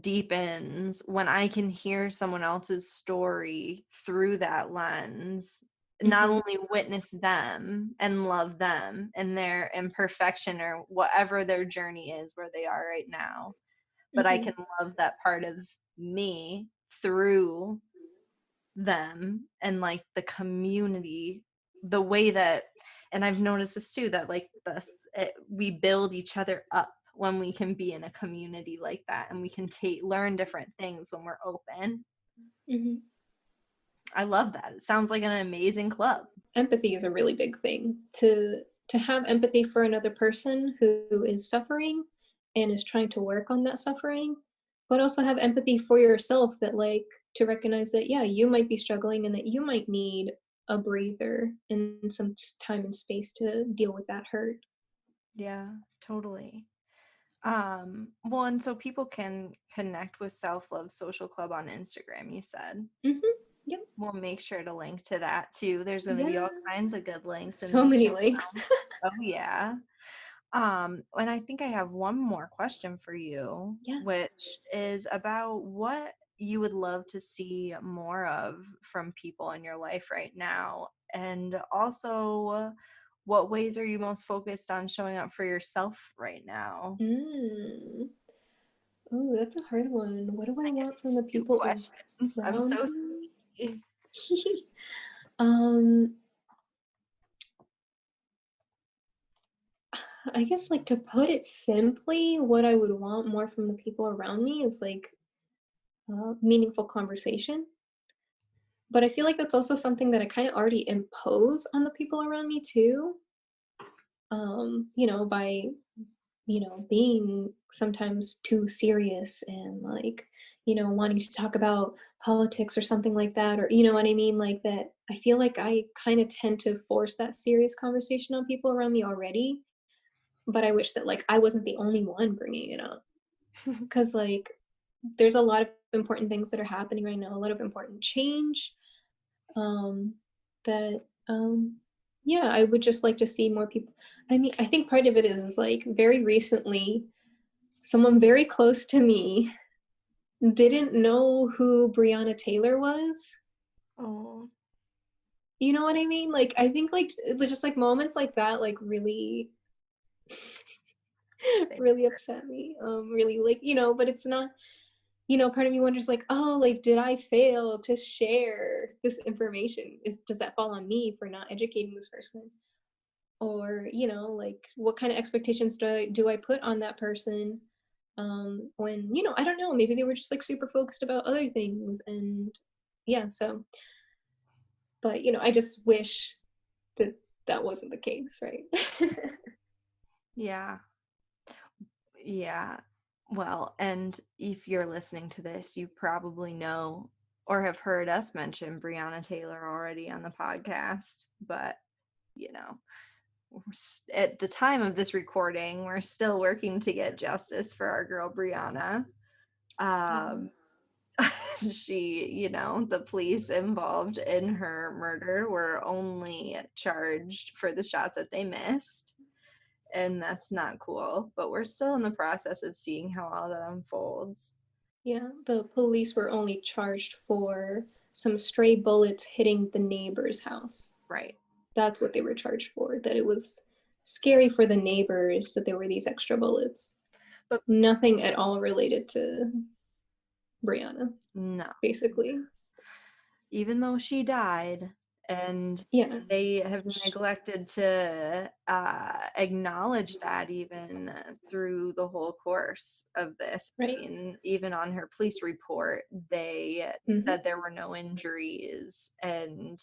deepens when I can hear someone else's story through that lens, not Mm-hmm. only witness them and love them and their imperfection or whatever their journey is where they are right now, but I Mm-hmm. can love that part of me through them and like the community, the way that, and I've noticed this too, that like we build each other up when we can be in a community like that, and we can learn different things when we're open. Mm-hmm. I love that. It sounds like an amazing club. Empathy is a really big thing. To have empathy for another person who is suffering and is trying to work on that suffering, but also have empathy for yourself, that like to recognize that yeah, you might be struggling and that you might need a breather and some time and space to deal with that hurt. Yeah, totally. Well, and so people can connect with Self Love Social Club on Instagram, you said. Mm-hmm. Yep. We'll make sure to link to that too. There's going to be all kinds Yes. of good links in So the many show links. notes. Oh yeah. And I think I have one more question for you, Yes. which is about what you would love to see more of from people in your life right now. And also, what ways are you most focused on showing up for yourself right now? Mm. Oh, that's a hard one. What do I I guess want from the it's two people questions. I'm around so me? sneaky. Um, I guess like to put it simply, what I would want more from the people around me is like meaningful conversation. But I feel like that's also something that I kind of already impose on the people around me too. By being sometimes too serious and like, wanting to talk about politics or something like that, or you know what I mean? Like that, I feel like I kind of tend to force that serious conversation on people around me already. But I wish that like I wasn't the only one bringing it up. Cause like there's a lot of important things that are happening right now, a lot of important change um, that yeah, I would just like to see more people. I mean, I think part of it is like very recently someone very close to me didn't know who Breonna Taylor was. Oh, You know what I mean? Like I think like just like moments like that like really they- really upset me. Really like, but it's not, part of me wonders like, oh, like did I fail to share this information? Does that fall on me for not educating this person? Or like what kind of expectations do I put on that person when I don't know, maybe they were just like super focused about other things, and yeah, so but I just wish that that wasn't the case, right? yeah. Yeah. Well, and if you're listening to this, you probably know or have heard us mention Breonna Taylor already on the podcast. But, you know, at the time of this recording, we're still working to get justice for our girl Breonna. Yeah, Um, she, the police involved in her murder were only charged for the shot that they missed, and that's not cool. But we're still in the process of seeing how all that unfolds. yeah, the police were only charged for some stray bullets hitting the neighbor's house. Right. That's what they were charged for, that it was scary for the neighbors that there were these extra bullets. But Nothing at all related to Brianna, no, basically. even though she died, and Yeah. they have neglected to acknowledge that even through the whole course of this. I Right. mean, even on her police report, they Hmm. said there were no injuries, and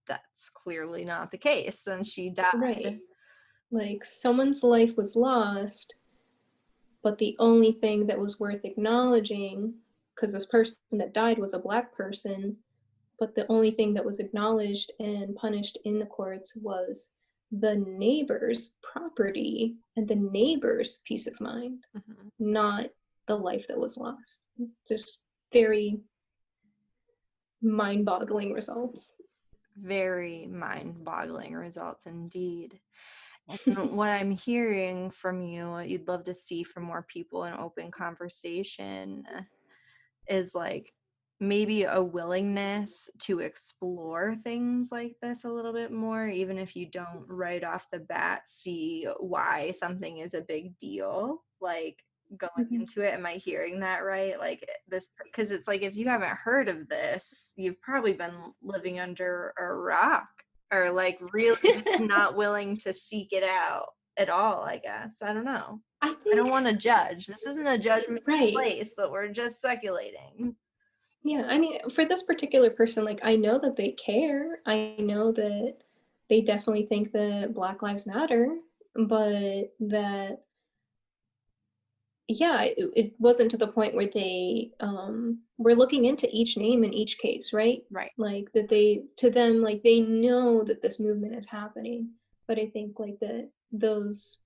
that's clearly not the case. And she Right. died. Like someone's life was lost, but the only thing that was worth acknowledging, because this person that died was a black person, but the only thing that was acknowledged and punished in the courts was the neighbor's property and the neighbor's peace of mind, Mhm. not the life that was lost. Just very mind boggling results. Very mind boggling results indeed. And what I'm hearing from you, what you'd love to see from more people in open conversation is like maybe a willingness to explore things like this a little bit more, even if you don't right off the bat see why something is a big deal. Like going Mhm. into it, am I hearing that right? Like this, because it's like if you haven't heard of this, you've probably been living under a rock, or like really just not willing to seek it out at all, I guess. I don't know. I I don't think, want to judge. This isn't a judgment right. place, but we're just speculating. Yeah, I mean, for this particular person, like, I know that they care. I know that they definitely think that Black Lives Matter, but that, yeah, it wasn't to the point where they were looking into each name in each case, right? Right. Like, that they, to them, like, they know that this movement is happening. But I think, like, that those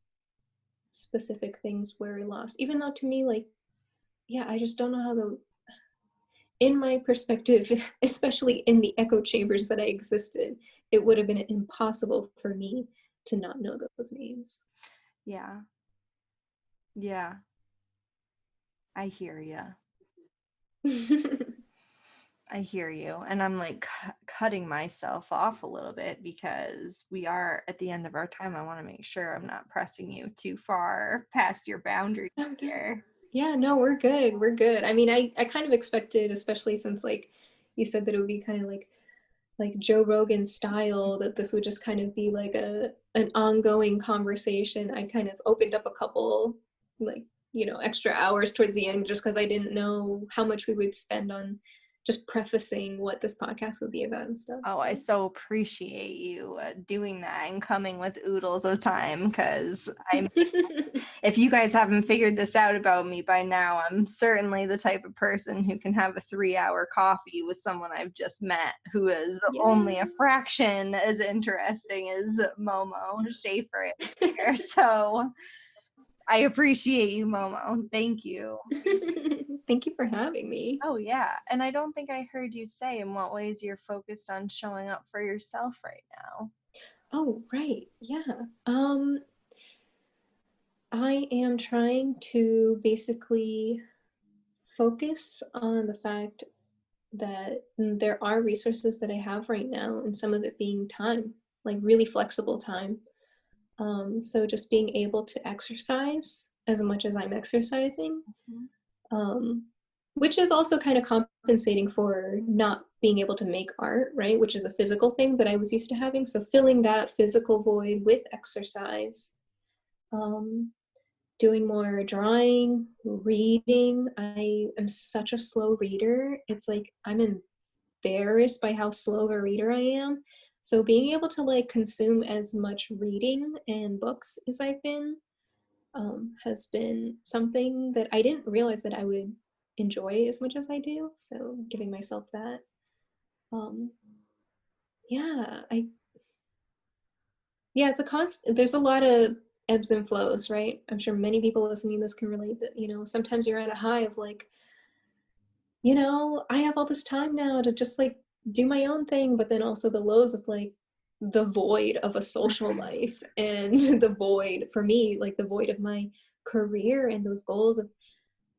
specific things were lost. Even though to me, like, yeah, I just don't know how the in my perspective, especially in the echo chambers that I existed, it would have been impossible for me to not know those names. Yeah. Yeah. I hear you. I hear you. And I'm like cutting myself off a little bit because we are at the end of our time. I want to make sure I'm not pressing you too far past your boundaries Oh, no. here. Yeah, no, we're good. We're good. I mean, I kind of expected, especially since like you said that it would be kind of like Joe Rogan style, that this would just kind of be like a an ongoing conversation. I kind of opened up a couple like, extra hours towards the end just because I didn't know how much we would spend on just prefacing what this podcast would be about and stuff. Oh, I So so appreciate you doing that and coming with oodles of time because I if you guys haven't figured this out about me by now, I'm certainly the type of person who can have a 3-hour coffee with someone I've just met who is only a yes. fraction as interesting as Momo Schafer is here. So I appreciate you, Momo. Thank you. Thank you for having me. Oh, yeah. And I don't think I heard you say in what ways you're focused on showing up for yourself right now. Oh, right. Yeah. I am trying to basically focus on the fact that there are resources that I have right now, and some of it being time, like really flexible time. So just being able to exercise as much as I'm exercising, Mhm. um, which is also kind of compensating for not being able to make art, right? Which is a physical thing that I was used to having. So filling that physical void with exercise, um, doing more drawing, reading. I am such a slow reader. It's like I'm embarrassed by how slow of a reader I am. So being able to like consume as much reading and books as I've been, has been something that I didn't realize that I would enjoy as much as I do. So giving myself that. Um, yeah, it's a constant. There's a lot of ebbs and flows, right? I'm sure many people listening to this can relate that, sometimes you're at a high of like, I have all this time now to just like do my own thing, but then also the lows of like the void of a social life and the void for me, like the void of my career and those goals of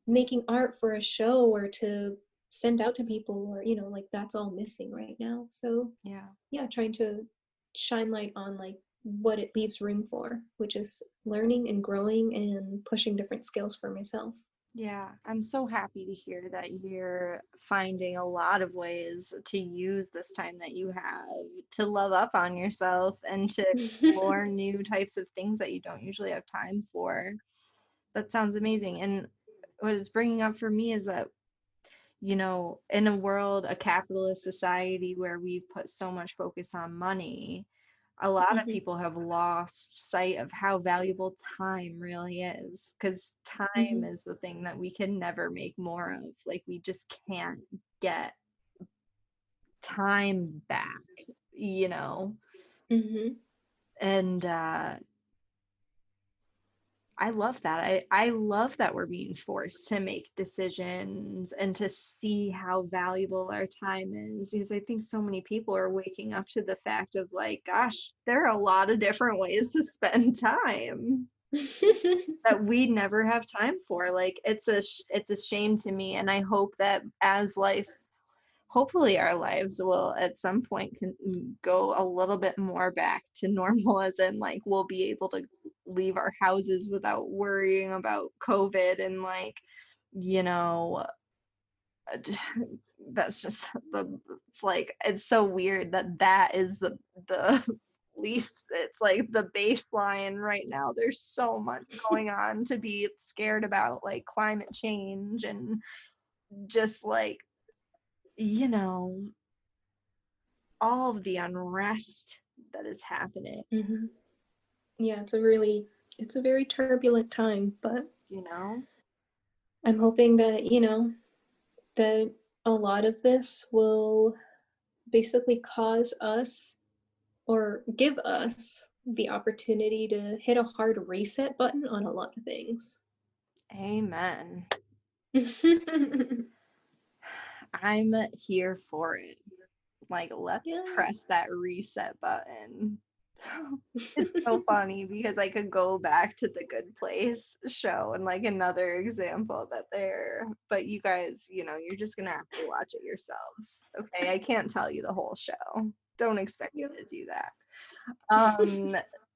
making art for a show or to send out to people or, like that's all missing right now. So, Yeah. yeah, trying to shine light on like what it leaves room for, which is learning and growing and pushing different skills for myself. Yeah, I'm so happy to hear that you're finding a lot of ways to use this time that you have to love up on yourself and to explore new types of things that you don't usually have time for. That sounds amazing. And what it's bringing up for me is that, in a world, a capitalist society where we've put so much focus on money, a lot of Mm-hmm. people have lost sight of how valuable time really is because time Mm-hmm. is the thing that we can never make more of. Like, we just can't get time back, you know? Mm-hmm. And I love that. I love that we're being forced to make decisions and to see how valuable our time is because I think so many people are waking up to the fact of like, gosh, there are a lot of different ways to spend time that we never have time for. Like it's a shame to me, and I hope that as life hopefully our lives will at some point can go a little bit more back to normal as in like we'll be able to leave our houses without worrying about covid and like you know that's just the it's like it's so weird that that is the least it's like the baseline right now. There's so much going on to be scared about, like climate change and just like you know all of the unrest that is happening, Mm-hmm. Yeah, it's a very turbulent time, but you know? I'm hoping that, that a lot of this will basically cause us or give us the opportunity to hit a hard reset button on a lot of things. Amen. I'm here for it. Like, let's Yeah. press that reset button. It's so funny because I could go back to the Good Place show and like another example that there, but you guys, you're just gonna have to watch it yourselves. Okay, I can't tell you the whole show. Don't expect me Yep. to do that. Um,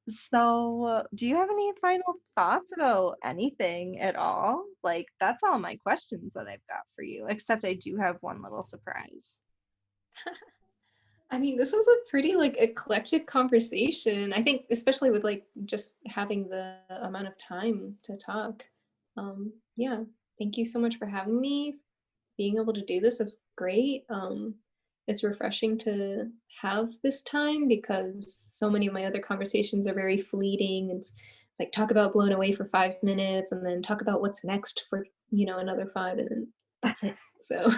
So, do you have any final thoughts about anything at all? Like, that's all my questions that I've got for you, except I do have one little surprise. I mean, this was a pretty like eclectic conversation. I think especially with like just having the amount of time to talk. Yeah, thank you so much for having me. Being able to do this is great. It's refreshing to have this time because so many of my other conversations are very fleeting. It's like talk about blown away for 5 minutes and then talk about what's next for, another five and then that's it. So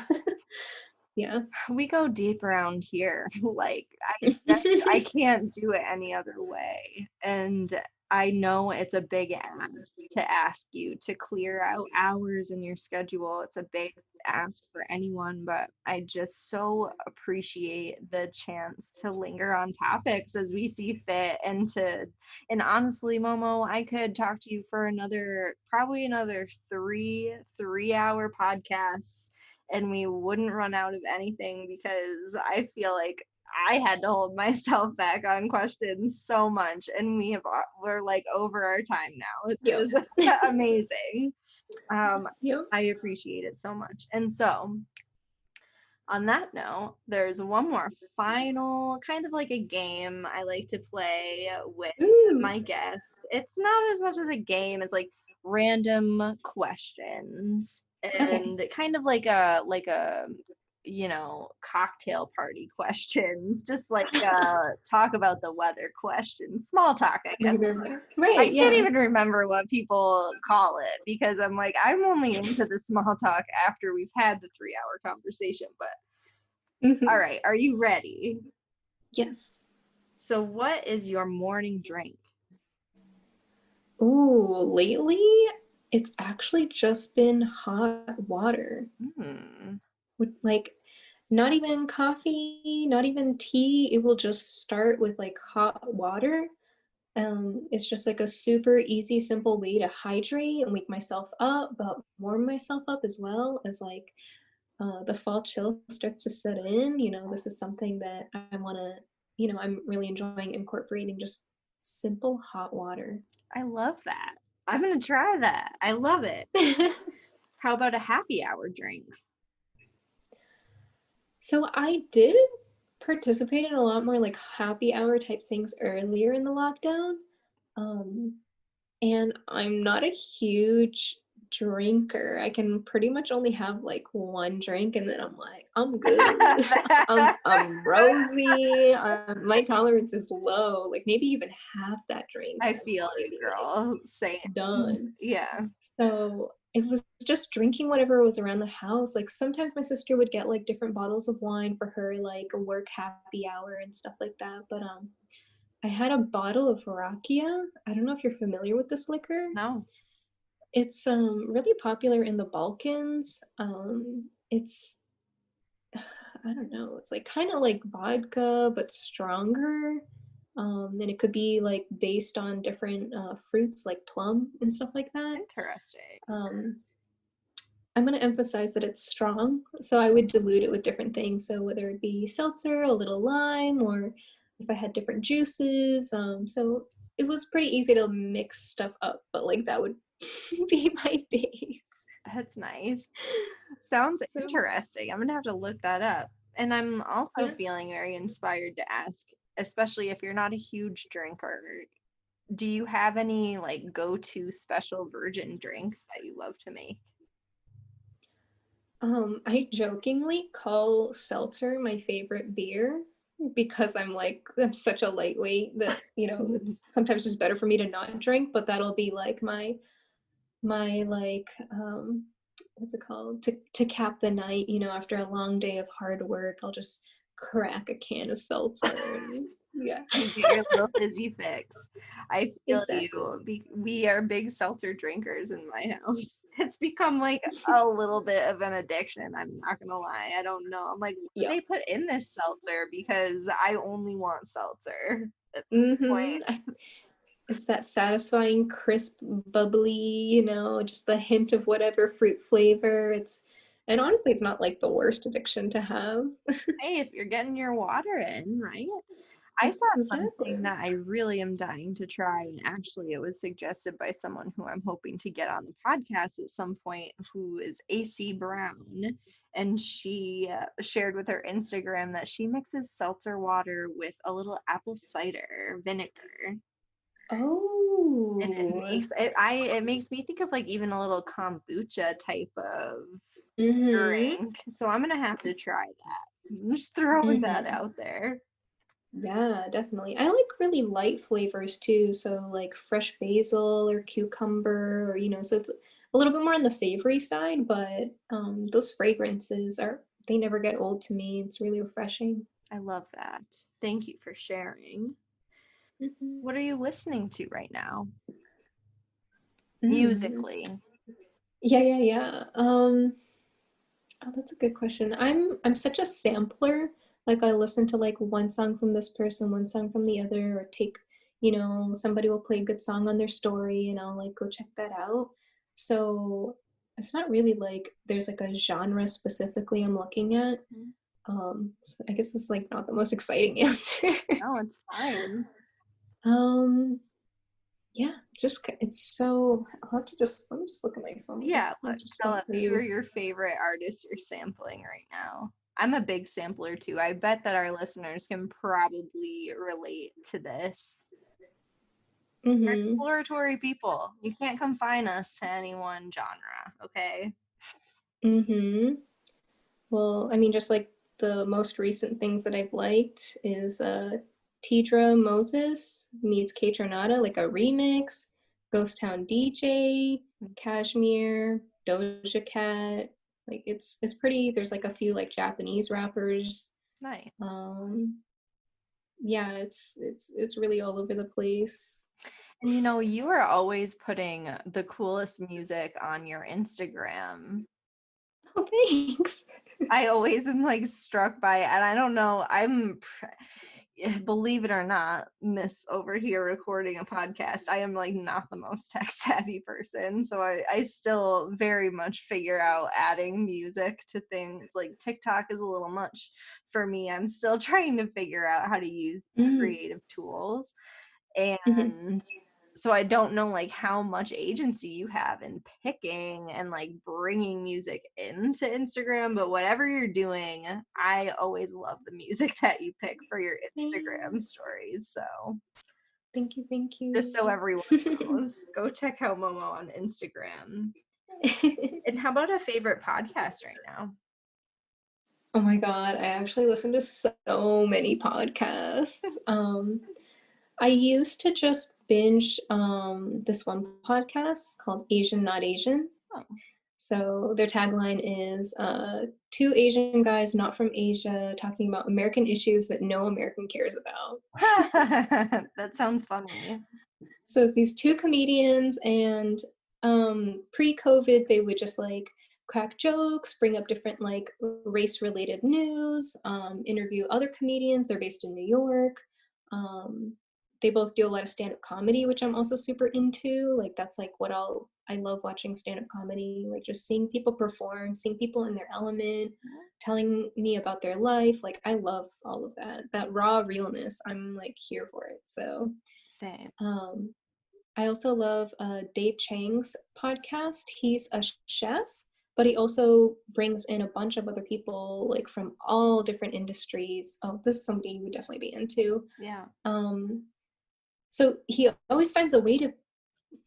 yeah. We go deep around here. Like I can't do it any other way. And I know it's a big ask to ask you to clear out hours in your schedule. It's a big ask for anyone, but I just so appreciate the chance to linger on topics as we see fit and honestly, Momo, I could talk to you for probably another three-hour podcasts and we wouldn't run out of anything because I feel like I had to hold myself back on questions so much, and we're like over our time now. It Yep. was amazing. Um, Yep. I appreciate it so much. And so, on that note, there's one more final kind of like a game I like to play with Ooh. my guests. It's not as much as a game as like random questions Okay. and kind of like a cocktail party questions, just like talk about the weather questions, small talk, I guess. I Right, can't yeah. even remember what people call it because I'm like, I'm only into the small talk after we've had the 3-hour conversation. But all Mhm. right, are you ready? Yes. So, what is your morning drink? Ooh, lately it's actually just been hot water. Hmm. With like not even coffee, not even tea. It will just start with like hot water. It's just like a super easy, simple way to hydrate and wake myself up, but warm myself up as well as like the fall chill starts to set in. This is something that I want to, I'm really enjoying incorporating just simple hot water. I love that. I'm gonna try that. I love it. How about a happy hour drink? So I did participate in a lot more like happy hour type things earlier in the lockdown. Um, and I'm not a huge drinker. I can pretty much only have like one drink and then I'm like, I'm good. I'm rosy. My tolerance is low. Like maybe even half that drink I and I'd feel probably you, be like girl. Same. done. Yeah. So it was just drinking whatever was around the house. Like sometimes my sister would get like different bottles of wine for her like work happy hour and stuff like that. But I had a bottle of rakia. I don't know if you're familiar with this liquor. No. It's really popular in the Balkans. It's I don't know. It's like kind of like vodka but stronger. And it could be like based on different fruits like plum and stuff like that. Interesting. Um, I'm going to emphasize that it's strong. So I would dilute it with different things. So whether it be seltzer, a little lime, or if I had different juices. So it was pretty easy to mix stuff up, but like that would be my base. That's nice. Sounds So interesting. I'm gonna have to look that up. And I'm also yeah. feeling very inspired to ask, especially if you're not a huge drinker, do you have any like go-to special virgin drinks that you love to make? I jokingly call seltzer my favorite beer because I'm such a lightweight that, it's sometimes just better for me to not drink, but that'll be like my like what's it called to cap the night, after a long day of hard work I'll just crack a can of seltzer and yeah. You get your little fizzy fix. I feel Exactly. you. We are big seltzer drinkers in my house. It's become like a little bit of an addiction. I'm not gonna lie. I don't know. I'm like, what do Yeah. they put in this seltzer? Because I only want seltzer at this Mm-hmm. point. It's that satisfying crisp bubbly, just the hint of whatever fruit flavor. And honestly it's not like the worst addiction to have. Hey, if you're getting your water in, right? I saw something Exactly. that I really am dying to try, and actually, it was suggested by someone who I'm hoping to get on the podcast at some point, who is AC Brown. And she shared with her Instagram that she mixes seltzer water with a little apple cider vinegar. And Oh. it makes me think of like even a little kombucha type of Mm-hmm. drink. So I'm gonna have to try that. I'm just throwing that Mm-hmm. out there. Yeah, definitely. I like really light flavors too, so like fresh basil or cucumber, or so it's a little bit more on the savory side, but those fragrances they never get old to me. It's really refreshing. I love that. Thank you for sharing. Hmm. What are you listening to right now? Mm. Musically. Yeah, yeah, yeah. Oh, that's a good question. I'm such a sampler. Like I listen to like one song from this person, one song from the other, or somebody will play a good song on their story and I'll like go check that out. So it's not really like there's like a genre specifically I'm looking at. Mhm. So I guess it's like not the most exciting answer. No, it's fine. um, yeah, it's so I'll have to just let me just look at my phone. Yeah, I'll just tell like us tell who are you. your favorite artists you're sampling right now. I'm a big sampler too. I bet that our listeners can probably relate to this. We're Mm-hmm. exploratory people. You can't confine us to any one genre, okay? Mm-hmm. Well, I mean, just like the most recent things that I've liked is Tidra Moses meets K Tronada, like a remix, Ghost Town DJ, Cashmere, Doja Cat. Like it's pretty. There's like a few like Japanese rappers. Nice. Um, yeah, it's really all over the place. And you are always putting the coolest music on your Instagram. Oh, thanks. I always am like struck by it, and I don't know. Believe it or not, Miss over here recording a podcast, I am like not the most tech savvy person. So I still very much figure out adding music to things. Like TikTok is a little much for me. I'm still trying to figure out how to use Mm-hmm. creative tools. And so I don't know like how much agency you have in picking and like bringing music into Instagram, but whatever you're doing, I always love the music that you pick for your Instagram stories. So Thank you, thank just so you. everyone knows, go check out Momo on Instagram. And how about a favorite podcast right now? Oh my God, I actually listen to so many podcasts. I used to just binge this one podcast called Asian Not Asian. Oh. So their tagline is two Asian guys not from Asia talking about American issues that no American cares about. That sounds funny. So it's these two comedians, and pre-COVID, they would just like crack jokes, bring up different like race-related news, interview other comedians. They're based in New York. Um, they both do a lot of stand-up comedy, which I'm also super into. Like that's like I love watching stand-up comedy, like just seeing people perform, seeing people in their element, telling me about their life. Like I love all of that. That raw realness. I'm like here for it. So Same. um, I also love Dave Chang's podcast. He's a chef, but he also brings in a bunch of other people, like from all different industries. Oh, this is somebody you would definitely be into. Yeah. Um, so he always finds a way to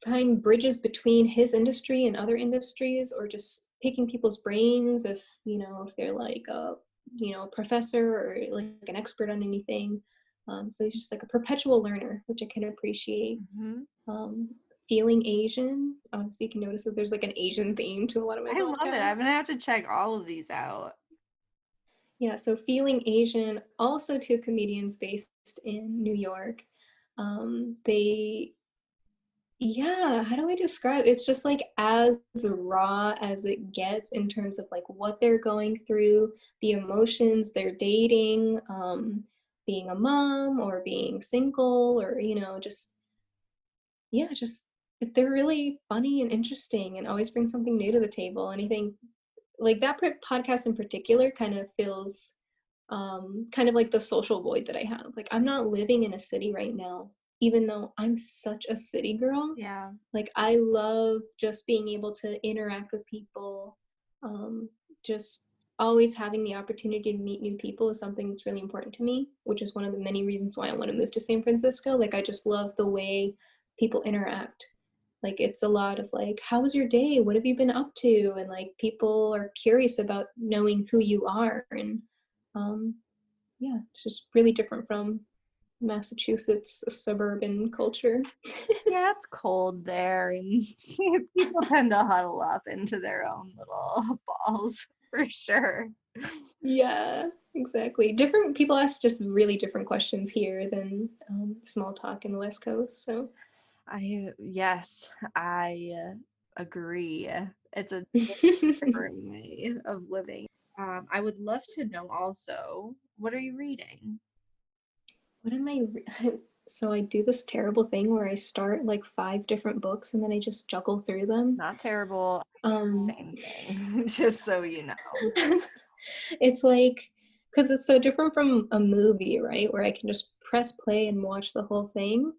find bridges between his industry and other industries, or just picking people's brains if they're like a professor or like an expert on anything. So he's just like a perpetual learner, which I can appreciate. Mhm. um, Feeling Asian. Obviously, you can notice that there's like an Asian theme to a lot of my I love it. I'm podcasts. gonna have to check all of these out. Yeah, so Feeling Asian, also two comedians based in New York. They, yeah, how do I describe? It's just like as raw as it gets in terms of like what they're going through, the emotions they're dating, being a mom or being single, or just yeah, just they're really funny and interesting and always bring something new to the table. And I think like that podcast in particular kind of feels kind of like the social void that I have. Like, I'm not living in a city right now, even though I'm such a city girl. Yeah. Like, I love just being able to interact with people. Just always having the opportunity to meet new people is something that's really important to me, which is one of the many reasons why I want to move to San Francisco. Like, I just love the way people interact. Like, it's a lot of like, how was your day? What have you been up to? And like, people are curious about knowing who you are. And um, yeah, it's just really different from Massachusetts suburban culture. Yeah, it's cold there, and people tend to huddle up into their own little balls for sure. Yeah, exactly. Different people ask just really different questions here than small talk in the West Coast. So, Yes, I agree. It's a different way of living. I would love to know also, what are you reading? what am I? So I do this terrible thing where I start like 5 different books and then I just juggle through them. Not terrible. Um, Same thing, just so you know. it's like, because it's so different from a movie, right? Where I can just press play and watch the whole thing.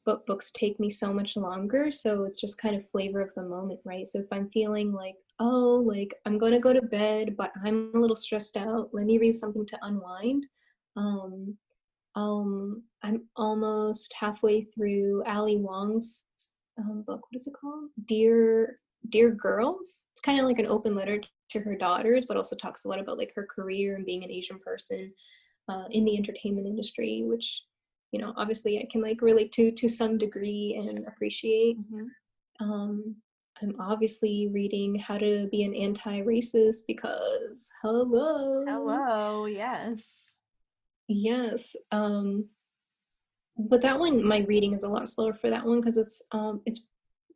But books take me so much longer. So it's just kind of flavor of the moment, right? So if I'm feeling like, oh, like I'm going to go to bed, but I'm a little stressed out, let me read something to unwind. Um, I'm almost halfway through Ali Wong's book. What is it called? Dear Girls. It's kind of like an open letter to her daughters, but also talks a lot about like her career and being an Asian person in the entertainment industry, which obviously I can like relate to some degree and appreciate. Mm-hmm. Um, I'm obviously reading How to Be an Anti-Racist because hello. Hello, yes. Yes. But that one, my reading is a lot slower for that one because it's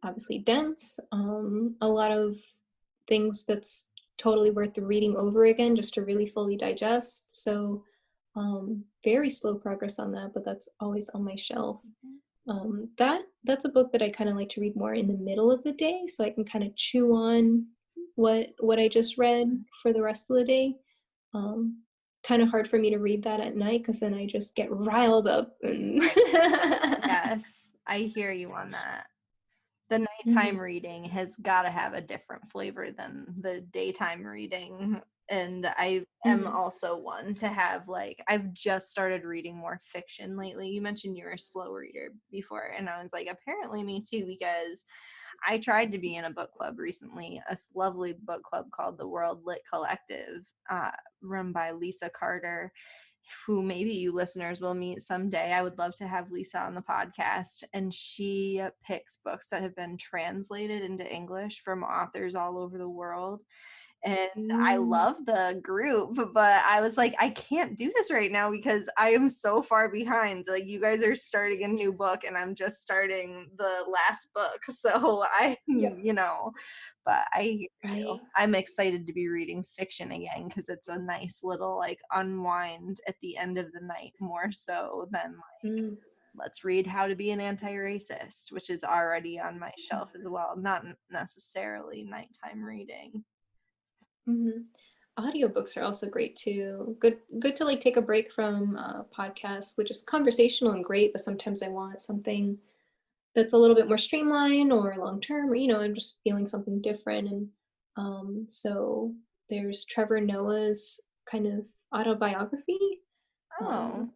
obviously dense. A lot of things that's totally worth reading over again just to really fully digest. So very slow progress on that, but that's always on my shelf. That's a book that I kind of like to read more in the middle of the day, so I can kind of chew on what I just read for the rest of the day. Um, Kind of hard for me to read that at night because then I just get riled up and Yes, I hear you on that. The nighttime reading has got to have a different flavor than the daytime reading. And I am also one to have, like, I've just started reading more fiction lately. You mentioned you were a slow reader before, and I was like, apparently me too, because I tried to be in a book club recently, a lovely book club called the World Lit Collective, run by Lisa Carter, who maybe you listeners will meet someday. I would love to have Lisa on the podcast. And she picks books that have been translated into English from authors all over the world. And I love the group, but I was like, I can't do this right now because I am so far behind. Like, you guys are starting a new book and I'm just starting the last book. So but I hear you. right. I'm excited to be reading fiction again because it's a nice little like unwind at the end of the night, more so than like, let's read How to Be an Anti-Racist, which is already on my shelf as well. Not necessarily nighttime reading. Audiobooks are also great too. Good to like take a break from podcasts, which is conversational and great, but sometimes I want something that's a little bit more streamlined or long term, or I'm just feeling something different. And so there's Trevor Noah's kind of autobiography. Oh,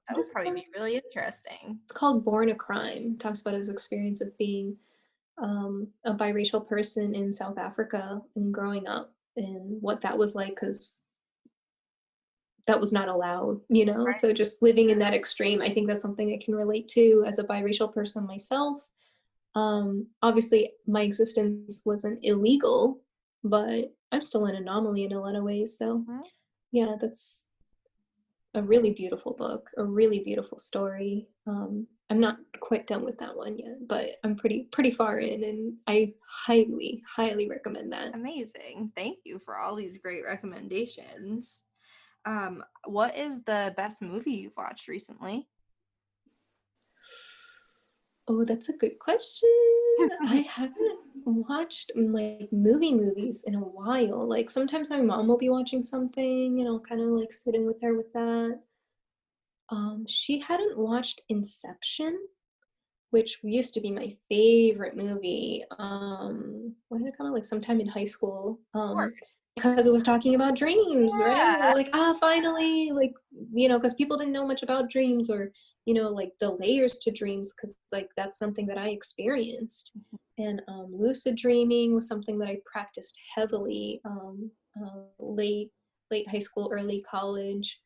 that What would is it probably called? be really interesting. It's called Born a Crime. It talks about his experience of being a biracial person in South Africa and growing up and what that was like because that was not allowed. So just living in that extreme, I think that's something I can relate to as a biracial person myself. Obviously, my existence wasn't illegal, but I'm still an anomaly in a lot of ways. So, Mhm. yeah, that's a really beautiful book, a really beautiful story. I'm not quite done with that one yet, but I'm pretty far in, and I highly, highly recommend that. Amazing. Thank you for all these great recommendations. What is the best movie you've watched recently? Oh, that's a good question. I haven't watched like movies in a while. Like sometimes my mom will be watching something and I'll kind of like sit in with her with that. She hadn't watched Inception, which used to be my favorite movie. When did it come out? Like sometime in high school. Of course. Because it was talking about dreams, right? Yeah. Like, finally, like, because people didn't know much about dreams or, like the layers to dreams, because like that's something that I experienced. And lucid dreaming was something that I practiced heavily late high school, early college.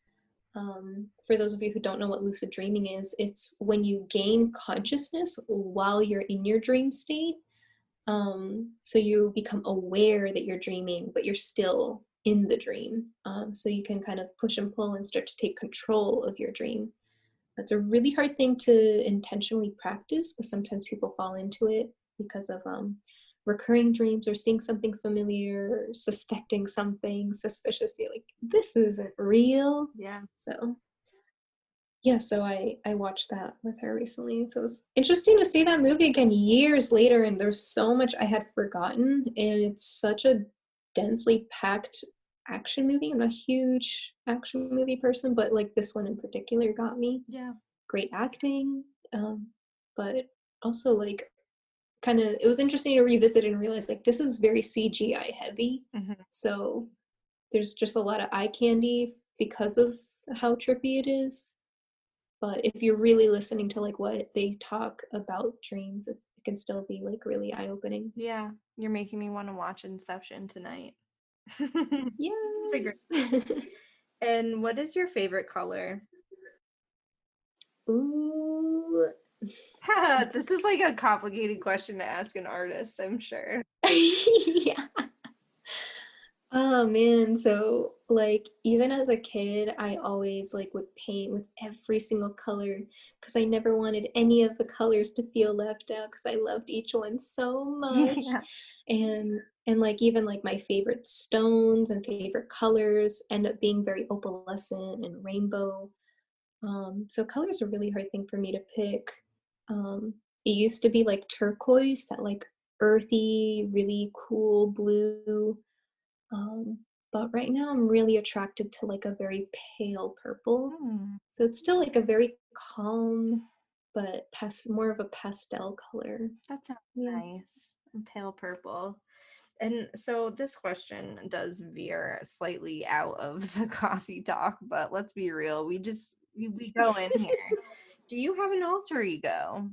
For those of you who don't know what lucid dreaming is, it's when you gain consciousness while you're in your dream state. So you become aware that you're dreaming, but you're still in the dream. So you can kind of push and pull and start to take control of your dream. That's a really hard thing to intentionally practice, but sometimes people fall into it because of recurring dreams or seeing something familiar, or suspecting something suspicious. You're like, this isn't real. Yeah. So yeah, so I watched that with her recently. So it was interesting to see that movie again years later, and there's so much I had forgotten, and it's such a densely packed action movie. I'm not a huge action movie person, but like this one in particular got me. Yeah. Great acting, but also like kind of it was interesting to revisit and realize like this is very CGI heavy. Mm-hmm. So there's just a lot of eye candy because of how trippy it is. But if you're really listening to like what they talk about dreams, it can still be like really eye-opening. Yeah. You're making me want to watch Inception tonight. Figure. Yes. And what is your favorite color? Ooh. This is like a complicated question to ask an artist, I'm sure. Yeah. Oh man, so like even as a kid, I always like would paint with every single color because I never wanted any of the colors to feel left out because I loved each one so much. Yeah. And like even like my favorite stones and favorite colors end up being very opalescent and rainbow. So color is a really hard thing for me to pick. It used to be like turquoise, that like earthy, really cool blue. Um, but right now I'm really attracted to like a very pale purple. Hmm, So it's still like a very calm, but more of a pastel color. that sounds Yeah. nice. Pale purple. And so this question does veer slightly out of the coffee talk, but let's be real. We go in here. Do you have an alter ego?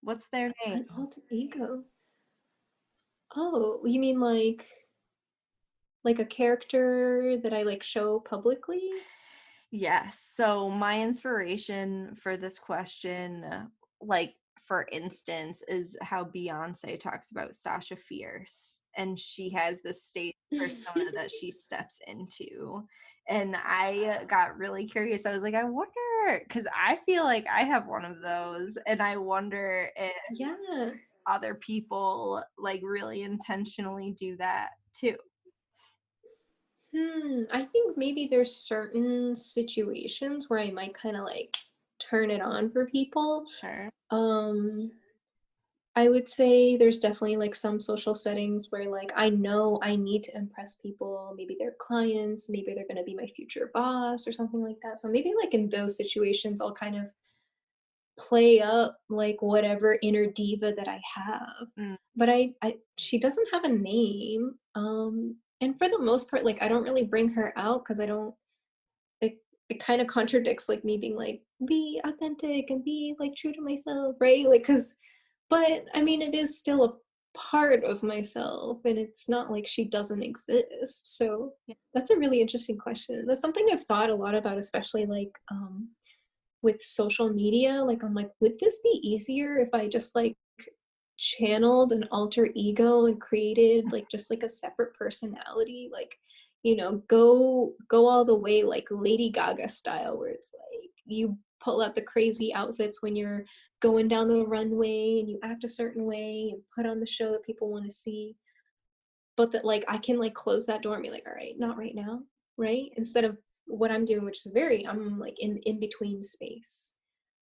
What's their name? An alter ego. Oh, you mean like a character that I like show publicly? Yes. So my inspiration for this question, like for instance, is how Beyonce talks about Sasha Fierce, and she has this state persona that she steps into. And I got really curious. I was like, I wonder, because I feel like I have one of those, and I wonder if Yeah. other people like really intentionally do that too. I think maybe there's certain situations where I might kind of like turn it on for people. Sure. Um, I would say there's definitely like some social settings where like I know I need to impress people, maybe they're clients, maybe they're going to be my future boss or something like that. So maybe like in those situations I'll kind of play up like whatever inner diva that I have. Mm, But I she doesn't have a name. And for the most part like I don't really bring her out cuz I don't it it kind of contradicts like me being like be authentic and be like true to myself, right? Like cuz but I mean it is still a part of myself and it's not like she doesn't exist. So yeah. that's a really interesting question. That's something I've thought a lot about, especially like with social media. Like I'm like, would this be easier if I just like channeled an alter ego and created like just like a separate personality, like go all the way like Lady Gaga style, where it's like you pull out the crazy outfits when you're going down the runway and you act a certain way and put on the show that people want to see, but that like I can like close that door and be like, all right, not right now, right? Instead of what I'm doing, which is very I'm like in between space.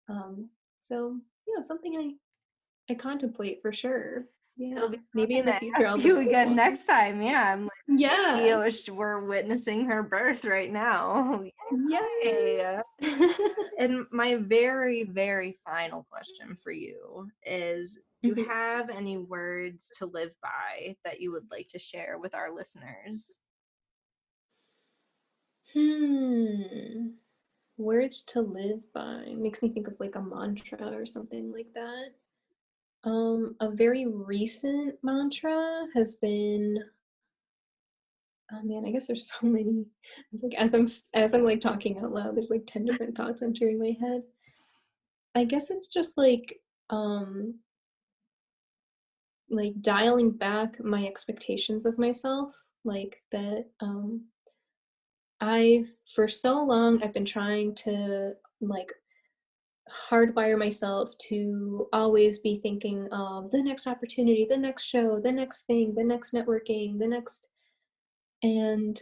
um so yeah, something I contemplate for sure. It'll Yeah, be so maybe in fun the to future I'll ask do you both again ones. next time. Yeah, I'm like, Yeah. we're witnessing her birth right now. Yay! Yes. And my very, very final question for you is, do you Mhm. have any words to live by that you would like to share with our listeners? Words to live by makes me think of like a mantra or something like that. A very recent mantra has been, oh man, I guess there's so many. It's like as I'm like talking out loud, there's like 10 different thoughts entering my head. I guess it's just like dialing back my expectations of myself, like that I've for so long I've been trying to like hardwire myself to always be thinking of the next opportunity, the next show, the next thing, the next networking, the next, and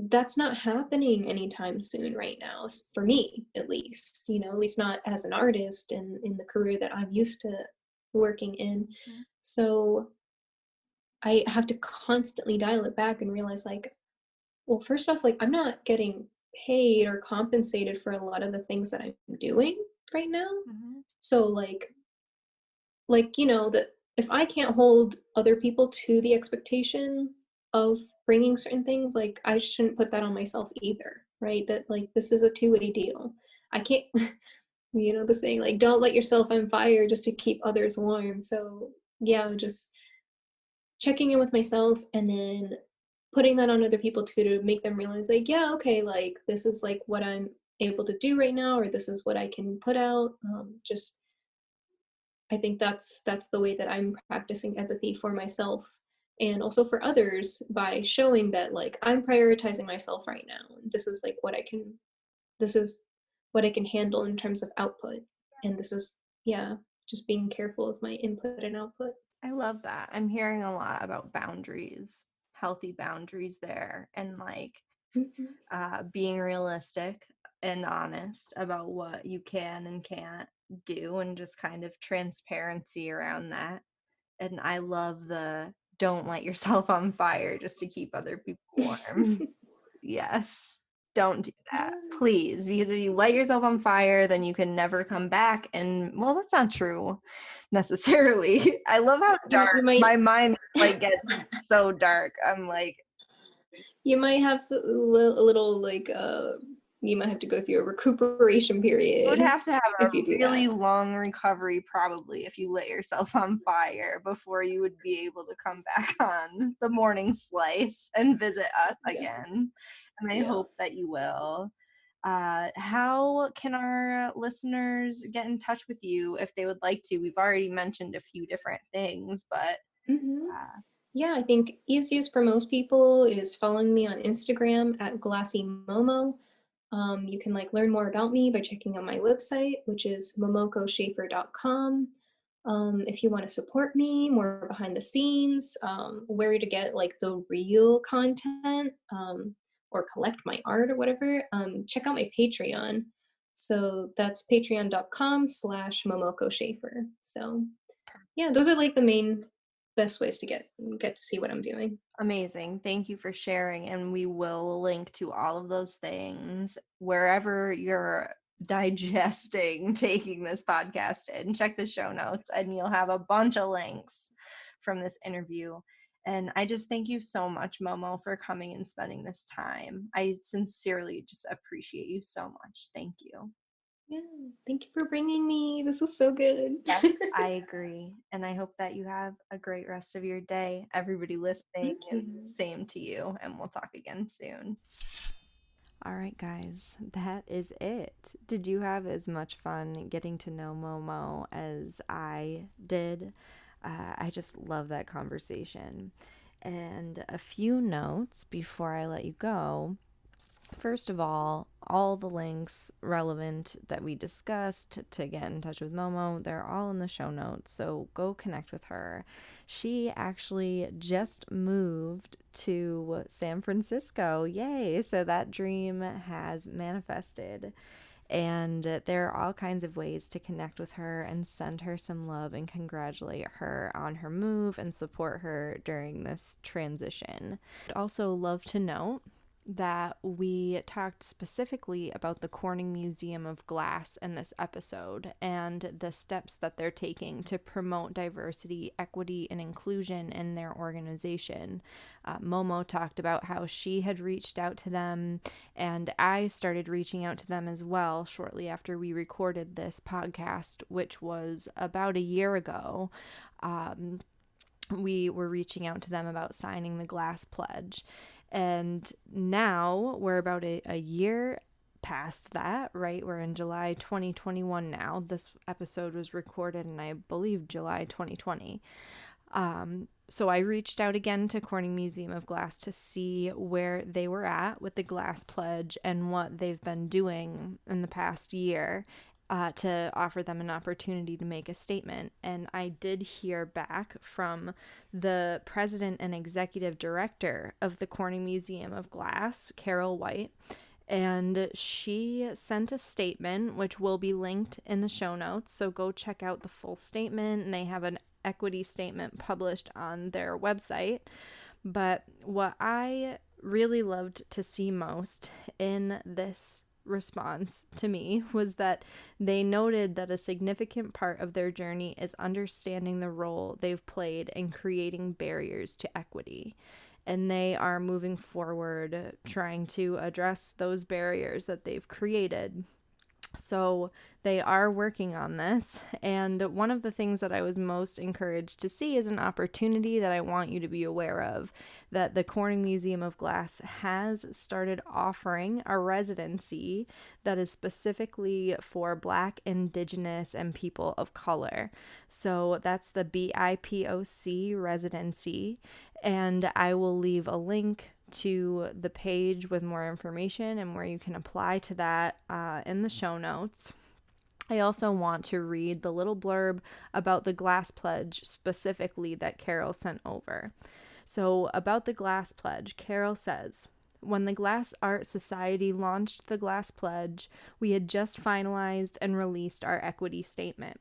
that's not happening anytime soon right now, for me at least, at least not as an artist and in the career that I'm used to working in. Mm. So I have to constantly dial it back and realize like, well, first off, like I'm not getting paid or compensated for a lot of the things that I'm doing right now. Mhm. So that if I can't hold other people to the expectation of bringing certain things, like I shouldn't put that on myself either, right? That like this is a two-way deal. I can't the saying like don't let yourself on fire just to keep others warm. So yeah, just checking in with myself and then putting that on other people too, to make them realize like, yeah, okay, like this is like what I'm able to do right now, or this is what I can put out. Just I think that's the way that I'm practicing empathy for myself and also for others, by showing that like I'm prioritizing myself right now. This is like this is what I can handle in terms of output. And this is, yeah, just being careful of my input and output. I love that. I'm hearing a lot about boundaries, healthy boundaries there, and like Mhm. being realistic and honest about what you can and can't do, and just kind of transparency around that. And I love the don't light yourself on fire just to keep other people warm. Yes. Don't do that, Yeah. please, because if you light yourself on fire, then you can never come back. And well, that's not true necessarily. I love how You, dark you might my mind like gets so dark. I'm like, you might have a little like you might have to go through a recuperation you would period have to have if a you do that. really long recovery probably if you lit yourself on fire before you would be able to come back on the morning slice and visit us Yeah. again. And I Yeah. hope that you will. How can our listeners get in touch with you if they would like to? We've already mentioned a few different things, but Hmm. uh, Yeah, I think easiest for most people is following me on Instagram at Glassy Momo. You can like learn more about me by checking out my website, which is momokoschafer.com. If you want to support me more behind the scenes, where to get like the real content, or collect my art or whatever, check out my Patreon. So that's patreon.com/Momoko Schafer. So yeah, those are like the main best ways to get to see what I'm doing. amazing. Thank you for sharing. And we will link to all of those things wherever you're digesting taking this podcast in. Check the show notes and you'll have a bunch of links from this interview. And I just thank you so much, Momo, for coming and spending this time. I sincerely just appreciate you so much. Thank you. Yeah, thank you for bringing me. This was so good. Yes, I agree. And I hope that you have a great rest of your day. Everybody listening, Thank and you. same to you. And we'll talk again soon. All right, guys, that is it. Did you have as much fun getting to know Momo as I did? I just love that conversation. And a few notes before I let you go. First of all the links relevant that we discussed to get in touch with Momo, they're all in the show notes. So go connect with her. She actually just moved to San Francisco. Yay! So that dream has manifested. And there are all kinds of ways to connect with her and send her some love and congratulate her on her move and support her during this transition. I'd also love to note that we talked specifically about the Corning Museum of Glass in this episode and the steps that they're taking to promote diversity, equity, and inclusion in their organization. Momo talked about how she had reached out to them, and I started reaching out to them as well shortly after we recorded this podcast, which was about a year ago. We were reaching out to them about signing the Glass Pledge. And now we're about a year past that, right? We're in July 2021 now. This episode was recorded in, I believe, July 2020. So I reached out again to Corning Museum of Glass to see where they were at with the Glass Pledge and what they've been doing in the past year. To offer them an opportunity to make a statement. And I did hear back from the president and executive director of the Corning Museum of Glass, Carol White, and she sent a statement, which will be linked in the show notes. So go check out the full statement, and they have an equity statement published on their website. But what I really loved to see most in this response to me was that they noted that a significant part of their journey is understanding the role they've played in creating barriers to equity. And they are moving forward trying to address those barriers that they've created. So they are working on this. And one of the things that I was most encouraged to see is an opportunity that I want you to be aware of, that the Corning Museum of Glass has started offering a residency that is specifically for Black, Indigenous, and people of color. So that's the BIPOC residency. And I will leave a link to the page with more information and where you can apply to that in the show notes. I also want to read the little blurb about the Glass Pledge specifically that Carol sent over. So, about the Glass Pledge, Carol says, when the Glass Art Society launched the Glass Pledge, we had just finalized and released our equity statement.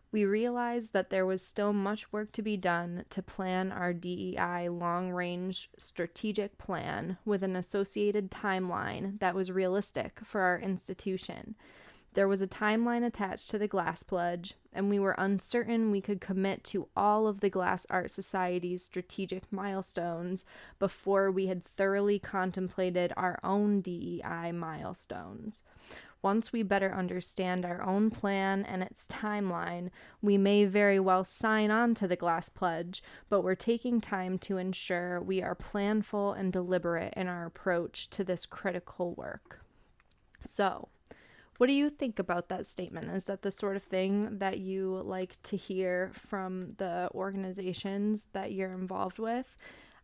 We realized that there was still much work to be done to plan our DEI long-range strategic plan with an associated timeline that was realistic for our institution. There was a timeline attached to the Glass Pledge, and we were uncertain we could commit to all of the Glass Art Society's strategic milestones before we had thoroughly contemplated our own DEI milestones. Once we better understand our own plan and its timeline, we may very well sign on to the Glass Pledge, but we're taking time to ensure we are planful and deliberate in our approach to this critical work. So, what do you think about that statement? Is that the sort of thing that you like to hear from the organizations that you're involved with?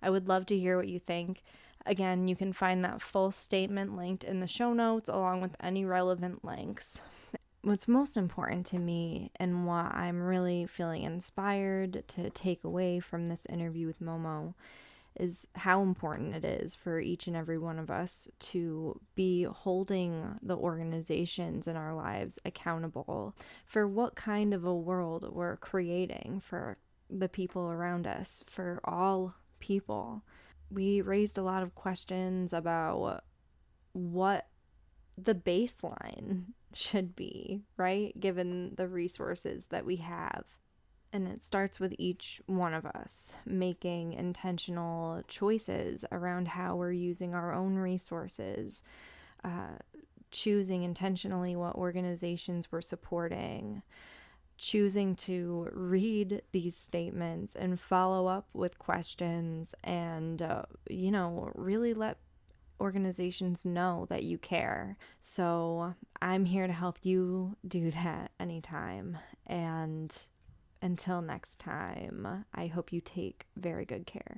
I would love to hear what you think. Again, you can find that full statement linked in the show notes along with any relevant links. What's most important to me and what I'm really feeling inspired to take away from this interview with Momo is how important it is for each and every one of us to be holding the organizations in our lives accountable for what kind of a world we're creating for the people around us, for all people. We raised a lot of questions about what the baseline should be, right? Given the resources that we have. And it starts with each one of us making intentional choices around how we're using our own resources, choosing intentionally what organizations we're supporting, choosing to read these statements and follow up with questions and, really let organizations know that you care. So I'm here to help you do that anytime. And until next time, I hope you take very good care.